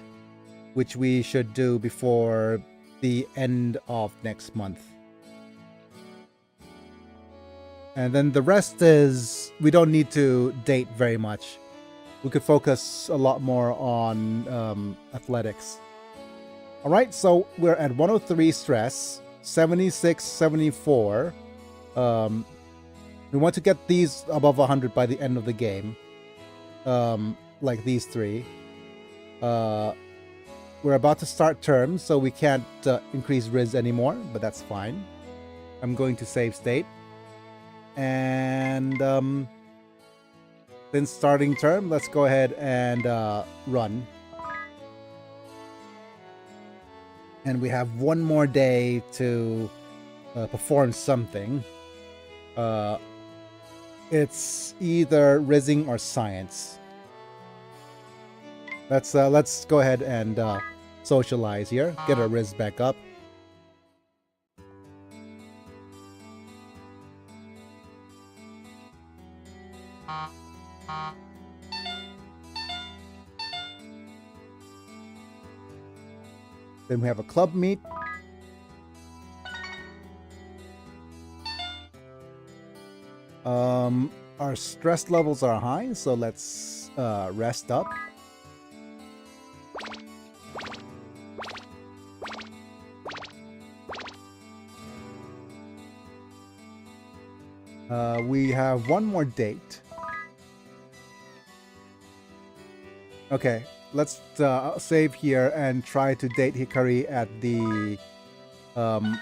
which we should do before the end of next month. And then the rest is we don't need to date very much. We could focus a lot more on athletics. All right, so we're at 103 stress, 76, 74. We want to get these above 100 by the end of the game. Like these three. We're about to start term, so we can't increase Riz anymore, but that's fine. I'm going to save state. And then starting term, let's go ahead and run. And we have one more day to perform something. It's either rizzing or science. Let's go ahead and socialize here. Get our Riz back up. Then we have a club meet. Our stress levels are high, so let's rest up. We have one more date. Okay, let's save here and try to date Hikari at the um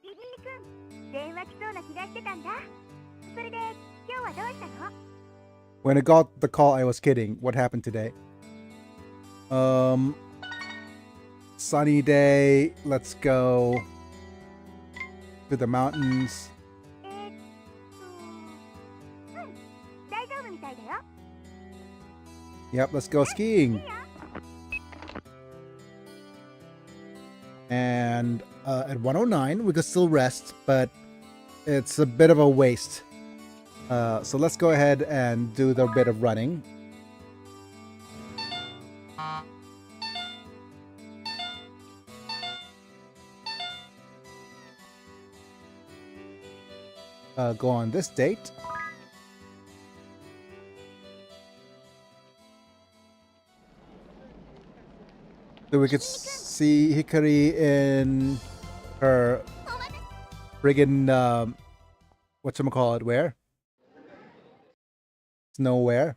ビビー君、電話来そうな気がしてたんだ。それで今日はどうしたの？ when I got the call, I was kidding. What happened today? Sunny day. Let's go to the mountains. 大丈夫みたいだよ。 Yep, let's go skiing. And at 109, we could still rest, but it's a bit of a waste. So let's go ahead and do the bit of running. Go on this date. So we could see Hikari in her friggin' whatchamacallit, where? Nowhere.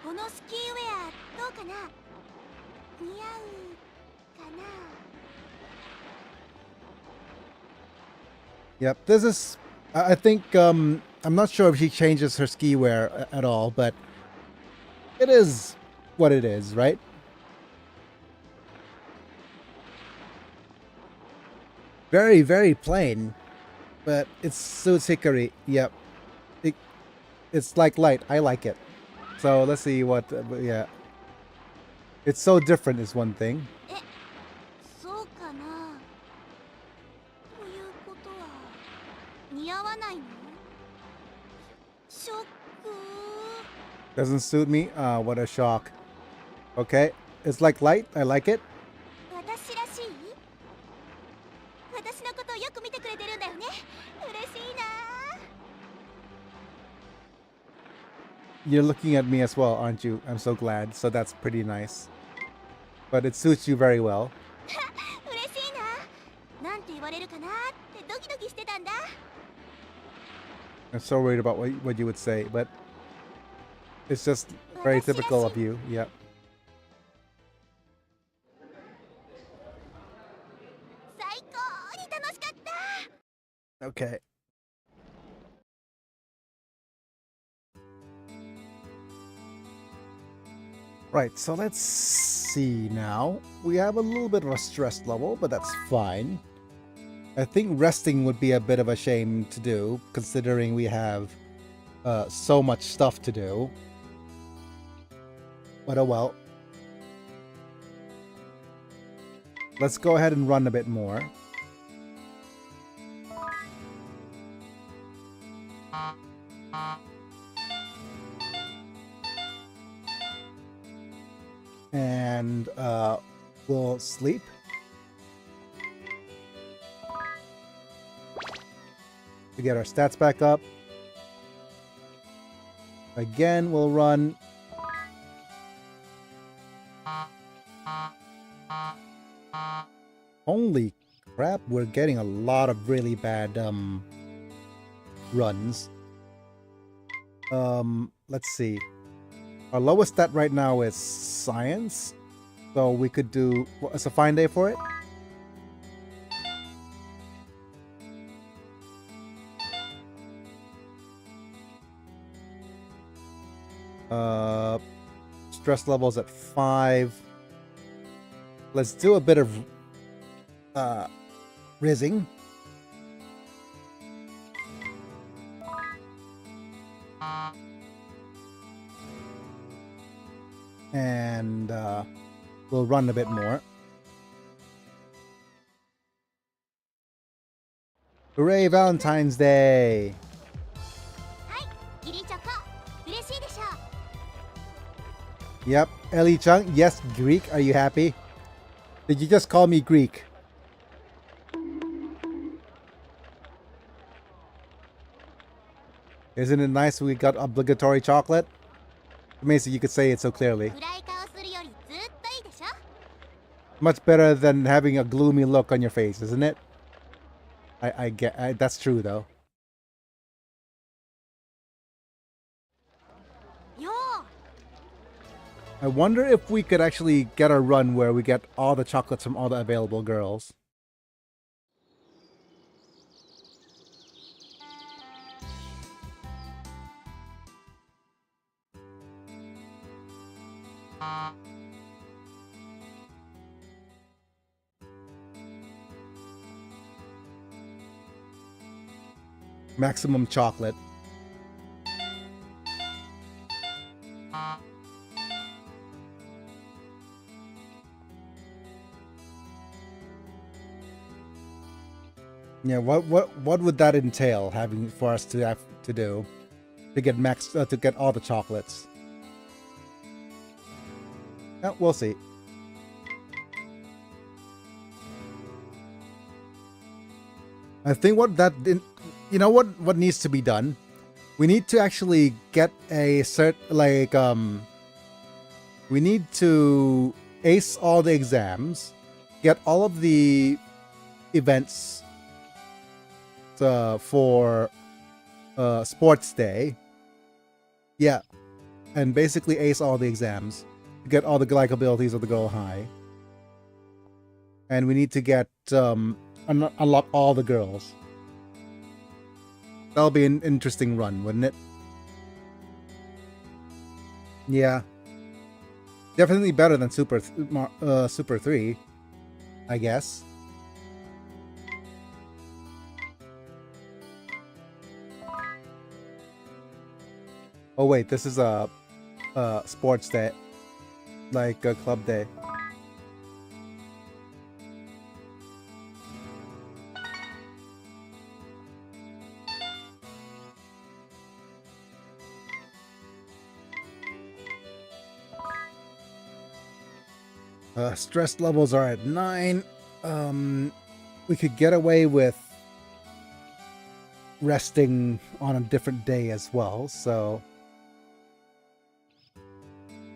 このスキーウェアどうかな？似合うかな？ Yep, this is. I think. I'm not sure if she changes her ski wear at all, but it is what it is, right? Very, very plain, but it suits Hikari. Yep, it's like light. I like it. So let's see what. Yeah, it's so different is one thing. え、かな。ということは似合わないの？ショック。 Doesn't suit me? What a shock. Okay, it's like light. I like it. 私らしい？私のことをよく見てくれてるんだよね。嬉しいな。 You're looking at me as well, aren't you? I'm so glad. So that's pretty nice. But it suits you very well. 嬉しいな。なんて言われるかなってドキドキしてたんだ。 I'm so worried about what you would say, but it's just very typical of you. Yeah. 最高に楽しかった。 Okay. Right, so let's see now. We have a little bit of a stress level, but that's fine. I think resting would be a bit of a shame to do, considering we have so much stuff to do. But oh well. Let's go ahead and run a bit more. And we'll sleep. To get our stats back up. Again, we'll run. Holy crap, we're getting a lot of really bad runs. Let's see. Our lowest stat right now is science. So we could do... It's a fine day for it. Stress levels at 5. Let's do a bit of rizzing. And we'll run a bit more. Hooray, Valentine's Day! はい、ギリチョコ。嬉しいでしょ。 Yep, Ellie Chung, yes, Greek, are you happy? Did you just call me Greek? Isn't it nice we got obligatory chocolate? Amazing you could say it so clearly. 暗い顔するよりずっといいでしょ。 Much better than having a gloomy look on your face, isn't it? I get that's true though. よ I wonder if we could actually get a run where we get all the chocolates from all the available girls. Maximum chocolate. Yeah, what would that entail having for us to have to do to get to get all the chocolates? Yeah, we'll see. I think you know what needs to be done? We need to actually get a we need to ace all the exams, get all of the events for sports day. Yeah, and basically ace all the exams to get all the like abilities of the girl high. And we need to get unlock all the girls. That'll be an interesting run, wouldn't it? Yeah. Definitely better than Super 3, I guess. Oh wait, this is a sports day, like a club day. Stress levels are at 9. We could get away with resting on a different day as well, so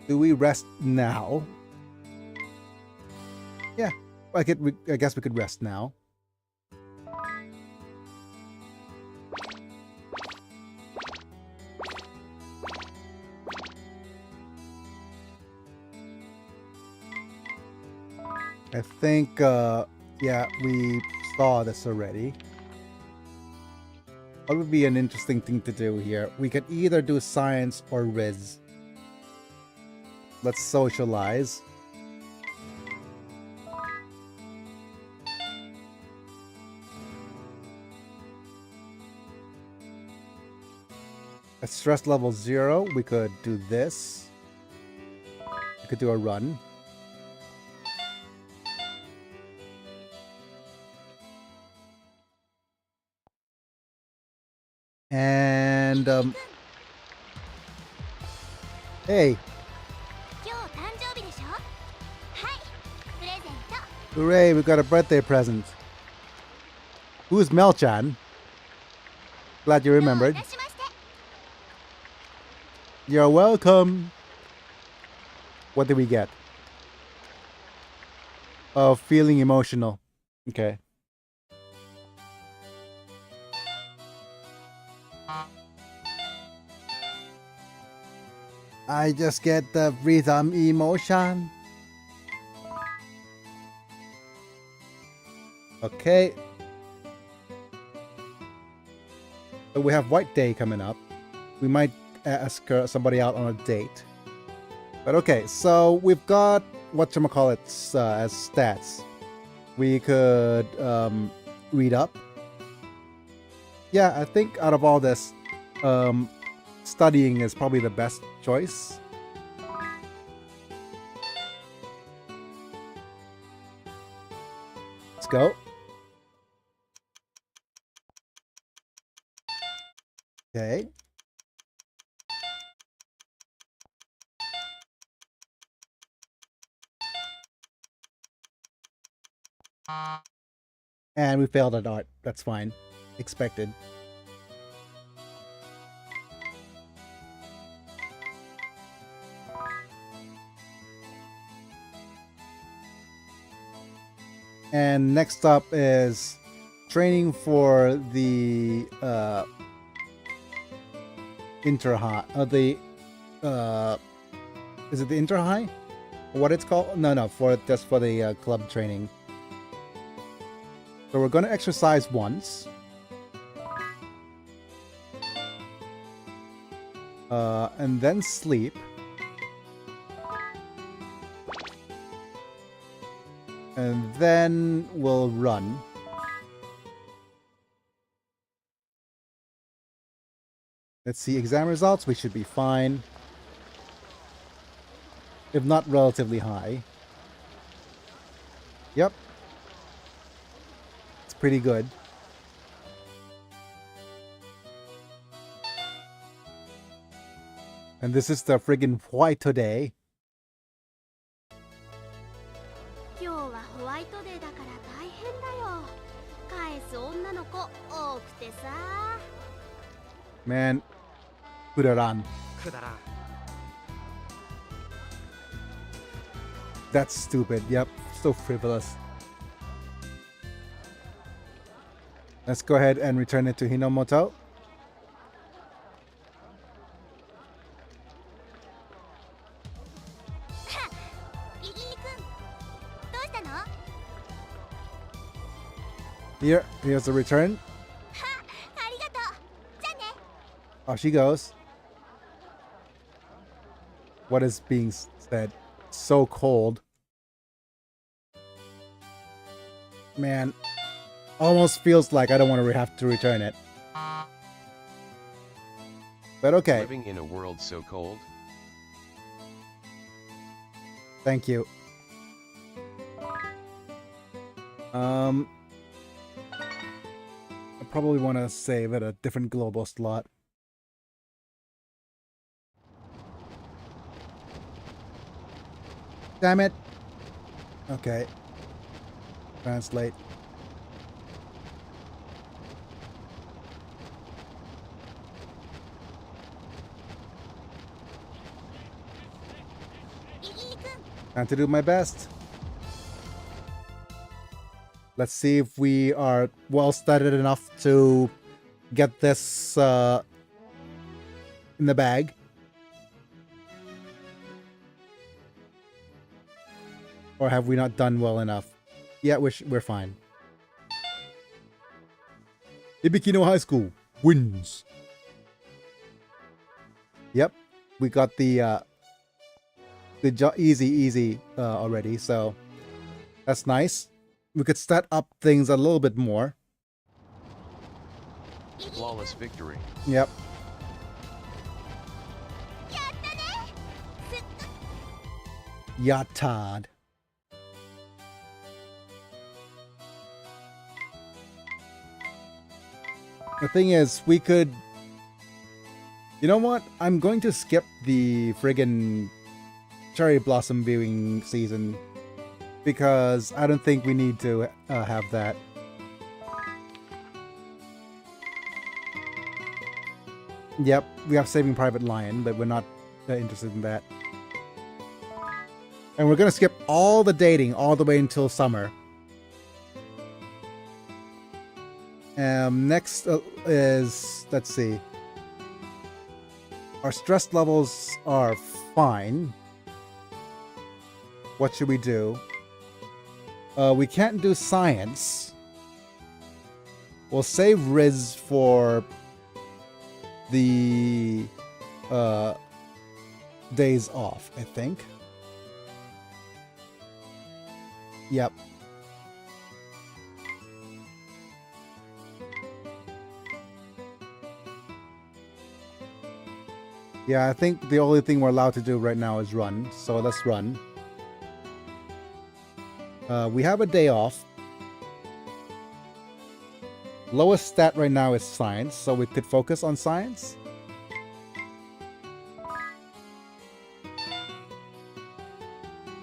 do we rest now? Yeah, I guess we could rest now. I think, yeah, we saw this already. What would be an interesting thing to do here? We could either do science or Riz. Let's socialize. At stress level 0, we could do this. We could do a run. And hey, 今日誕生日でしょ。はい、プレゼント。 hooray, we got a birthday present. Who's Mel-chan? Glad you どうい remembered. たしまして。 You're welcome. What did we get? Oh, feeling emotional. Okay. I just get the rhythm emotion. Okay. So we have White Day coming up. We might ask somebody out on a date. But okay, so we've got whatchamacallits as stats. We could read up. Yeah, I think out of all this, studying is probably the best choice. Let's go. Okay. And we failed at art. That's fine. Expected. And next up is training for the inter-high. Is it the inter-high? What it's called? No, for just for the club training. So we're going to exercise once. And then sleep. And then we'll run. Let's see exam results. We should be fine. If not relatively high. Yep. It's pretty good. And this is the friggin' white today. 今日はホワイトデーだから大変だよ。返す女の子多くてさ。 Man, Kudaran. くだらん。 That's stupid. Yep, so frivolous. Let's go ahead and return it to Hinomoto. リリーくん、どうしたの？は、 Here's the return. ありがとう。じゃあね。 Off she goes. What is being said? So cold. Man, almost feels like I don't want to have to return it. But okay. Living in a world so cold. Thank you. I probably want to save at a different global slot. Damn it. Okay. Translate. Trying to do my best. Let's see if we are well studied enough to get this in the bag. Or have we not done well enough? Yeah, we're fine. Ibikino High School wins. Yep, we got the easy already, so that's nice. We could set up things a little bit more. Flawless victory. Yep. Yatad. The thing is, we could... You know what? I'm going to skip the friggin' cherry blossom viewing season because I don't think we need to have that. Yep, we have Saving Private Lion, but we're not interested in that. And we're gonna skip all the dating all the way until summer. Next is, let's see. Our stress levels are fine. What should we do? We can't do science. We'll save Riz for the days off, I think. Yep. Yeah, I think the only thing we're allowed to do right now is run. So let's run. We have a day off. Lowest stat right now is science, so we could focus on science.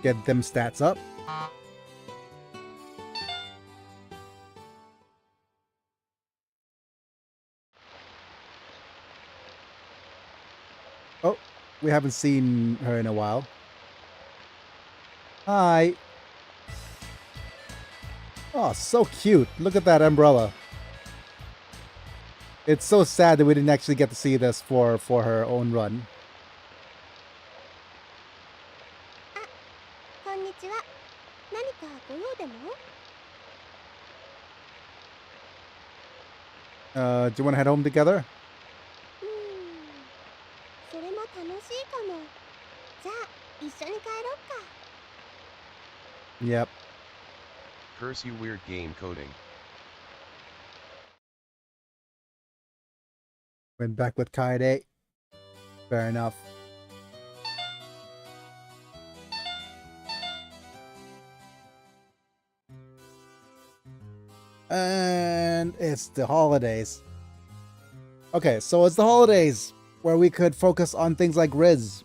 Get them stats up. Oh, we haven't seen her in a while. Hi. Oh, so cute. Look at that umbrella. It's so sad that we didn't actually get to see this for her own run. Do you want to head home together? Yep. Curse you, weird game coding. Went back with Kaede. Fair enough. And it's the holidays. Okay, so it's the holidays where we could focus on things like Riz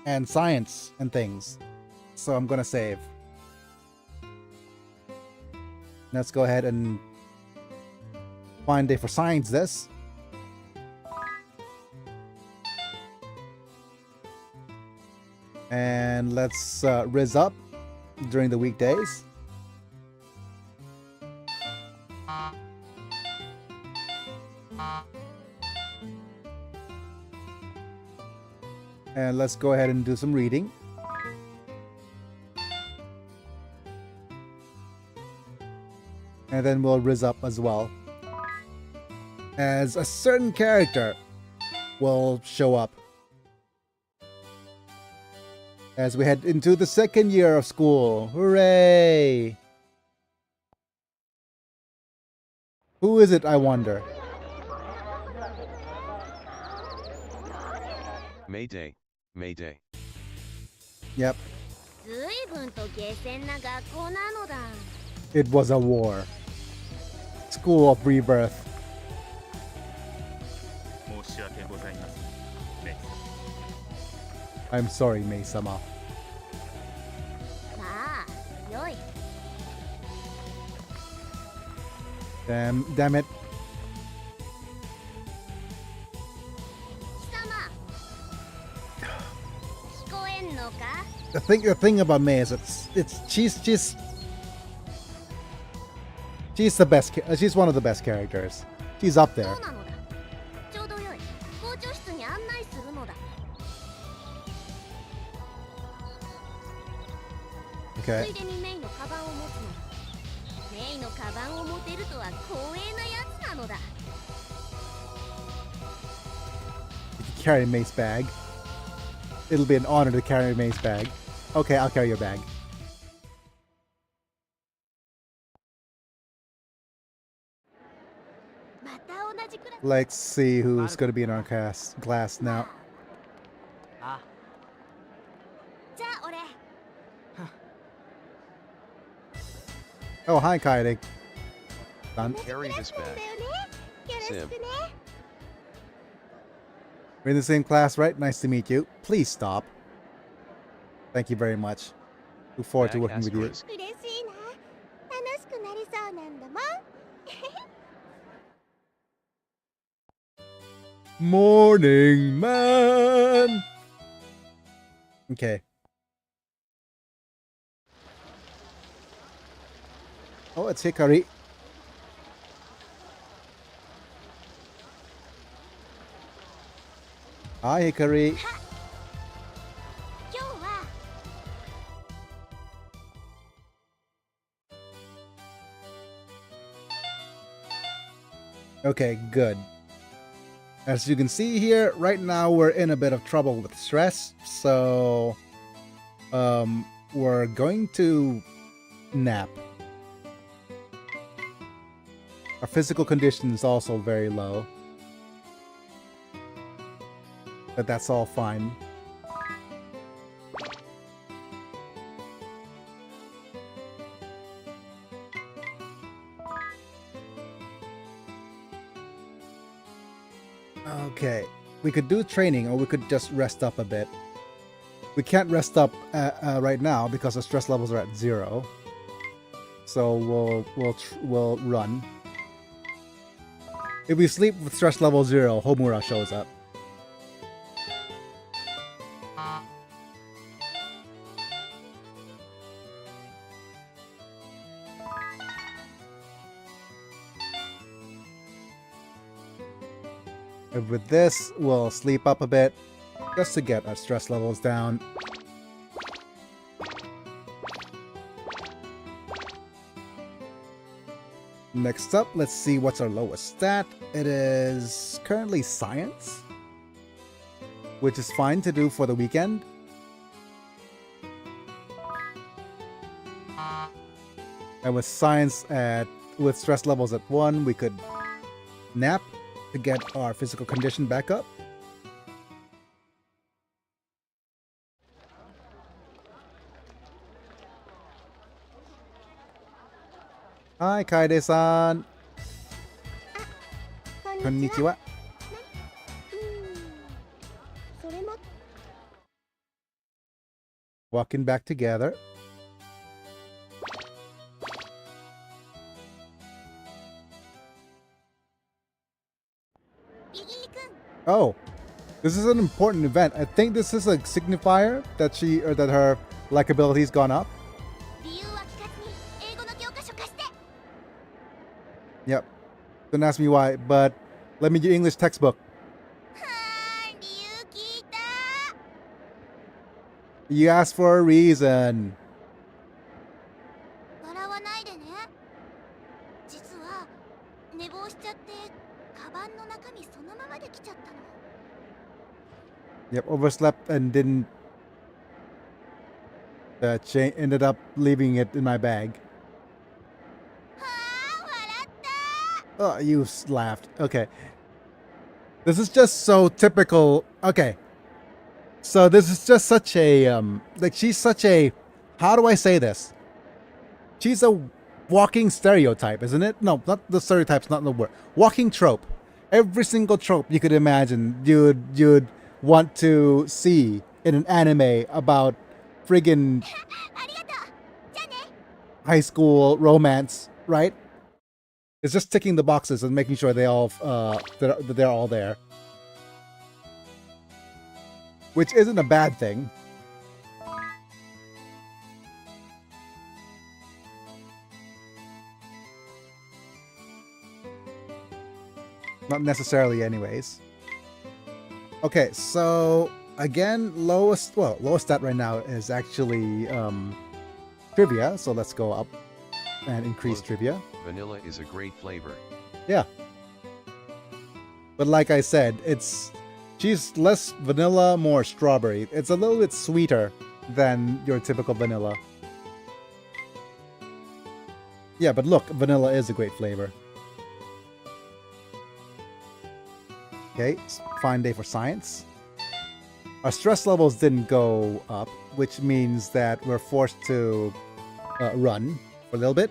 and science and things. So I'm gonna save. Let's go ahead and find day for science this. And let's Riz up during the weekdays. And let's go ahead and do some reading. And then we'll Riz up as well. As a certain character will show up. As we head into the second year of school. Hooray! Who is it, I wonder? Mayday. Mayday. Yep. It was a war. School of Rebirth. I'm sorry, Mei-sama. Damn it. 貴様聞こえんのか The thing about May is she's the best. She's one of the best characters. She's up そ there. うなのだちょうどよい校長室に案内するのだ つ Okay. いでにメイのカバンを持つのだメイのカバンを持てるとは光栄なやつなのだ You can carry May's bag. It'll be an honor to carry May's bag. Okay, I'll carry your bag. また同じクラス Let's see who's going to be in our class now. あ、じゃあ俺 Oh, hi, Kaede. Done. Carry this だよ bag. ねよろしくね We're in the same class, right? Nice to meet you. Please stop. Thank you very much. Look forward to Bag working with you. asterisk. 嬉しいな楽しくなりそうなんだもん Morning, man! Okay. Oh, it's Hikari. Hi, Hikari. 今日は Okay, good. As you can see here, right now we're in a bit of trouble with stress, so we're going to nap. Our physical condition is also very low, but that's all fine. Okay, we could do training or we could just rest up a bit. We can't rest up right now because the stress levels are at 0. So we'll run. If we sleep with stress level 0, Homura shows up. And with this, we'll sleep up a bit just to get our stress levels down. Next up, let's see what's our lowest stat. It is currently science, which is fine to do for the weekend. And with science with stress levels at 1, we could nap to get our physical condition back up. Hi, Kaede-san. こんにち Konnichiwa. はそれも Walking back together. Oh, this is an important event. I think this is a signifier that her likability's gone up. 理由は聞かずに英語の教科書貸して Yep. Don't ask me why, but let me get your English textbook. はー理由聞いた You asked for a reason. 笑わないでね実は寝坊しちゃってカバンの中身そのままで来ちゃったの Yep, overslept and didn't. Ended up leaving it in my bag. はあ笑った Oh, you laughed. Okay. This is just so typical. Okay. So this is just such a she's such a, how do I say this? She's a walking stereotype, isn't it? No, not the stereotype's not the word. Walking trope. Every single trope you could imagine you'd want to see in an anime about friggin' ありがとうじゃあね high school romance, right? It's just ticking the boxes and making sure they all that they're all there, which isn't a bad thing. Not necessarily, anyways. Okay, so again, lowest stat right now is actually trivia. So let's go up and increase trivia. Vanilla is a great flavor. Yeah. But like I said, she's less vanilla, more strawberry. It's a little bit sweeter than your typical vanilla. Yeah, but look, vanilla is a great flavor. Okay, fine day for science. Our stress levels didn't go up, which means that we're forced to run for a little bit.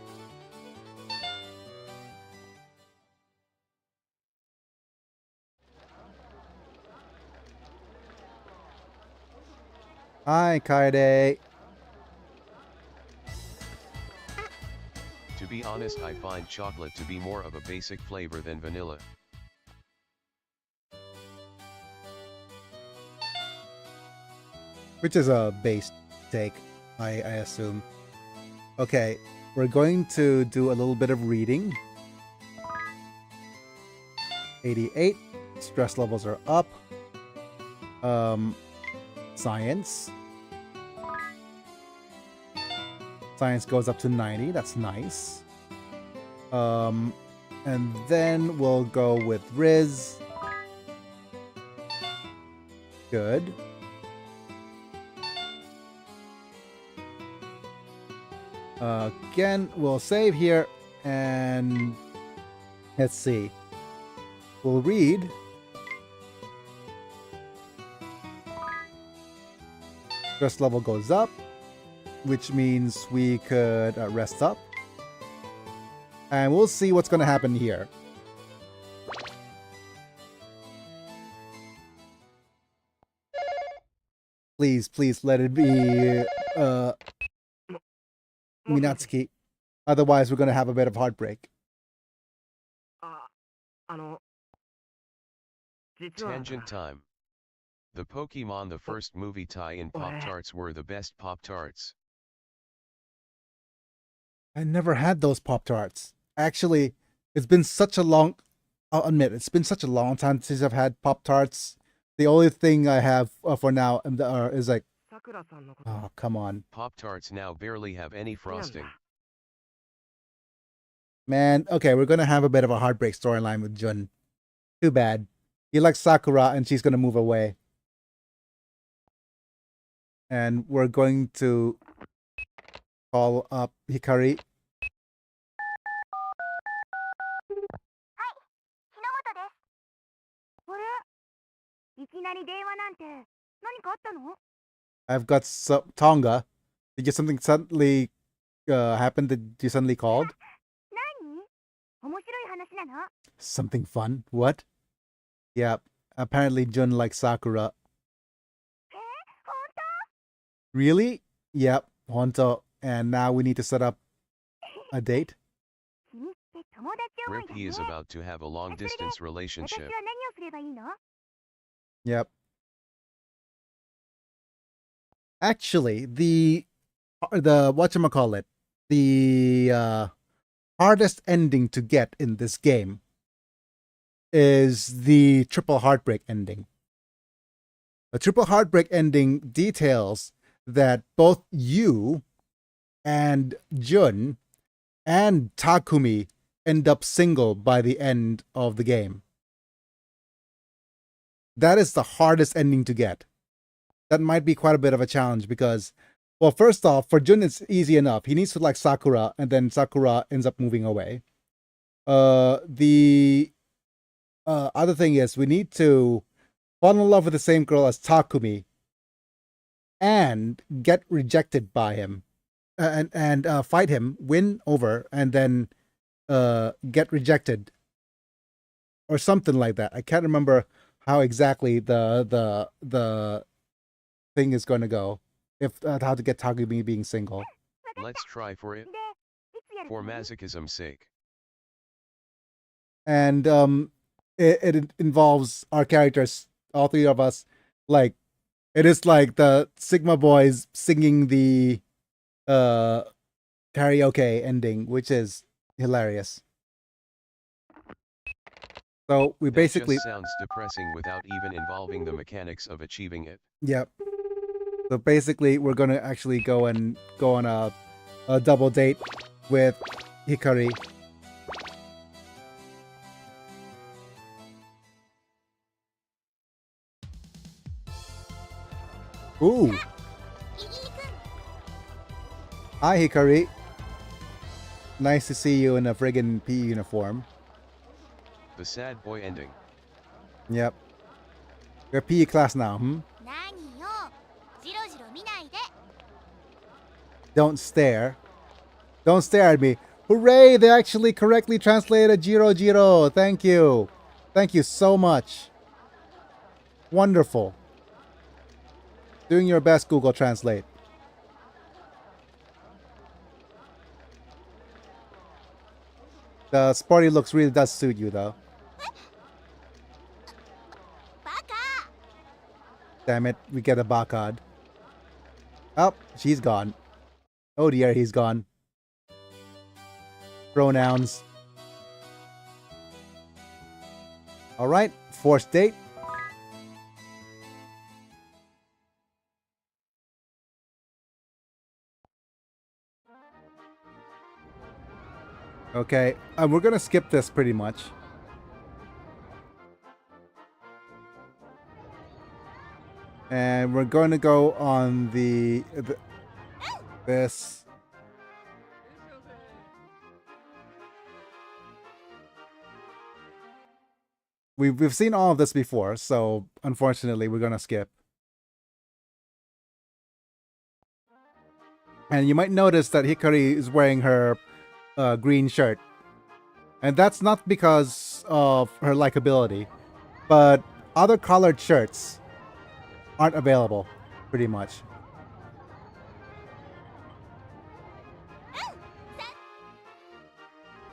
Hi, Kaede. To be honest, I find chocolate to be more of a basic flavor than vanilla. Which is a base take, I assume. Okay, we're going to do a little bit of reading. 88. Stress levels are up. Science. Science goes up to 90. That's nice. And then we'll go with Riz. Good. Again, we'll save here and let's see. We'll read. Stress level goes up, which means we could rest up. And we'll see what's going to happen here. Please, please let it be Minatsuki. Otherwise, we're going to have a bit of heartbreak. Tangent time. The Pokemon the first movie tie-in Pop-Tarts were the best Pop-Tarts. I never had those Pop-Tarts. Actually, it's been such a long... I'll admit, it's been such a long time since I've had Pop-Tarts. The only thing I have for now is like... Oh, come on. Pop-Tarts now barely have any frosting. Man, okay, we're going to have a bit of a heartbreak storyline with Jun. Too bad. He likes Sakura and she's going to move away. And we're going to call up Hikari. I've got Tonga. Did you something suddenly happen that you suddenly called? Something fun? What? Yeah, apparently Jun likes Sakura. Really? Yep, Honto. And now we need to set up a date? Rip, he is about to have a long-distance relationship. Yep. Actually, the whatchamacallit, the hardest ending to get in this game is the triple heartbreak ending. The triple heartbreak ending details that both you and Jun and Takumi end up single by the end of the game. That is the hardest ending to get. That might be quite a bit of a challenge because, well, first off, for Jun it's easy enough. He needs to like Sakura, and then Sakura ends up moving away. The other thing is we need to fall in love with the same girl as Takumi and get rejected by him, and fight him, win over, and then get rejected or something like that. I can't remember how exactly the thing is going to go. If how to get Takumi being single. Let's try for it. For masochism's sake. and it involves our characters, all three of us. Like, it is like the Sigma Boys singing the karaoke ending, which is hilarious. So we That basically just sounds depressing without even involving the mechanics of achieving it. Yep. So basically, we're gonna actually go on a double date with Hikari. Ooh. イギリ君 Hi, Hikari. Nice to see you in a friggin' PE uniform. The sad boy ending. Yep. You're PE class now, hmm? 何よジロジロ見ないで Don't stare. Don't stare at me. Hooray! They actually correctly translated Jiro Jiro. Thank you. Thank you so much. Wonderful. Doing your best, Google Translate. The sporty looks really does suit you, though. バカ Damn it, we get a Bakad. Oh, she's gone. Oh dear, he's gone. Pronouns. Alright, forced date. Okay, we're gonna skip this pretty much. And we're going to go on this. We've seen all of this before, so unfortunately we're gonna skip. And you might notice that Hikari is wearing her green shirt, and that's not because of her likability, but other colored shirts aren't available, pretty much.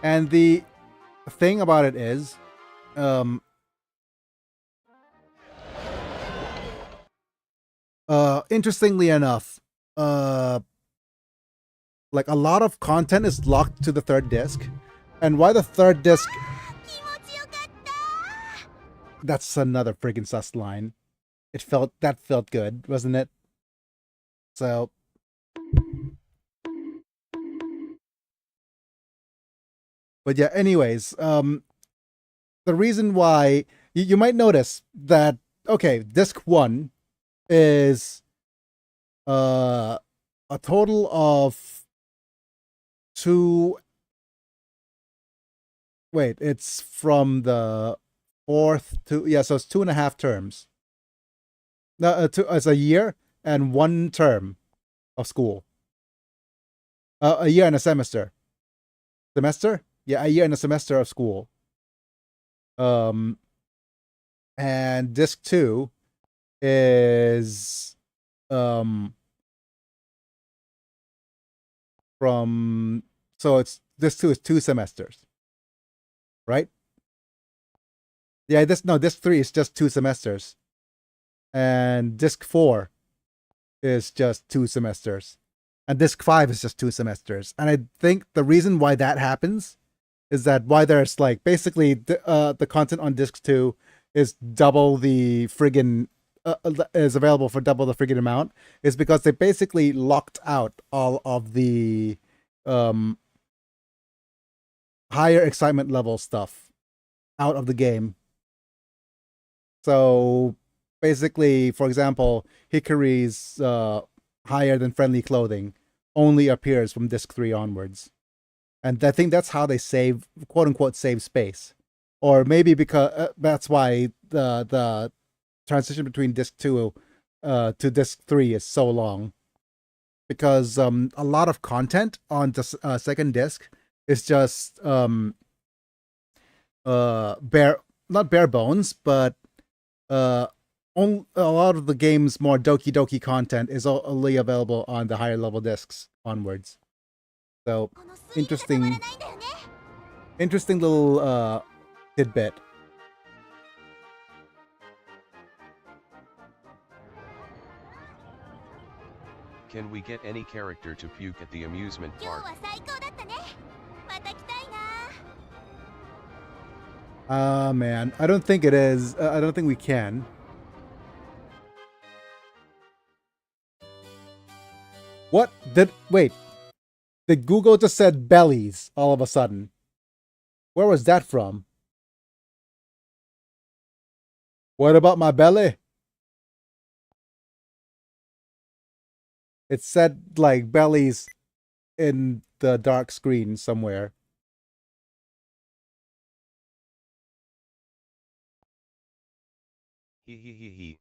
And the thing about it is, interestingly enough, like a lot of content is locked to the third disc, and why the third disc? 気持ちよかった That's another friggin' sus line. That felt good, wasn't it? So. But yeah, anyways, the reason why you might notice that, okay, disc 1 is a total of 2. Wait, it's from the 4th to, yeah, so it's 2.5 terms. No, it's a year and 1 term of school. A year and a semester. Semester? Yeah, a year and a semester of school. And disc 2 is from, so it's disc 2 is 2 semesters. Right? Yeah, disc 3 is just 2 semesters. And disc 4 is just 2 semesters. And disc 5 is just 2 semesters. And I think the reason why that happens is that why there's like basically the content on disc 2 is double the friggin' is available for double the friggin' amount, is because they basically locked out all of the higher excitement level stuff out of the game. So basically, for example, Hikari's higher than friendly clothing only appears from disc 3 onwards. And I think that's how they save, quote unquote, save space. Or maybe because that's why the transition between disc 2 to disc 3 is so long. Because a lot of content on the second disc is just not bare bones, but a lot of the game's more Doki Doki content is only available on the higher level discs onwards. So このスリルがたまらないんだよね interesting little tidbit. Can we get any character to puke at the amusement 今日 park? は最高だったね。また来たいな。 Man, I don't think it is. I don't think we can. What? Wait. Did Google just said bellies all of a sudden? Where was that from? What about my belly? It said like bellies in the dark screen somewhere. He.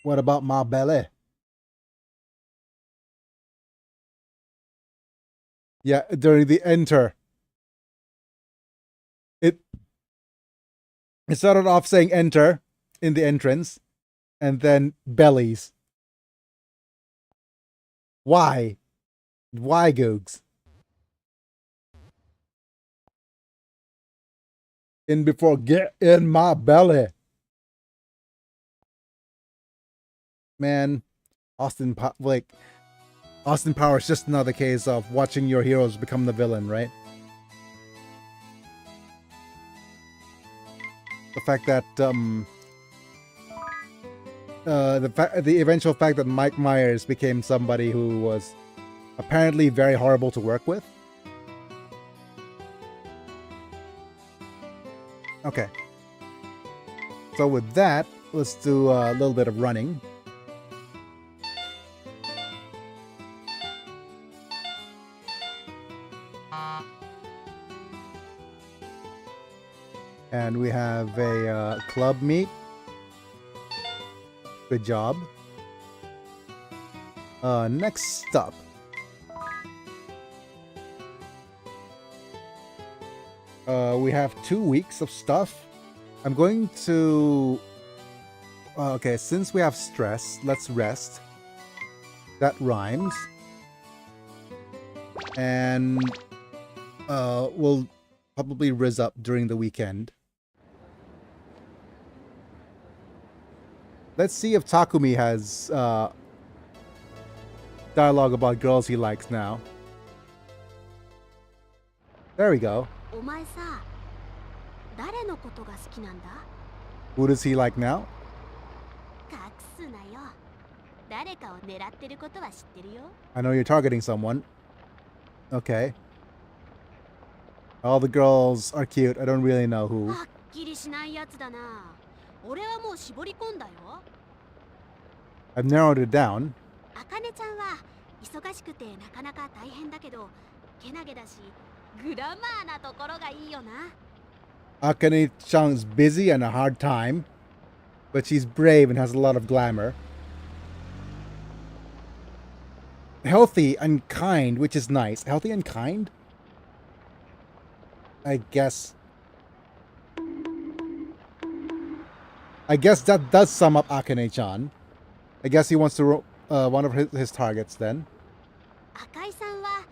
What about my belly? Yeah, during the enter. It started off saying enter in the entrance and then bellies. Why? Why, Googs? In before get in my belly. Man, Austin Powers is just another case of watching your heroes become the villain, right? The fact that the eventual fact that Mike Myers became somebody who was apparently very horrible to work with. Okay. So with that, let's do a little bit of running. And we have a club meet. Good job. Next up. We have 2 weeks of stuff. I'm going to... okay, since we have stress, let's rest. That rhymes. And we'll probably rizz up during the weekend. Let's see if Takumi has dialogue about girls he likes now. There we go. お前さ、誰のことが好きなんだ？ Who does he like now? 隠すなよ。誰かを狙ってることは知ってるよ。 I know you're targeting someone. Okay. All the girls are cute. I don't really know who. はっきりしないやつだな。俺はもう絞り込んだよ。 I've narrowed it down. あかねちゃんは忙しくてなかなか大変だけど、けなげだし、グラマーなところがいいよな。 Akane-chan's busy and a hard time, but she's brave and has a lot of glamour. Healthy and kind, which is nice. Healthy and kind? I guess that does sum up Akane-chan. I guess he wants to one of his targets then. 赤井さんは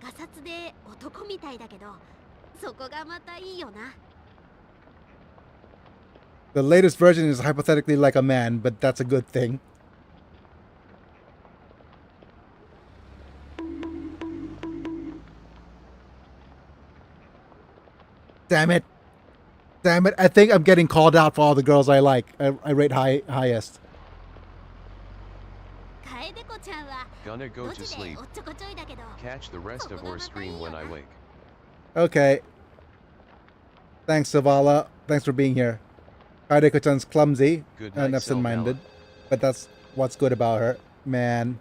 ガサツで男みたいだけど、そこがまたいいよな。 The latest version is hypothetically like a man, but that's a good thing. Damn it. Damn it. I think I'm getting called out for all the girls I like. I rate highest. 楓子ちゃんは Gonna go ド to ジで sleep. おっちょこちょいだけど、 Catch the rest of our stream when I wake. Okay. Thanks, Savala. Thanks for being here. Hideko-chan's clumsy Good and night, absent-minded, but that's what's good about her. Man.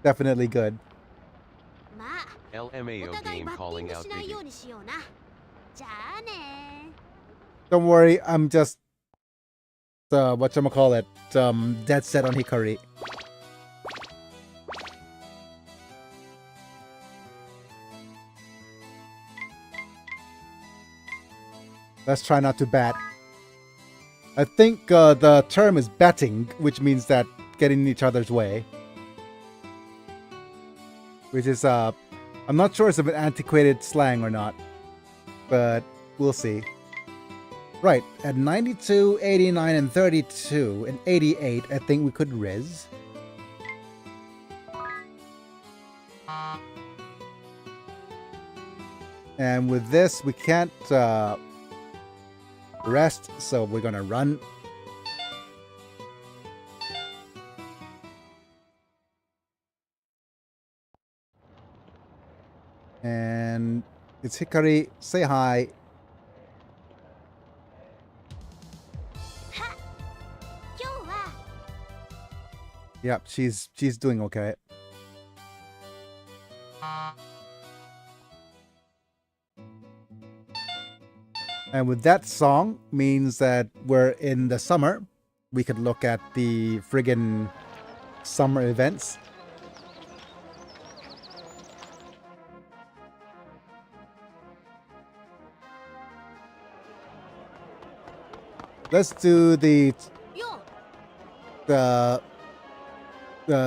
Definitely good. まあ、お LMAO 互い game バッティン calling グ out しないよ Diggy. うにしような。じゃあね。 Don't worry, I'm just whatchamacallit, dead set on Hikari. Let's try not to bat. I think the term is batting, which means that getting in each other's way. Which is I'm not sure it's an antiquated slang or not, but we'll see. Right, at 92, 89, and 32, and 88, I think we could Riz. And with this, we can't rest, so we're gonna run. And it's Hikari. Say hi. Yep, she's doing okay. And with that song means that we're in the summer. We could look at the friggin' summer events. Let's do the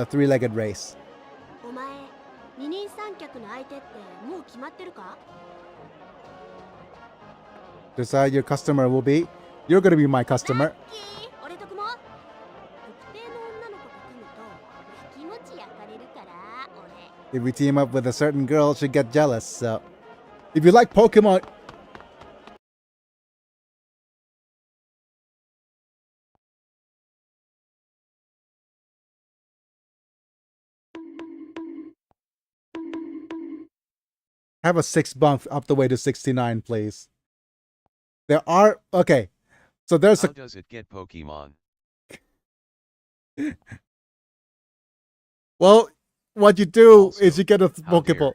three-legged race. お前、二人三脚の相手ってもう決まってるか? Decide your customer will be. You're gonna be my customer. 俺とくも。特定の女の子と組むと気持ち焼かれるから、俺。 If we team up with a certain girl, she'll get jealous. So, if you like Pokemon. Have a 6 bump up the way to 69, please. There are... Okay. So there's How does it get Pokemon? Well, what you do Also, is you get a how Pokeball.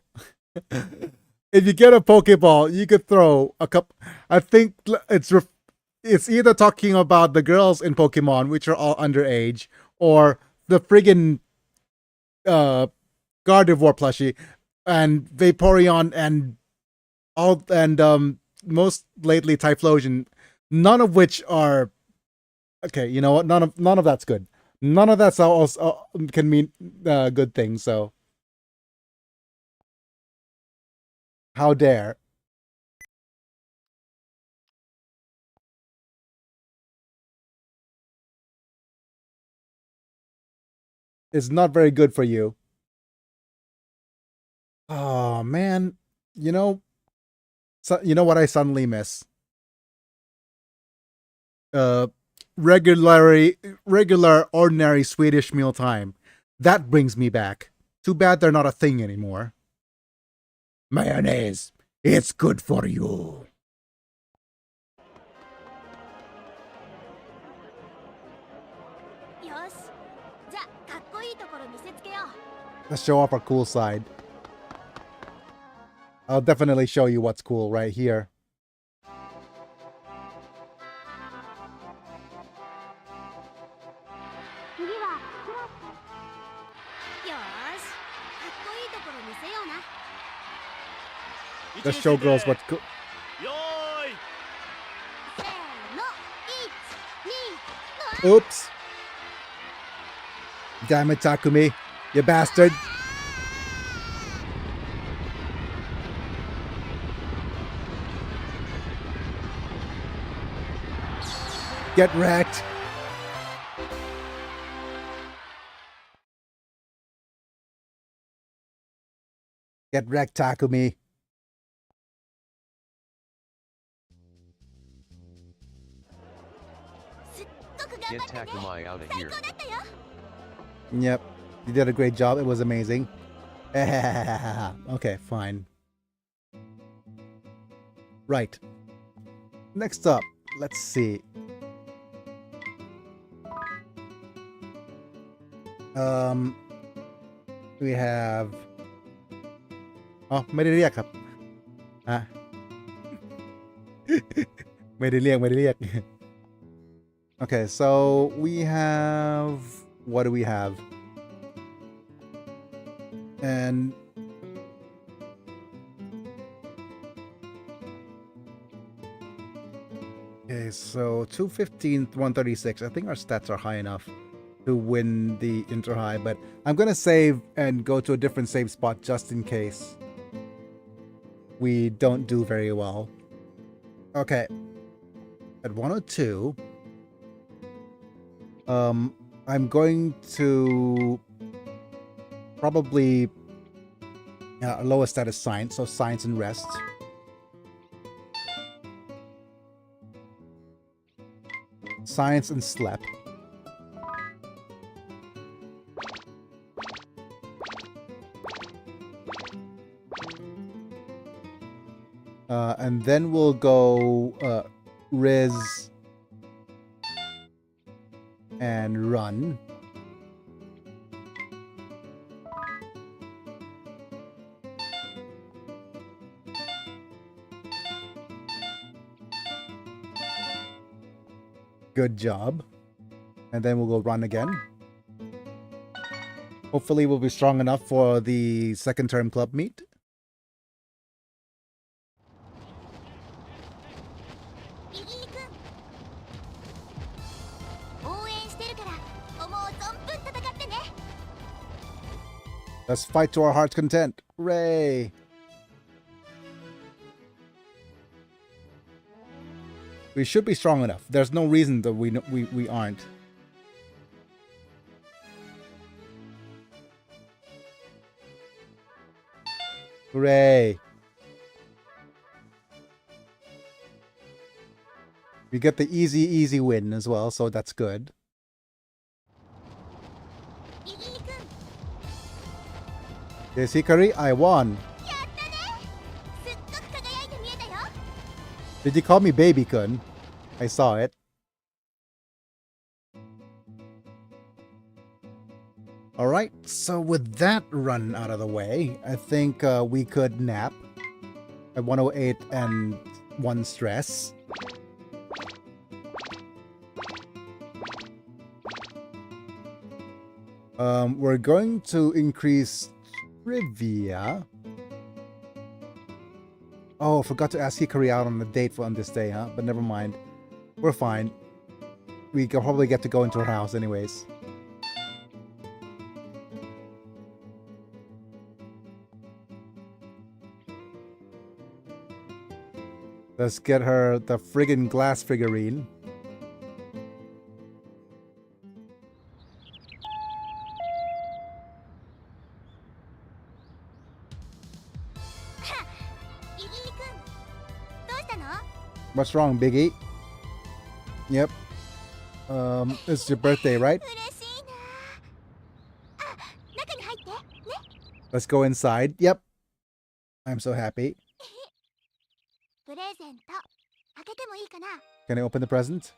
If you get a Pokeball, you could throw a cup. I think it's either talking about the girls in Pokemon, which are all underage, or the friggin' Gardevoir plushie, and Vaporeon, and all, and most lately Typhlosion, none of which are okay. You know what? None of that's good. None of that's also can mean good things. So how dare? It's not very good for you. Oh man, you know what I suddenly miss? Regular ordinary Swedish mealtime. That brings me back. Too bad they're not a thing anymore. Mayonnaise, it's good for you. Let's show off our cool side. I'll definitely show you what's cool right here. Let's show girls what's cool. Oops. Damn it, Takumi. You bastard. Get wrecked. Get wrecked, Takumi. Get Takumi out of here. Yep. You did a great job. It was amazing. Okay, fine. Right. Next up, let's see. We have... Oh, ไม่ได้เรียกครับ ไม่ได้เรียก Okay, so we have... What do we have? And... Okay, so 215, 136. I think our stats are high enough to win the inter high, but I'm gonna save and go to a different save spot just in case. we don't do very well. Okay. At 102, I'm going to probably lower status science, so science and rest. Science and sleep. And then we'll go Riz and run. Good job. And then we'll go run again. Hopefully we'll be strong enough for the second term club meet. Let's fight to our heart's content. Hooray! We should be strong enough. There's no reason that we aren't. Hooray! We get the easy win as well, so that's good. Yes, Hikari, I won. Did you call me baby-kun? I saw it. Alright, so with that run out of the way, I think we could nap at 108 and 1 stress. We're going to increase trivia. Oh, forgot to ask Hikari out on the date on this day, huh? But never mind. We're fine. We can probably get to go into her house anyways. Let's get her the friggin' glass figurine. What's wrong, Biggie? Yep. It's your birthday, right? Let's go inside. Yep. I'm so happy. Can I open the present?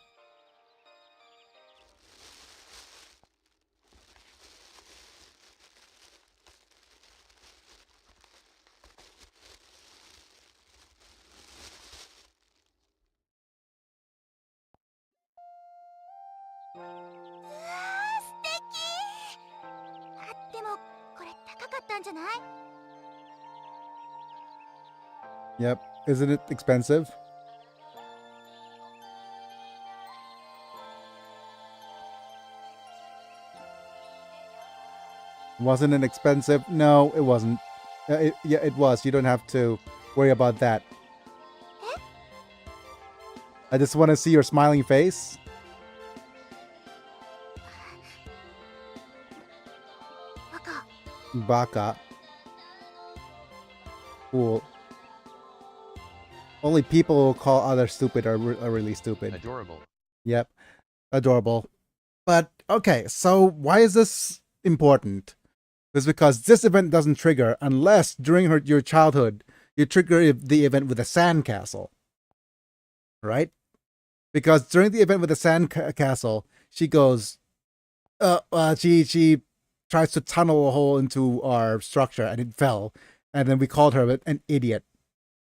Yep. Isn't it expensive? Wasn't it expensive? No, it wasn't. Yeah, it was. You don't have to worry about that. I just want to see your smiling face. Baka. Cool. Only people who call others stupid are really stupid. Adorable. Yep. Adorable. But, okay, so why is this important? It's because this event doesn't trigger unless during your childhood you trigger the event with a sandcastle. Right? Because during the event with the sandcastle, she goes, she tries to tunnel a hole into our structure and it fell. And then we called her an idiot.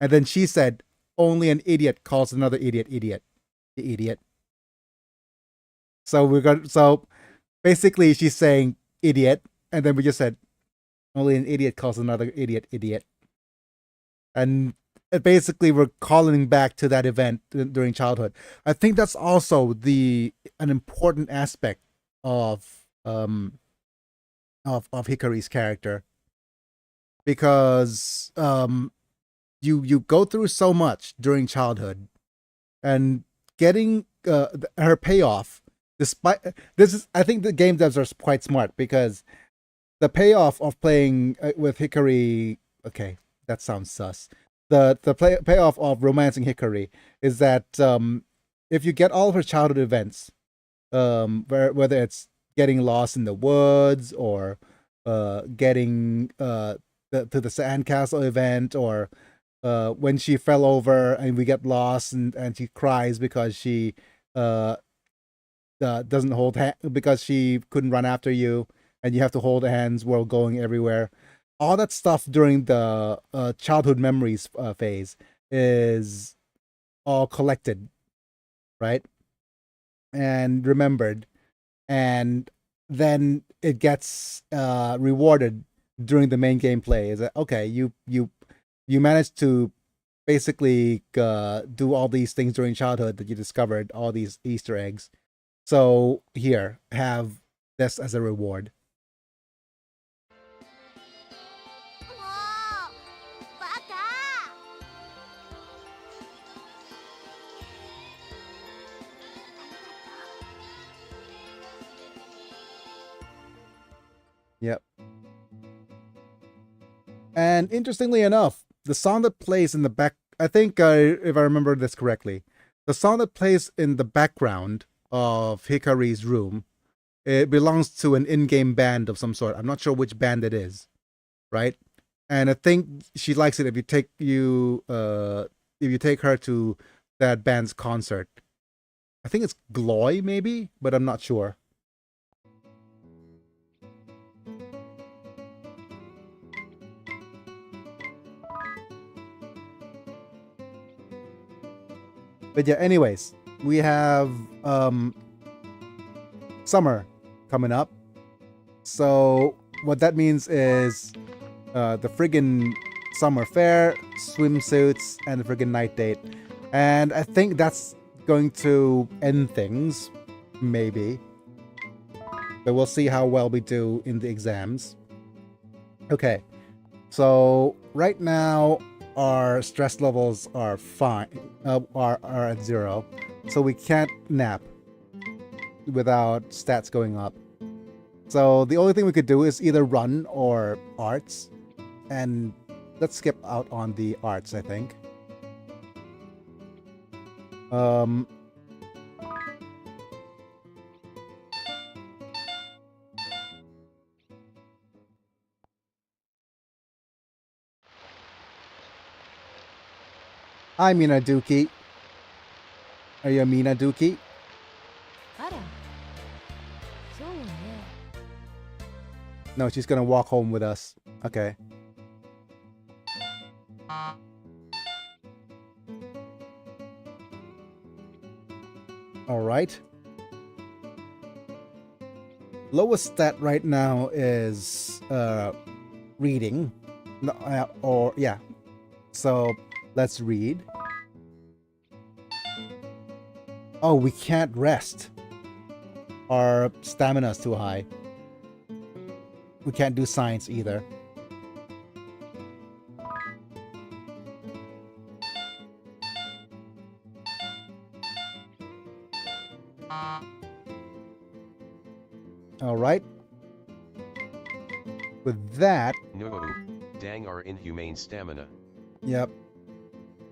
And then she said, only an idiot calls another idiot. The idiot. So basically she's saying idiot. And then we just said, only an idiot calls another idiot. And basically we're calling back to that event during childhood. I think that's also an important aspect of Hikari's character. Because you go through so much during childhood, and getting her payoff. Despite this is, I think the game devs are quite smart because the payoff of playing with Hikari. Okay, that sounds sus. The payoff of romancing Hikari is that if you get all of her childhood events, whether it's getting lost in the woods or getting to the sandcastle event, or when she fell over and we get lost and she cries because she doesn't hold because she couldn't run after you and you have to hold hands while going everywhere. All that stuff during the childhood memories phase is all collected, right? And remembered, and then it gets rewarded during the main gameplay. Is that okay? You managed to basically do all these things during childhood that you discovered, all these Easter eggs. So here, have this as a reward. もうバカ Yep. And interestingly enough, the song that plays in the back, I think if I remember this correctly, the song that plays in the background of Hikari's room, it belongs to an in-game band of some sort. I'm not sure which band it is, right? And I think she likes it if you take her to that band's concert. I think it's Gloy maybe, but I'm not sure. But yeah, anyways, we have summer coming up. So what that means is the friggin' summer fair, swimsuits, and the friggin' night date. And I think that's going to end things, maybe. But we'll see how well we do in the exams. Okay, so right now our stress levels are fine, are at 0, so we can't nap without stats going up. So the only thing we could do is either run or arts, and let's skip out on the arts, I think. Hi, Minaduki. Are you a Minaduki? あらそうね No, she's gonna walk home with us. Okay. Alright. Lowest stat right now is reading. No, or yeah. So let's read. Oh, we can't rest. Our stamina's too high. We can't do science either. All right. With that, No, dang our inhumane stamina. yep.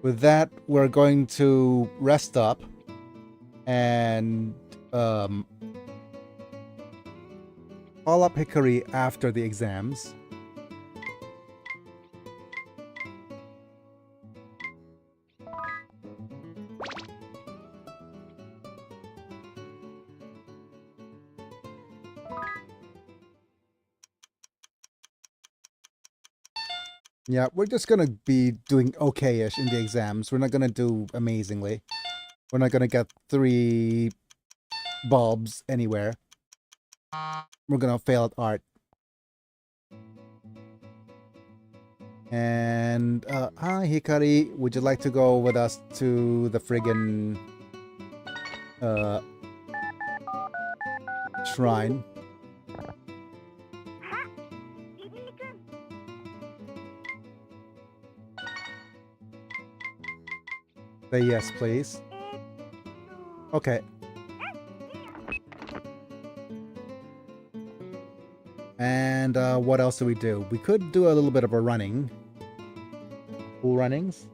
With that, we're going to rest up and call up Hikari after the exams. Yeah, we're just gonna be doing okay-ish in the exams. We're not gonna do amazingly. We're not gonna get 3 bulbs anywhere. We're gonna fail at art. And hi Hikari, would you like to go with us to the friggin' shrine? 泉くん Say yes, please. Okay. And what else do we do? We could do a little bit of a running. Pool runnings.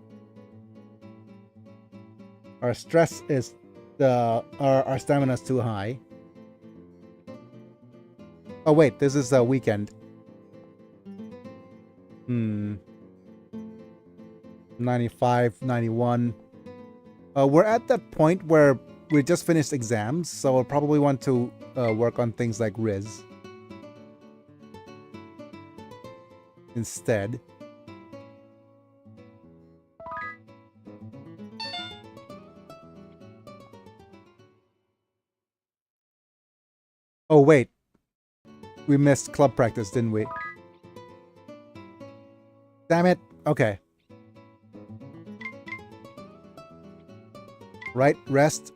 Our stress is our stamina is too high. Oh wait, this is a weekend. 95, 91. We're at that point where we just finished exams, so we'll probably want to work on things like Riz instead. Oh wait, we missed club practice, didn't we? Damn it. Okay. Right, rest.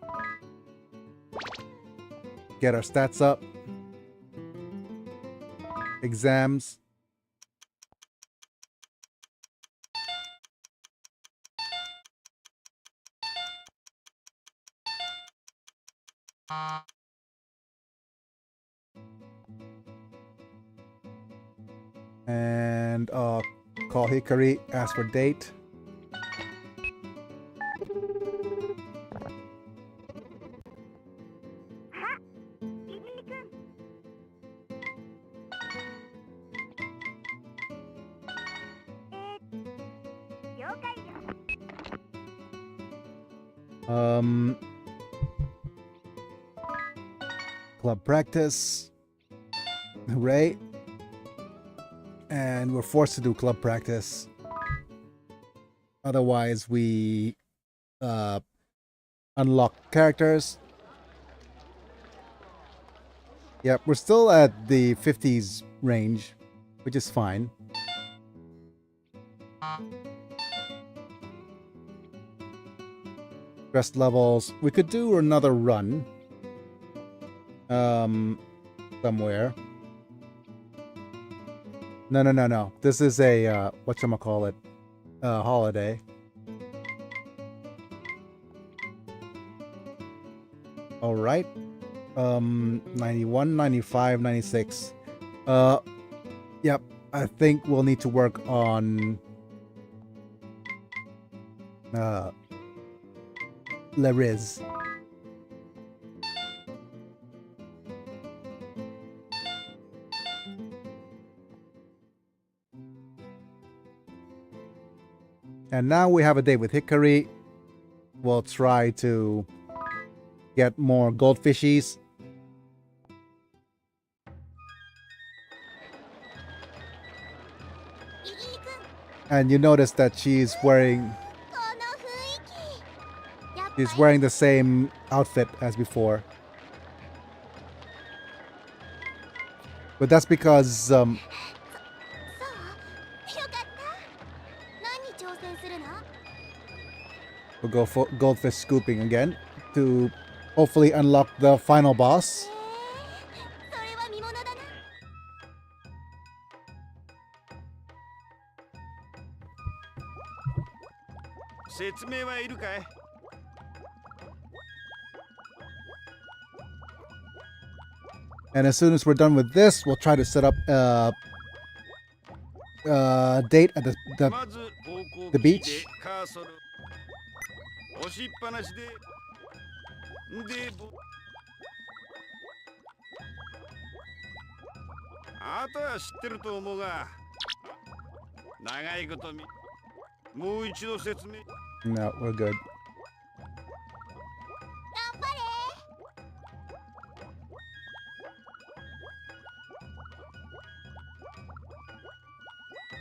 Get our stats up. Exams. And call Hikari, ask for date. Club practice. Hooray. And we're forced to do club practice. Otherwise, we unlock characters. Yep, we're still at the 50s range, which is fine. Stress levels. We could do another run. Somewhere. No. This is a whatchamacallit, holiday. All right. 91, 95, 96. Yep. I think we'll need to work on Le Riz. And now we have a date with Hikari. We'll try to get more goldfishies. And you notice that she's wearing the same outfit as before. But that's because we'll go for goldfish scooping again to hopefully unlock the final boss. And as soon as we're done with this, we'll try to set up a date at the beach. No, we're good.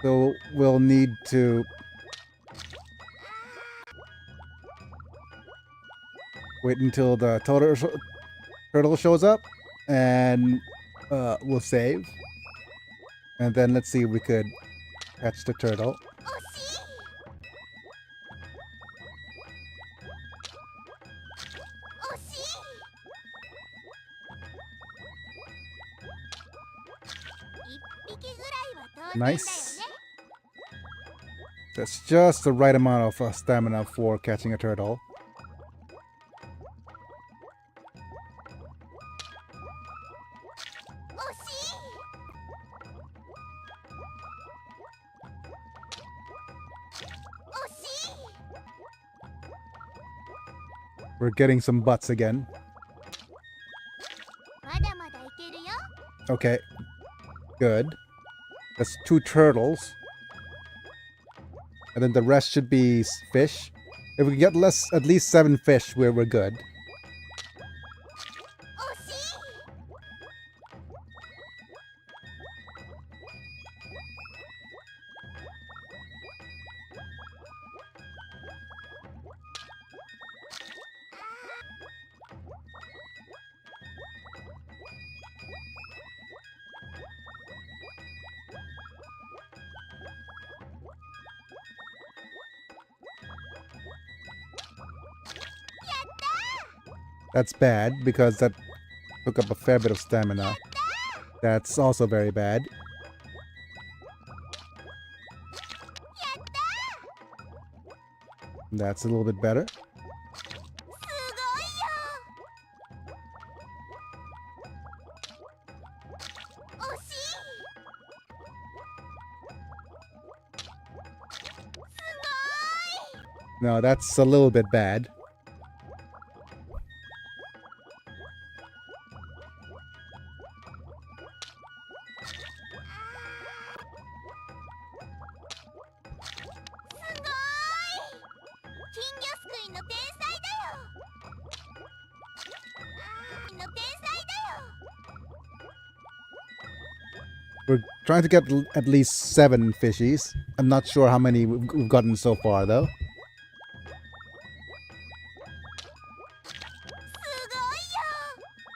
So we'll need to wait until the turtle shows up, and we'll save. And then let's see if we could catch the turtle. Nice. That's just the right amount of stamina for catching a turtle. We're getting some butts again. Okay. Good. That's 2 turtles. And then the rest should be fish. If we can get at least 7 fish, we're good. That's bad, because that took up a fair bit of stamina. That's also very bad. That's a little bit better. No, that's a little bit bad. We're trying to get at least 7 fishies. I'm not sure how many we've gotten so far, though.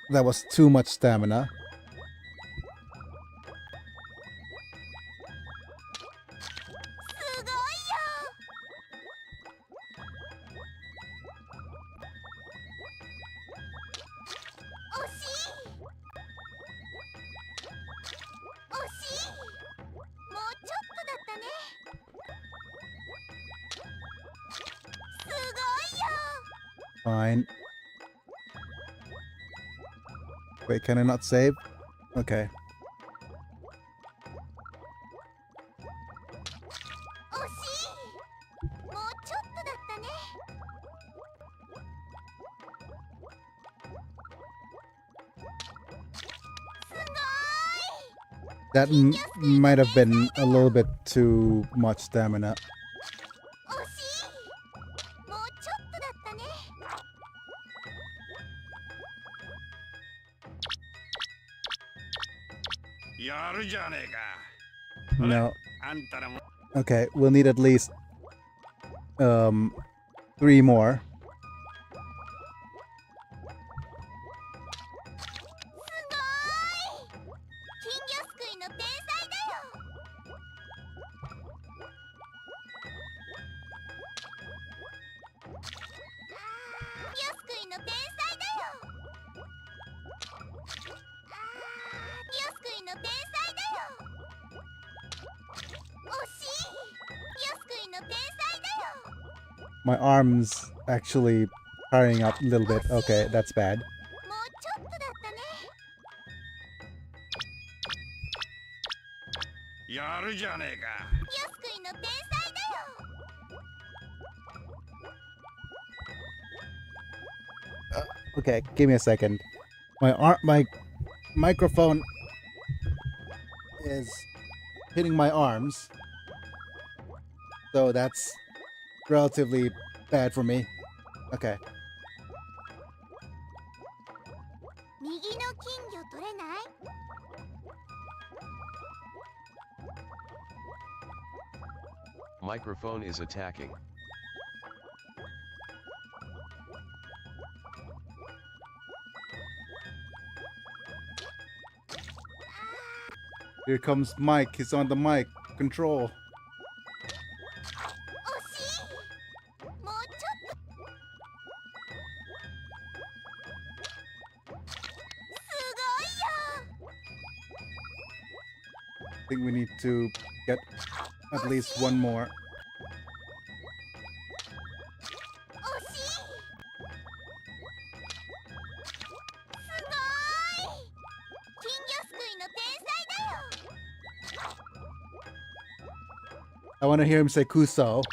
That was too much stamina. Fine. Wait, can I not save? Okay. That might have been a little bit too much stamina. No. Okay, we'll need at least 3 more. My arm's actually tiring up a little bit. Okay, that's bad. Okay, give me a second. My microphone is hitting my arms, so that's relatively bad for me. Okay. Microphone is attacking. Here comes Mike. He's on the mic. Control. I think we need to get at least 1 more. I want to hear him say Kuso.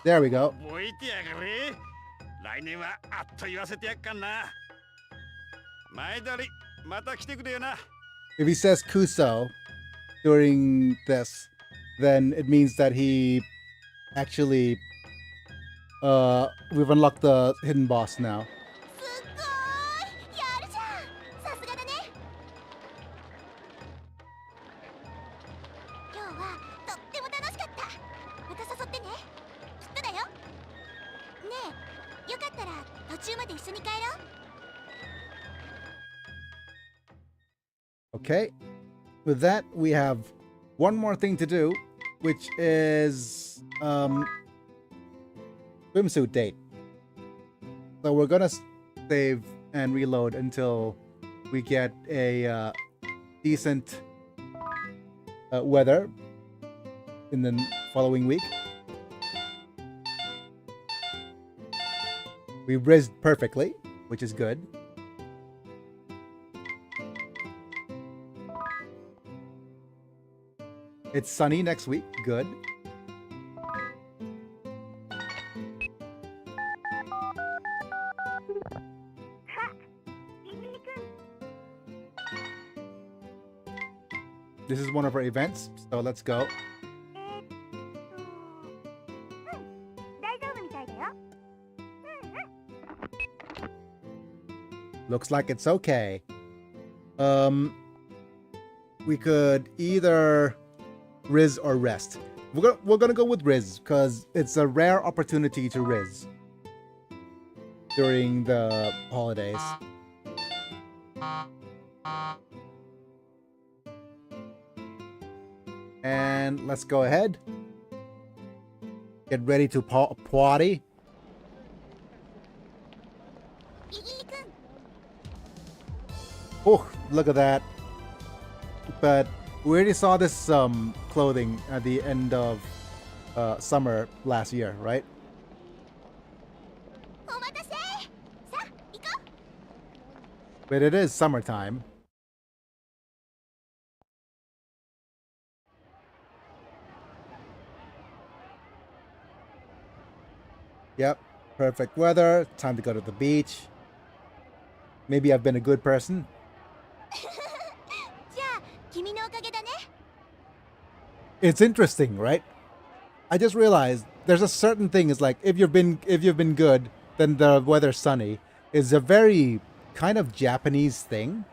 There we go. If he says Kuso during this, then it means that he actually we've unlocked the hidden boss now. すっごーいやるじゃんさすがだね今日はとっても楽しかったまた誘ってねきっとだよねえよかったら途中まで一緒に帰ろう Okay. With that, we have one more thing to do, which is swimsuit date. So we're gonna save and reload until we get a decent weather in the following week. We rizzed perfectly, which is good. It's sunny next week. Good. This is one of our events, so let's go. 大丈夫みたいだよ Looks like it's okay. We could either Riz or rest. We're gonna go with Riz because it's a rare opportunity to Riz during the holidays. And let's go ahead. Get ready to party. イギリ君 Oh, look at that. But we already saw this clothing at the end of summer last year, right? お待たせさあ行こう But it is summertime. Yep, perfect weather. Time to go to the beach. Maybe I've been a good person. じゃあ君のおかげだね It's interesting, right? I just realized there's a certain thing. It's like if you've been good, then the weather's sunny. Is a very kind of Japanese thing.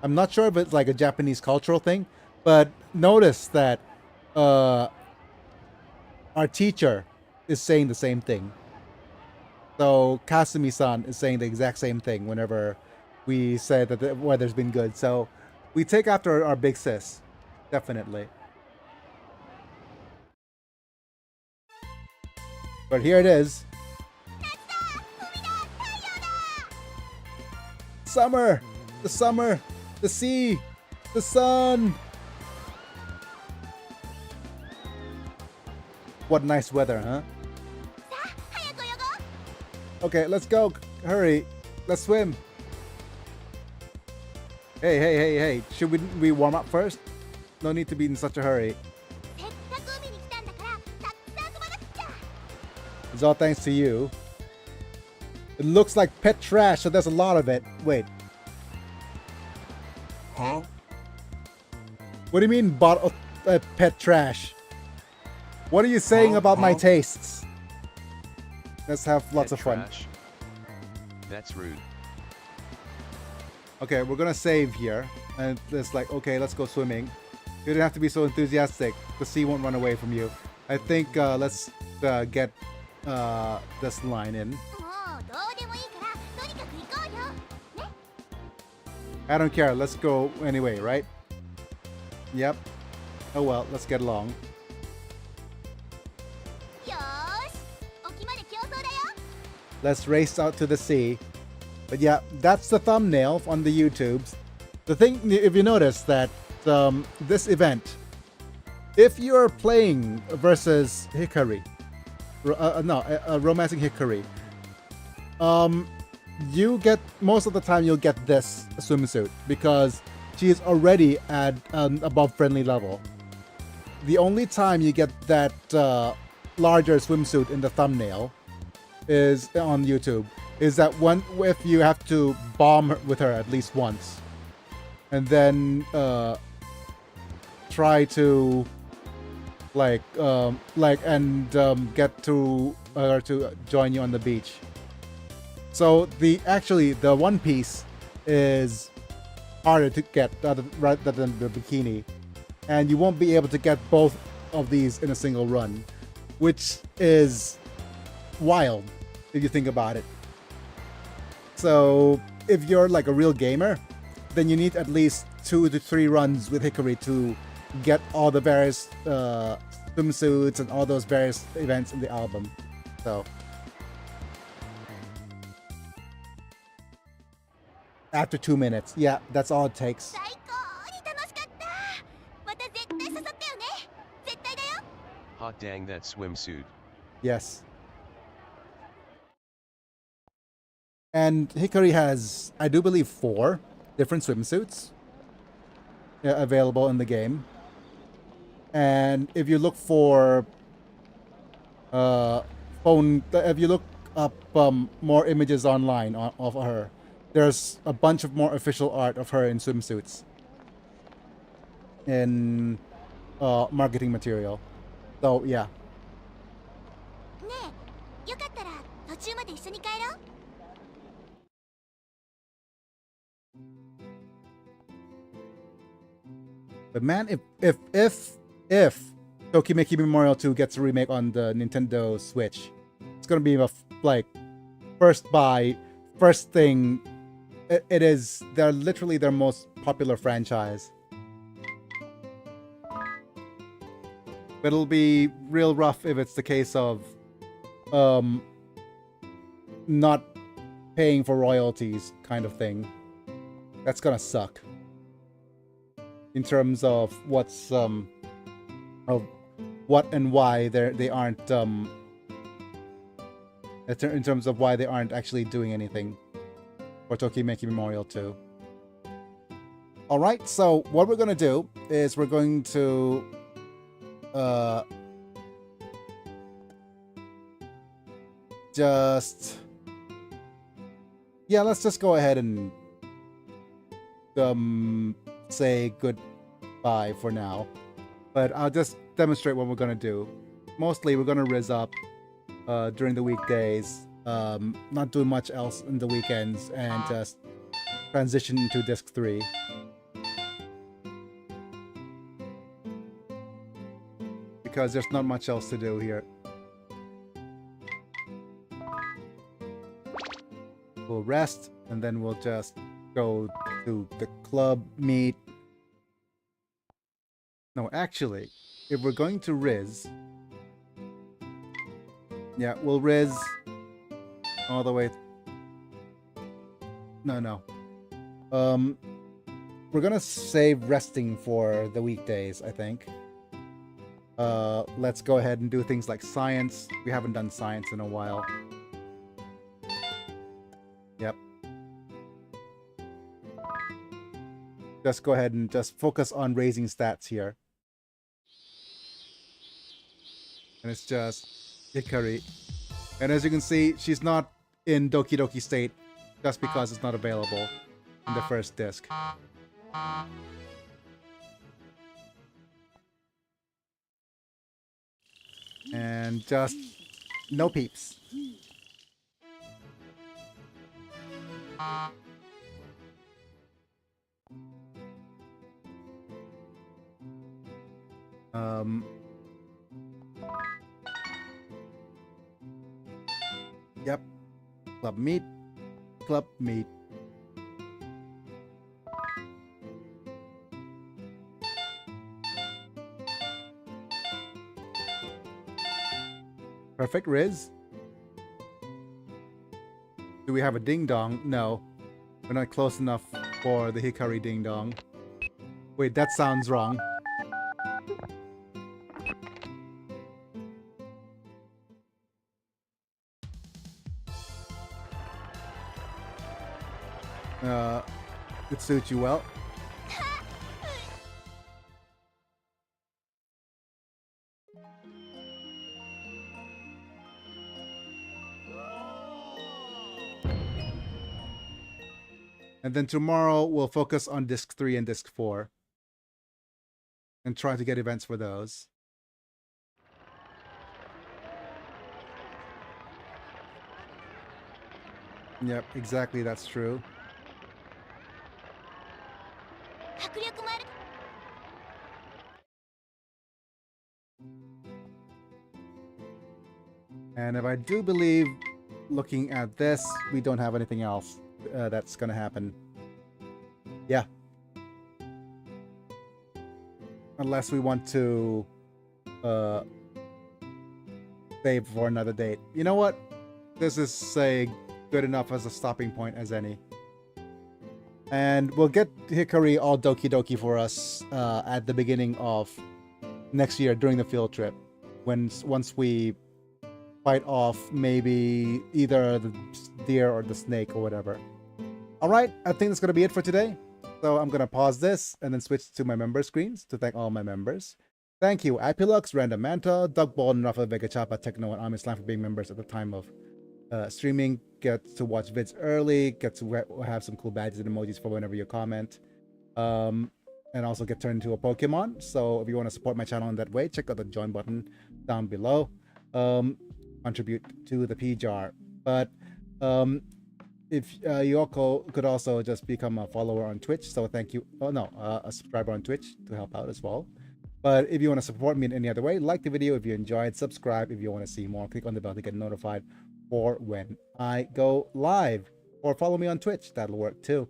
I'm not sure if it's like a Japanese cultural thing, but notice that our teacher is saying the same thing. So Kasumi-san is saying the exact same thing whenever we say that the weather's been good. So we take after our big sis, definitely. But here it is. Summer! The summer! The sea! The sun! What nice weather, huh? さあ早く泳ごう Okay, let's go. Hurry. Let's swim. Hey. Should we warm up first? No need to be in such a hurry. せっかく海に来たんだからたくさん遊ばなくちゃ It's all thanks to you. It looks like pet trash, so there's a lot of it. Wait. Huh? What do you mean pet trash? What are you saying about my tastes? Let's have lots of fun. Trash. That's rude. Okay, we're gonna save here. And it's like, okay, let's go swimming. You don't have to be so enthusiastic. The sea won't run away from you. I think let's get this line in. もうどうでもいいからとにかく行こうよね I don't care. Let's go anyway, right? Yep. Oh well, let's get along. よーし沖まで競争だよ Let's race out to the sea. But yeah, that's the thumbnail on the YouTubes. The thing, if you notice that this event, if you're playing versus Hikari, romancing Hikari, you get, most of the time you'll get this swimsuit because she is already at above friendly level. The only time you get that larger swimsuit in the thumbnail is on YouTube. Is that one if you have to bomb her with her at least once, and then try to get to her to join you on the beach. So the One Piece is harder to get rather than the bikini, and you won't be able to get both of these in a single run, which is wild if you think about it. So if you're like a real gamer, then you need at least 2 to 3 runs with Hikari to get all the various swimsuits and all those various events in the album. So after 2 minutes, yeah, that's all it takes. 最高に楽しかった。また絶対誘ってよね。絶対だよ。 Hot dang that swimsuit. Yes. And Hikari has, I do believe, 4 different swimsuits available in the game. And if you look for if you look up more images online of her, there's a bunch of more official art of her in swimsuits in marketing material. So yeah. ねえ、よかったら途中まで一緒に帰ろう。 But man, if Tokimeki Memorial 2 gets a remake on the Nintendo Switch, it's gonna be first thing. It is. They're literally their most popular franchise. But it'll be real rough if it's the case of not paying for royalties kind of thing. That's gonna suck. In terms of what's of what and why they aren't in terms of why they aren't actually doing anything for Tokimeki Memorial 2. Alright, so what we're gonna do is we're going to let's just go ahead and say goodbye for now, but I'll just demonstrate what we're gonna do. Mostly we're gonna rizz up during the weekdays, not do much else in the weekends, and just transition into disc 3. Because there's not much else to do here. We'll rest, and then we'll just go to the club meet. No, actually, if we're going to Riz, yeah, we'll Riz all the way. No. We're gonna save resting for the weekdays, I think. Let's go ahead and do things like science. We haven't done science in a while. Yep. Just go ahead and just focus on raising stats here. And it's just Hikari. And as you can see, she's not in Doki Doki State just because it's not available in the first disc. And just no peeps. Yep. Club meet. Club meet. Perfect, Riz. Do we have a ding dong? No. We're not close enough for the Hikari ding dong. Wait, that sounds wrong. It suits you well. And then tomorrow we'll focus on disc 3 and disc 4 and try to get events for those. Yep, exactly, that's true. 迫力もある。 And if I do believe, looking at this, we don't have anything else that's gonna happen. Yeah. Unless we want to save for another date. You know what? This is good enough as a stopping point as any. And we'll get Hikari all Doki Doki for us at the beginning of next year during the field trip. Once we fight off maybe either the deer or the snake or whatever. Alright, I think that's going to be it for today. So I'm going to pause this and then switch to my member screens to thank all my members. Thank you, Apilux, Random Manta, Doug Ball, Rafa, Vega Chapa, Techno, and Armin Slam for being members at the time of streaming. Get to watch vids early, get to have some cool badges and emojis for whenever you comment. And also get turned into a Pokemon. So if you want to support my channel in that way, check out the join button down below. Contribute to the PJAR. But if you could also just become a follower on Twitch. So thank you. Oh no, a subscriber on Twitch to help out as well. But if you want to support me in any other way, like the video if you enjoyed, subscribe if you want to see more, click on the bell to get notified for when I go live, or follow me on Twitch. That'll work too.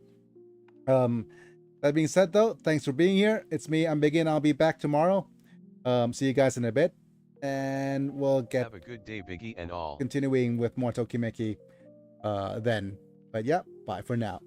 That being said though, thanks for being here. It's me, I'm Biggie, and I'll be back tomorrow. See you guys in a bit, and we'll get have a good day, Biggie, and all. Continuing with more Tokimeki then. But yeah, bye for now.